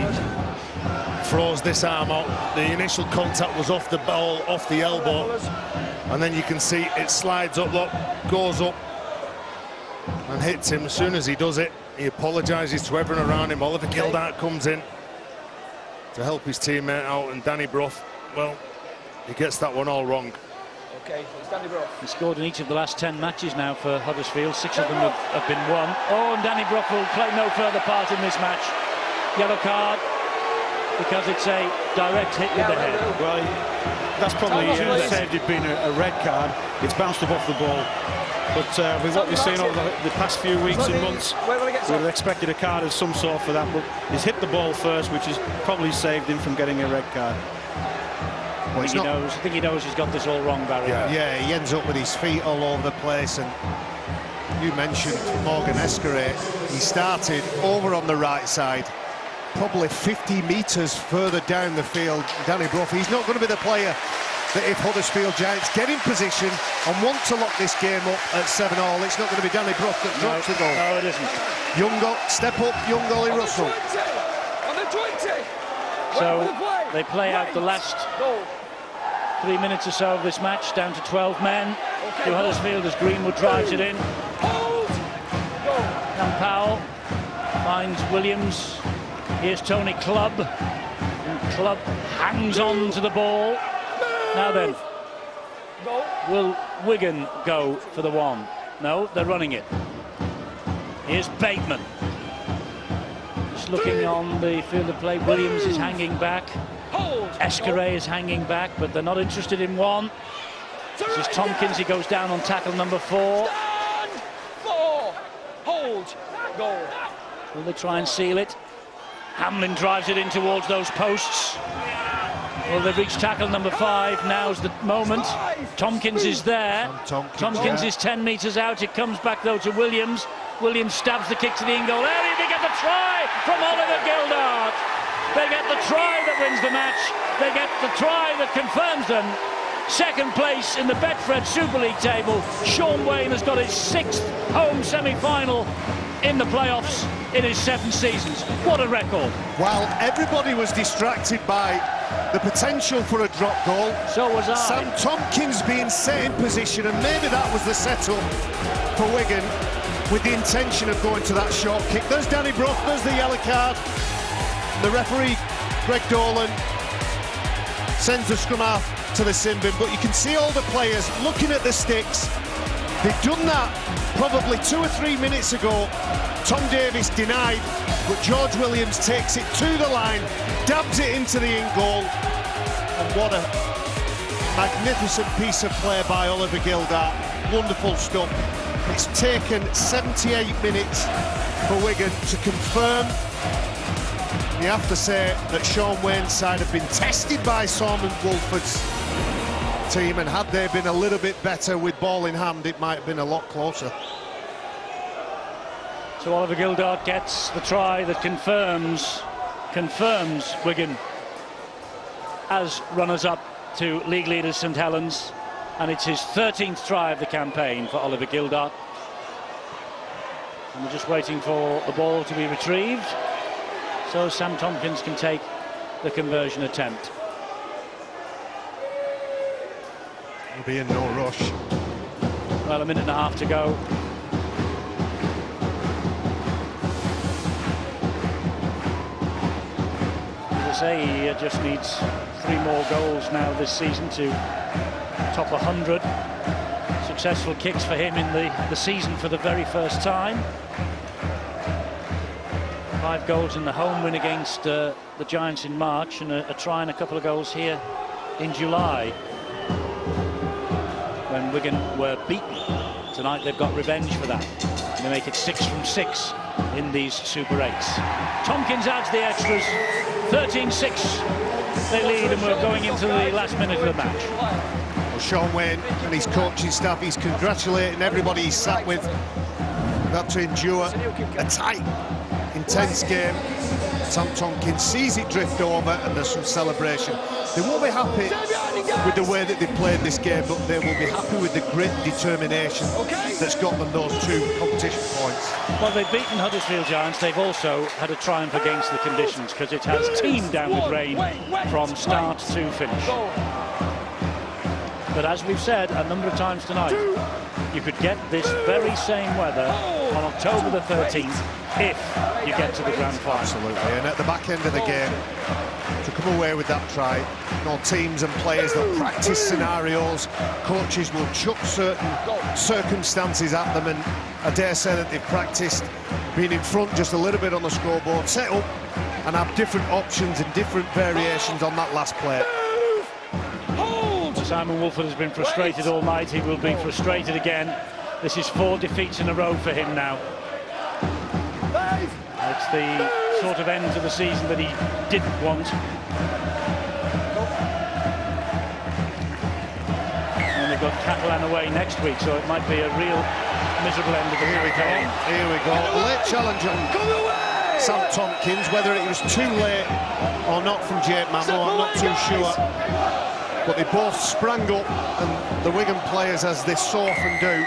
throws this arm out, the initial contact was off the ball, off the elbow. And then you can see it slides up, look, goes up and hits him. As soon as he does it, he apologises to everyone around him. Oliver Gildart comes in to help his teammate out, and Danny Brough, well, he gets that one all wrong. Okay, it's Danny Brough. He scored in each of the last 10 matches now for Huddersfield. 6 of them have been won. Oh, and Danny Brough will play no further part in this match. Yellow card, because it's a direct hit with the head. Well, that's probably saved it being a red card. It's bounced up off the ball. But with what we've seen over the past few weeks and months, we would have expected a card of some sort for that. But he's hit the ball first, which has probably saved him from getting a red card. Well, I think he knows he's got this all wrong, Barry. Yeah, he ends up with his feet all over the place. And you mentioned Morgan Escaré. He started over on the right side, probably 50 metres further down the field. Danny Brough, he's not going to be the player that if Huddersfield Giants get in position and want to lock this game up at 7-all, it's not going to be Danny Brough that drops the goal. No, it isn't. Step up, young Ollie Russell. On the 20. So they play out the last 3 minutes or so of this match, down to 12 men. To Huddersfield as Greenwood drives it in. And Powell finds Williams. Here's Tony Clubb. And Clubb hangs on to the ball. Now then, will Wigan go for the one? No, they're running it. Here's Bateman. Just looking on the field of play. Williams is hanging back. Escaré is hanging back, but they're not interested in one. This is Tompkins, he goes down on tackle number 4. Stand! 4. Hold. Goal. Will they try and seal it? Hamlin drives it in towards those posts. Well, they've reached tackle number 5. Now's the moment. Tompkins is there. Tompkins is 10 metres out. It comes back, though, to Williams. Williams stabs the kick to the in-goal area. They get the try from Oliver Gildart. They get the try that wins the match. They get the try that confirms them. Second place in the Betfred Super League table. Sean Wayne has got his 6th home semi-final in the playoffs in his 7 seasons. What a record. While everybody was distracted by the potential for a drop goal, so was I. Sam Tompkins being set in position, and maybe that was the setup for Wigan with the intention of going to that short kick. There's Danny Brough, there's the yellow card. The referee, Greg Dolan, sends the scrum half to the sin bin, but you can see all the players looking at the sticks. They've done that probably 2 or 3 minutes ago. Tom Davis denied, but George Williams takes it to the line, dabs it into the in-goal, and what a magnificent piece of play by Oliver Gildart. Wonderful stuff. It's taken 78 minutes for Wigan to confirm. You have to say that Sean Wayne's side have been tested by Simon Wolford's team, and had they been a little bit better with ball in hand, it might have been a lot closer. So Oliver Gildart gets the try that confirms Wigan as runners-up to league leaders St Helens, and it's his 13th try of the campaign for Oliver Gildart. And we're just waiting for the ball to be retrieved, so Sam Tompkins can take the conversion attempt. He'll be in no rush. Well, a minute and a half to go. As I say, he just needs 3 more goals now this season to top 100. Successful kicks for him in the season for the very first time. 5 goals in the home win against the Giants in March, and a try and a couple of goals here in July when Wigan were beaten. Tonight they've got revenge for that. They make it 6 from 6 in these Super 8s. Tompkins adds the extras. 13-6 they lead, and we're going into the last minute of the match. Well, Sean Wayne and his coaching staff, he's congratulating everybody he's sat with. Got to endure a tight, intense game. Sam Tompkins sees it drift over, and there's some celebration. They won't be happy with the way that they played this game, but they will be happy with the grit and determination that's got them those 2 competition points. Well, they've beaten Huddersfield Giants. They've also had a triumph against the conditions, because it has teemed down with rain from start to finish. But as we've said a number of times tonight, you could get this very same weather on October the 13th if you get to the grand final. Absolutely, and at the back end of the game, to come away with that try, teams and players, they'll practice scenarios, coaches will chuck certain circumstances at them, and I dare say that they've practiced being in front just a little bit on the scoreboard, set up and have different options and different variations on that last play. Simon Wolford has been frustrated all night. He will be frustrated again. This is 4 defeats in a row for him now. It's the sort of end to the season that he didn't want. And they've got Catalan away next week, so it might be a real miserable end of the campaign. Here we go. Late challenge on Sam Tompkins. Whether it was too late or not from Jake Mammo, I'm not too sure. But they both sprang up, and the Wigan players, as they so often do,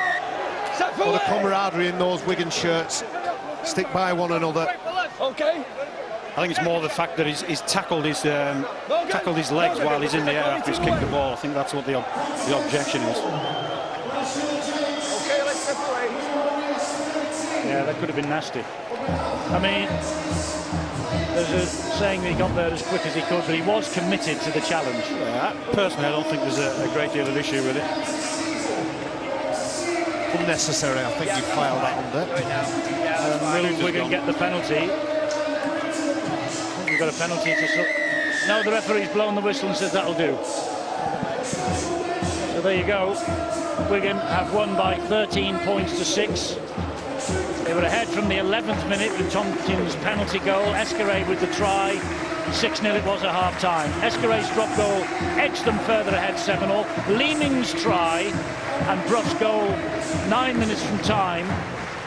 for the camaraderie in those Wigan shirts, stick by one another. Okay. I think it's more the fact that he's tackled his legs while he's in the air after he's kicked the ball. I think that's what the objection is. Okay, let's separate. Yeah, that could have been nasty. I mean, there's a saying that he got there as quick as he could, but he was committed to the challenge. Yeah, personally, I don't think there's a great deal of issue with it. Unnecessary, I think you filed that under. Will Wigan get the penalty? I think we've got a penalty to... No, the referee's blown the whistle and says that'll do. So there you go. Wigan have won by 13 points to 6. They were ahead from the 11th minute with Tompkins' penalty goal. Escaré with the try. 6-0 it was at half-time. Escaré's drop goal edged them further ahead 7-0. Leeming's try and Bruff's goal 9 minutes from time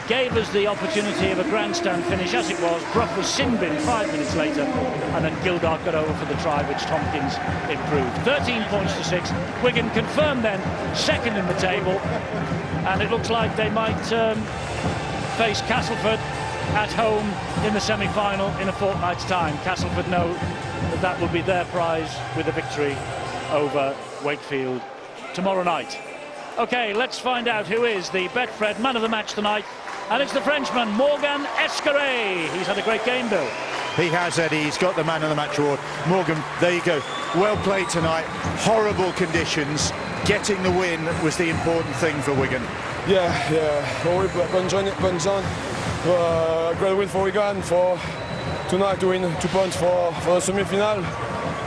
gave us the opportunity of a grandstand finish. As it was, Bruff was sin-bin 5 minutes later, and then Gildart got over for the try, which Tompkins improved. 13 points to 6. Wigan confirmed then second in the table, and it looks like they might face Castleford at home in the semi-final in a fortnight's time. Castleford know that that will be their prize with a victory over Wakefield tomorrow night. OK, let's find out who is the Betfred man of the match tonight. And it's the Frenchman, Morgan Escaré. He's had a great game, Bill. He has, Eddie. He's got the man of the match award. Morgan, there you go. Well played tonight. Horrible conditions. Getting the win was the important thing for Wigan. Yeah. Well, great win for Wigan for tonight to win 2 points for the semi-final.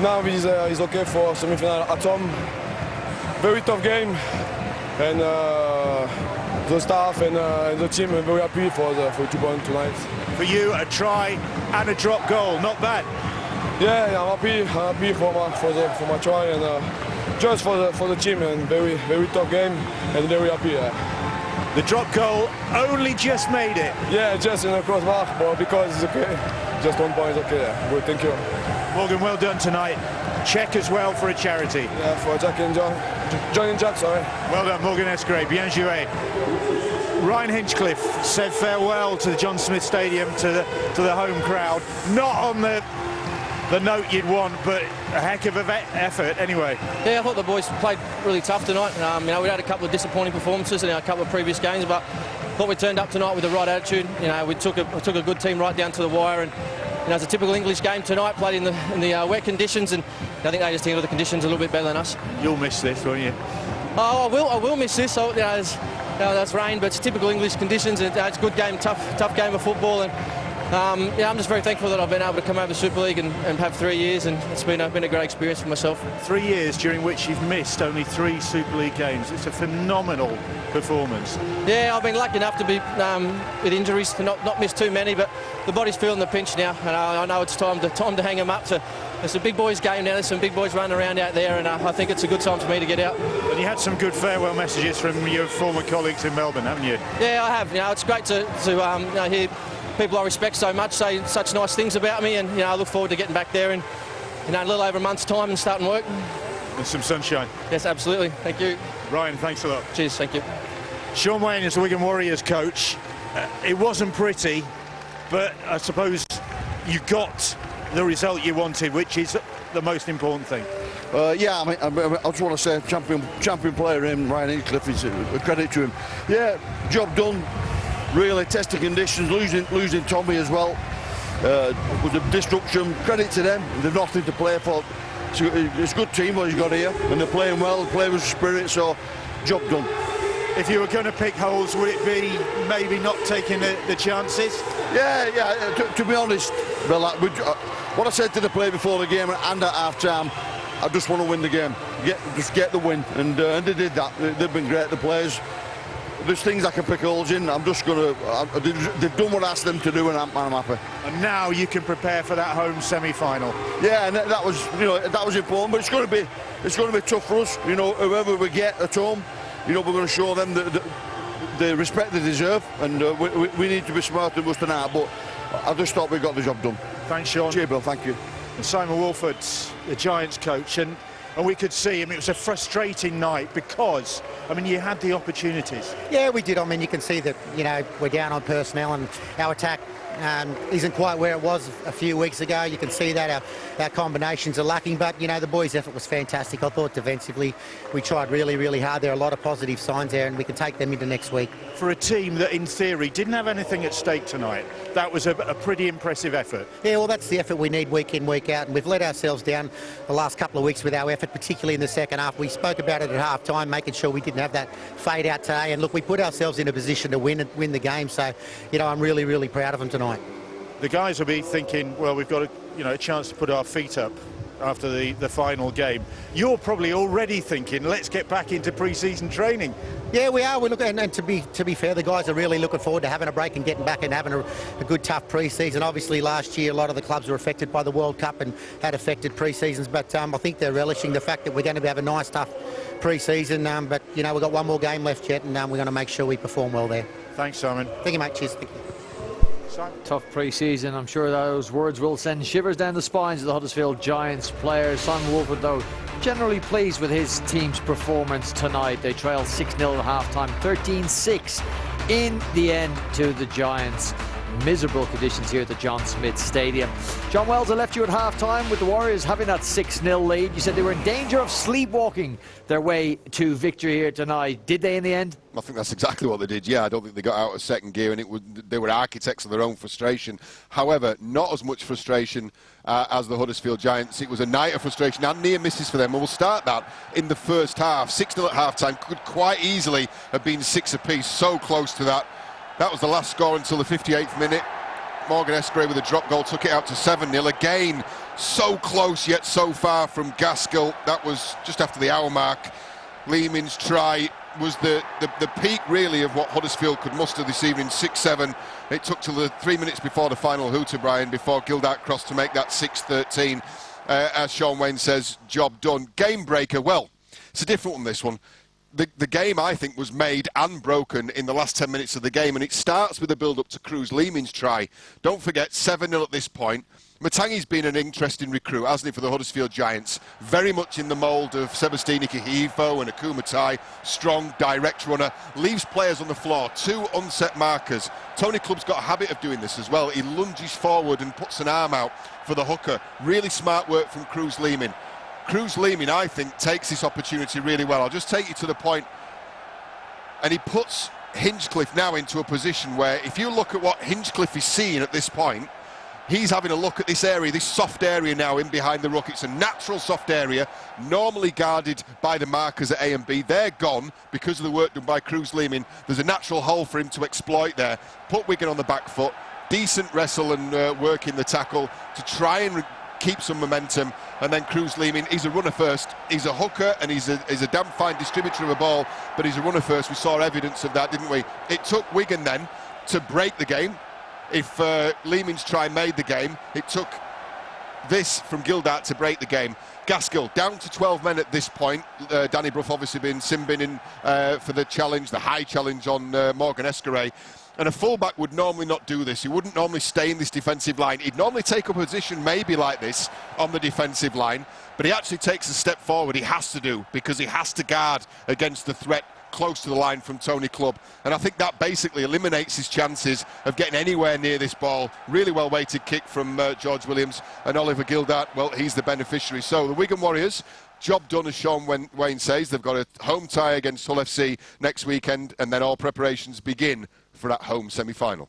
Now he's okay for semi-final at home. Very tough game, and the staff and the team are very happy for 2 points tonight. For you, a try and a drop goal, not bad. Yeah, I'm happy for my try and just for the team, and very tough game and very happy. The drop goal only just made it. Yeah, just in the crossbar, but because it's okay, just 1 point is okay. Yeah. Good, thank you. Morgan, well done tonight. Check as well for a charity. Yeah, for Jack and John and Jack, sorry. Well done, Morgan Escaré, bien joué. Ryan Hinchcliffe said farewell to the John Smith Stadium, to the home crowd. Not on the note you'd want, but a heck of an effort anyway. Yeah, I thought the boys played really tough tonight. We had a couple of disappointing performances in a couple of previous games, but I thought we turned up tonight with the right attitude. We took a good team right down to the wire, and it's a typical English game tonight, played in the wet conditions, and I think they just handled the conditions a little bit better than us. You'll miss this, won't you? Oh, I will miss this. So, that's rain, but it's typical English conditions, and it's a good game, tough game of football, and I'm just very thankful that I've been able to come over to Super League and have 3 years, and it's been a great experience for myself. 3 years during which you've missed only 3 Super League games. It's a phenomenal performance. Yeah, I've been lucky enough to be with injuries to not miss too many, but the body's feeling the pinch now, and I know it's time to hang them up. It's a big boys game now. There's some big boys running around out there, and I think it's a good time for me to get out. And you had some good farewell messages from your former colleagues in Melbourne, haven't you? Yeah, I have. It's great to hear people I respect so much say such nice things about me, and I look forward to getting back there in a little over a month's time and starting work. And some sunshine. Yes, absolutely. Thank you. Ryan, thanks a lot. Cheers, thank you. Shaun Wane is the Wigan Warriors coach. It wasn't pretty, but I suppose you got the result you wanted, which is the most important thing. Yeah, I just want to say champion player in Ryan Hinchcliffe is a credit to him. Yeah, job done. Really testing conditions, losing Tommy as well. With the disruption, credit to them. They've nothing to play for. It's a good team what he's got here, and they're playing well, playing with spirit, so job done. If you were going to pick holes, would it be maybe not taking the chances? Yeah. To be honest, Bill, what I said to the player before the game and at half-time, I just want to win the game. Just get the win, and they did that. They've been great, the players. There's things I can pick holes in. I'm just going to. They've done what I asked them to do, and I'm happy. And now you can prepare for that home semi-final. Yeah, and that was important. But it's going to be tough for us. Whoever we get at home, we're going to show them the respect they deserve, and we need to be smarter than us tonight. But I just thought we got the job done. Thanks, Shaun. Cheers, Bill. Thank you. And Simon Wolford's the Giants coach, and we could see him. It was a frustrating night because, you had the opportunities. Yeah, we did. You can see that, we're down on personnel, and our attack isn't quite where it was a few weeks ago. You can see that our combinations are lacking, but, the boys' effort was fantastic. I thought defensively we tried really, really hard. There are a lot of positive signs there, and we can take them into next week. For a team that, in theory, didn't have anything at stake tonight, that was a pretty impressive effort. Yeah, well, that's the effort we need week in, week out, and we've let ourselves down the last couple of weeks with our effort, particularly in the second half. We spoke about it at half-time, making sure we didn't have that fade out today, and look, we put ourselves in a position to win the game, so, I'm really, really proud of them tonight. The guys will be thinking, well, we've got a chance to put our feet up. after the final game. You're probably already thinking, let's get back into pre-season training. Yeah, we are. We're looking, and to be fair, the guys are really looking forward to having a break and getting back and having a good, tough pre-season. Obviously, last year a lot of the clubs were affected by the World Cup and had affected pre-seasons, but I think they're relishing the fact that we're going to have a nice, tough pre-season. But you know, we've got one more game left yet, and we're going to make sure we perform well there. Thanks, Simon. Thank you, mate. Cheers. Thank you. Tough pre-season. I'm sure those words will send shivers down the spines of the Huddersfield Giants players. Simon Wolford, though, generally pleased with his team's performance tonight. They trailed 6-0 at half-time, 13-6 in the end to the Giants. Miserable conditions here at the John Smith Stadium. John Wells, I left you at half-time with the Warriors having that 6-0 lead. You said they were in danger of sleepwalking their way to victory here tonight. Did they in the end? I think that's exactly what they did. Yeah, I don't think they got out of second gear, and they were architects of their own frustration. However, not as much frustration as the Huddersfield Giants. It was a night of frustration and near misses for them, and we'll start that in the first half. 6-0 at half-time could quite easily have been 6 apiece, so close to that. That was the last score until the 58th minute. Morgan Escray with a drop goal took it out to 7-0. Again, so close yet so far from Gaskell. That was just after the hour mark. Lehman's try was the peak, really, of what Huddersfield could muster this evening, 6-7. It took till the 3 minutes before the final hooter, Brian, before Gildart crossed to make that 6-13. As Sean Wayne says, job done. Game breaker, well, it's a different one, this one. The game, I think, was made and broken in the last 10 minutes of the game, and it starts with a build-up to Cruz Lehman's try. Don't forget, 7-0 at this point. Matangi's been an interesting recruit, hasn't he, for the Huddersfield Giants? Very much in the mould of Sebastini Kahivo and Akuma Tai. Strong, direct runner. Leaves players on the floor. 2 unset markers. Tony Clubb's got a habit of doing this as well. He lunges forward and puts an arm out for the hooker. Really smart work from Cruz Lehman. Cruz Lehman, I think, takes this opportunity really well. I'll just take you to the point. And he puts Hinchcliffe now into a position where, if you look at what Hinchcliffe is seeing at this point, he's having a look at this area, this soft area now in behind the ruck. It's a natural soft area, normally guarded by the markers at A and B. They're gone because of the work done by Cruz Lehman. There's a natural hole for him to exploit there. Put Wigan on the back foot. Decent wrestle and work in the tackle to try and keep some momentum, and then Cruz Lehman, he's a runner first, he's a hooker, and he's a damn fine distributor of a ball, but he's a runner first. We saw evidence of that, didn't we? It took Wigan then to break the game. If Lehman's try made the game, it took this from Gildart to break the game. Gaskell down to 12 men at this point. Danny Brough obviously been sin-binning for the challenge, the high challenge on Morgan Escaray. And a fullback would normally not do this. He wouldn't normally stay in this defensive line. He'd normally take a position maybe like this on the defensive line, but he actually takes a step forward. He has to do, because he has to guard against the threat close to the line from Tony Clubb. And I think that basically eliminates his chances of getting anywhere near this ball. Really well-weighted kick from George Williams, and Oliver Gildart, well, he's the beneficiary. So the Wigan Warriors, job done, as Sean Wayne says. They've got a home tie against Hull FC next weekend, and then all preparations begin for that home semi-final.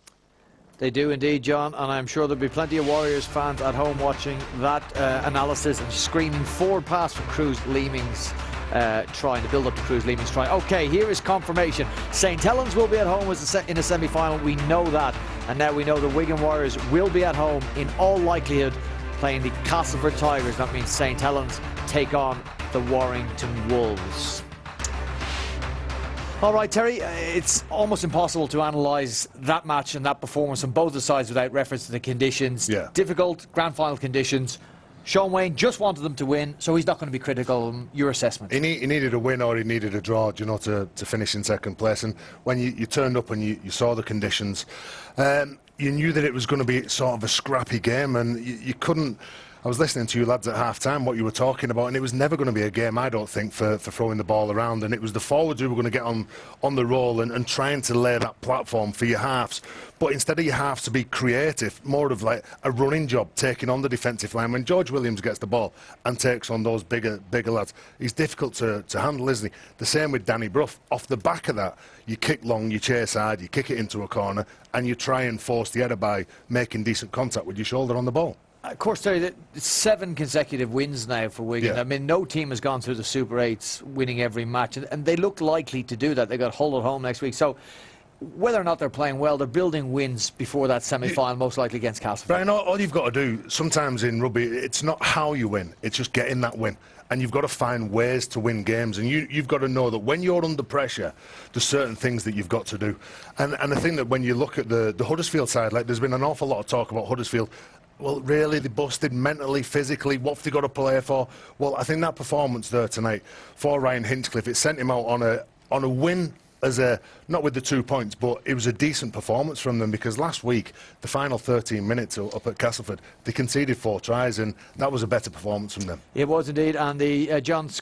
They do indeed, John, and I'm sure there'll be plenty of Warriors fans at home watching that analysis and screaming forward pass for Cruz Lehman's try, the build-up to Cruz Lehman's try. OK, here is confirmation. St Helens will be at home in a semi-final. We know that, and now we know the Wigan Warriors will be at home in all likelihood playing the Castleford Tigers. That means St Helens take on the Warrington Wolves. All right, Terry, it's almost impossible to analyse that match and that performance on both the sides without reference to the conditions. Yeah. Difficult grand final conditions. Sean Wayne just wanted them to win, so he's not going to be critical of your assessment. He needed a win, or he needed a draw, you know, to finish in second place. And when you turned up and you saw the conditions, you knew that it was going to be sort of a scrappy game, and you couldn't. I was listening to you lads at half-time, what you were talking about, and it was never going to be a game, I don't think, for throwing the ball around. And it was the forwards who were going to get on the roll and trying to lay that platform for your halves. But instead of your halves to be creative, more of like a running job, taking on the defensive line. When George Williams gets the ball and takes on those bigger lads, he's difficult to handle, isn't he? The same with Danny Brough. Off the back of that, you kick long, you chase hard, you kick it into a corner, and you try and force the header by making decent contact with your shoulder on the ball. Of course, Terry, 7 consecutive wins now for Wigan. Yeah. I mean, no team has gone through the Super 8s winning every match, and they look likely to do that. They've got Hull at home next week. So whether or not they're playing well, they're building wins before that semi-final, most likely against Castleford. Brian, all you've got to do, sometimes in rugby, it's not how you win, it's just getting that win. And you've got to find ways to win games, and you've got to know that when you're under pressure, there's certain things that you've got to do. And I think that when you look at the Huddersfield side, like, there's been an awful lot of talk about Huddersfield. Well, really, they busted mentally, physically. What have they got to play for? Well, I think that performance there tonight for Ryan Hinchcliffe, it sent him out on a win, as not with the 2 points, but it was a decent performance from them, because last week, the final 13 minutes up at Castleford, they conceded 4 tries, and that was a better performance from them. It was indeed, and the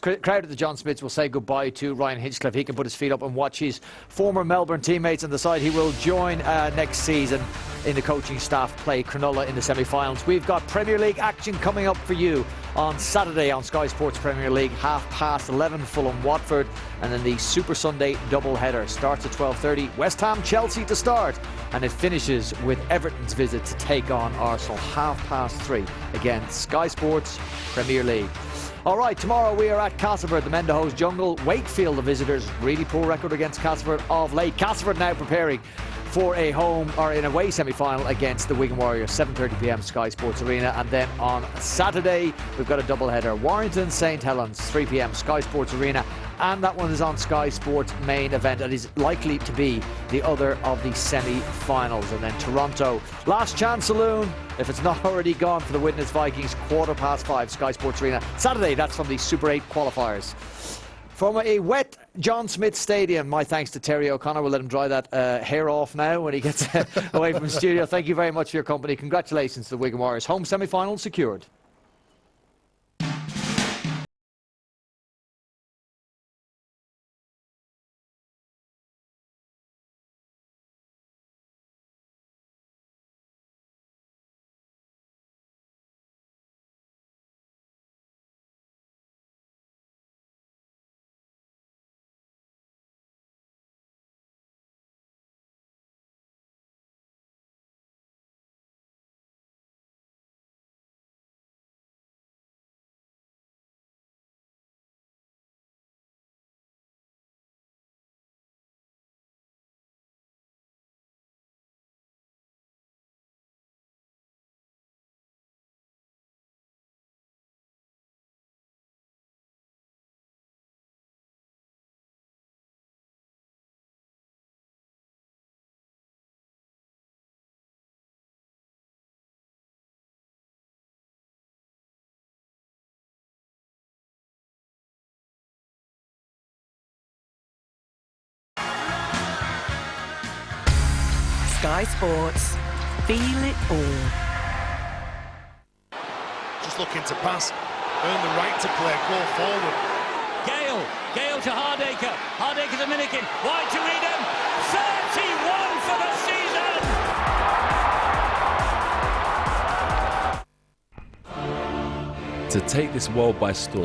crowd at the John Smiths will say goodbye to Ryan Hinchcliffe. He can put his feet up and watch his former Melbourne teammates on the side. He will join next season in the coaching staff play Cronulla in the semi-finals. We've got Premier League action coming up for you on Saturday on Sky Sports Premier League, 11:30 Fulham Watford, and then the Super Sunday double header starts at 12:30. West Ham Chelsea to start, and it finishes with Everton's visit to take on Arsenal 3:30 against Sky Sports Premier League. All right, tomorrow we are at Castleford, the Mendehoes Jungle. Wakefield, the visitors, really poor record against Castleford of late. Castleford now preparing for a home or an away semi-final against the Wigan Warriors, 7:30 p.m. Sky Sports Arena. And then on Saturday we've got a double header, Warrington St Helens, 3 p.m. Sky Sports Arena, and that one is on Sky Sports main event. It is likely to be the other of the semi-finals. And then Toronto Last Chance Saloon, if it's not already gone, for the Widnes Vikings, 5:15 Sky Sports Arena Saturday. That's from the Super 8 qualifiers. From a wet John Smith Stadium, my thanks to Terry O'Connor. We'll let him dry that hair off now when he gets away from the studio. Thank you very much for your company. Congratulations to the Wigan Warriors. Home semi-final secured. Sky Sports. Feel it all. Just looking to pass, earn the right to play, go forward. Gale to Hardacre. Hardaker to Minikin. Wide to Reedham. 31 for the season. To take this world by storm,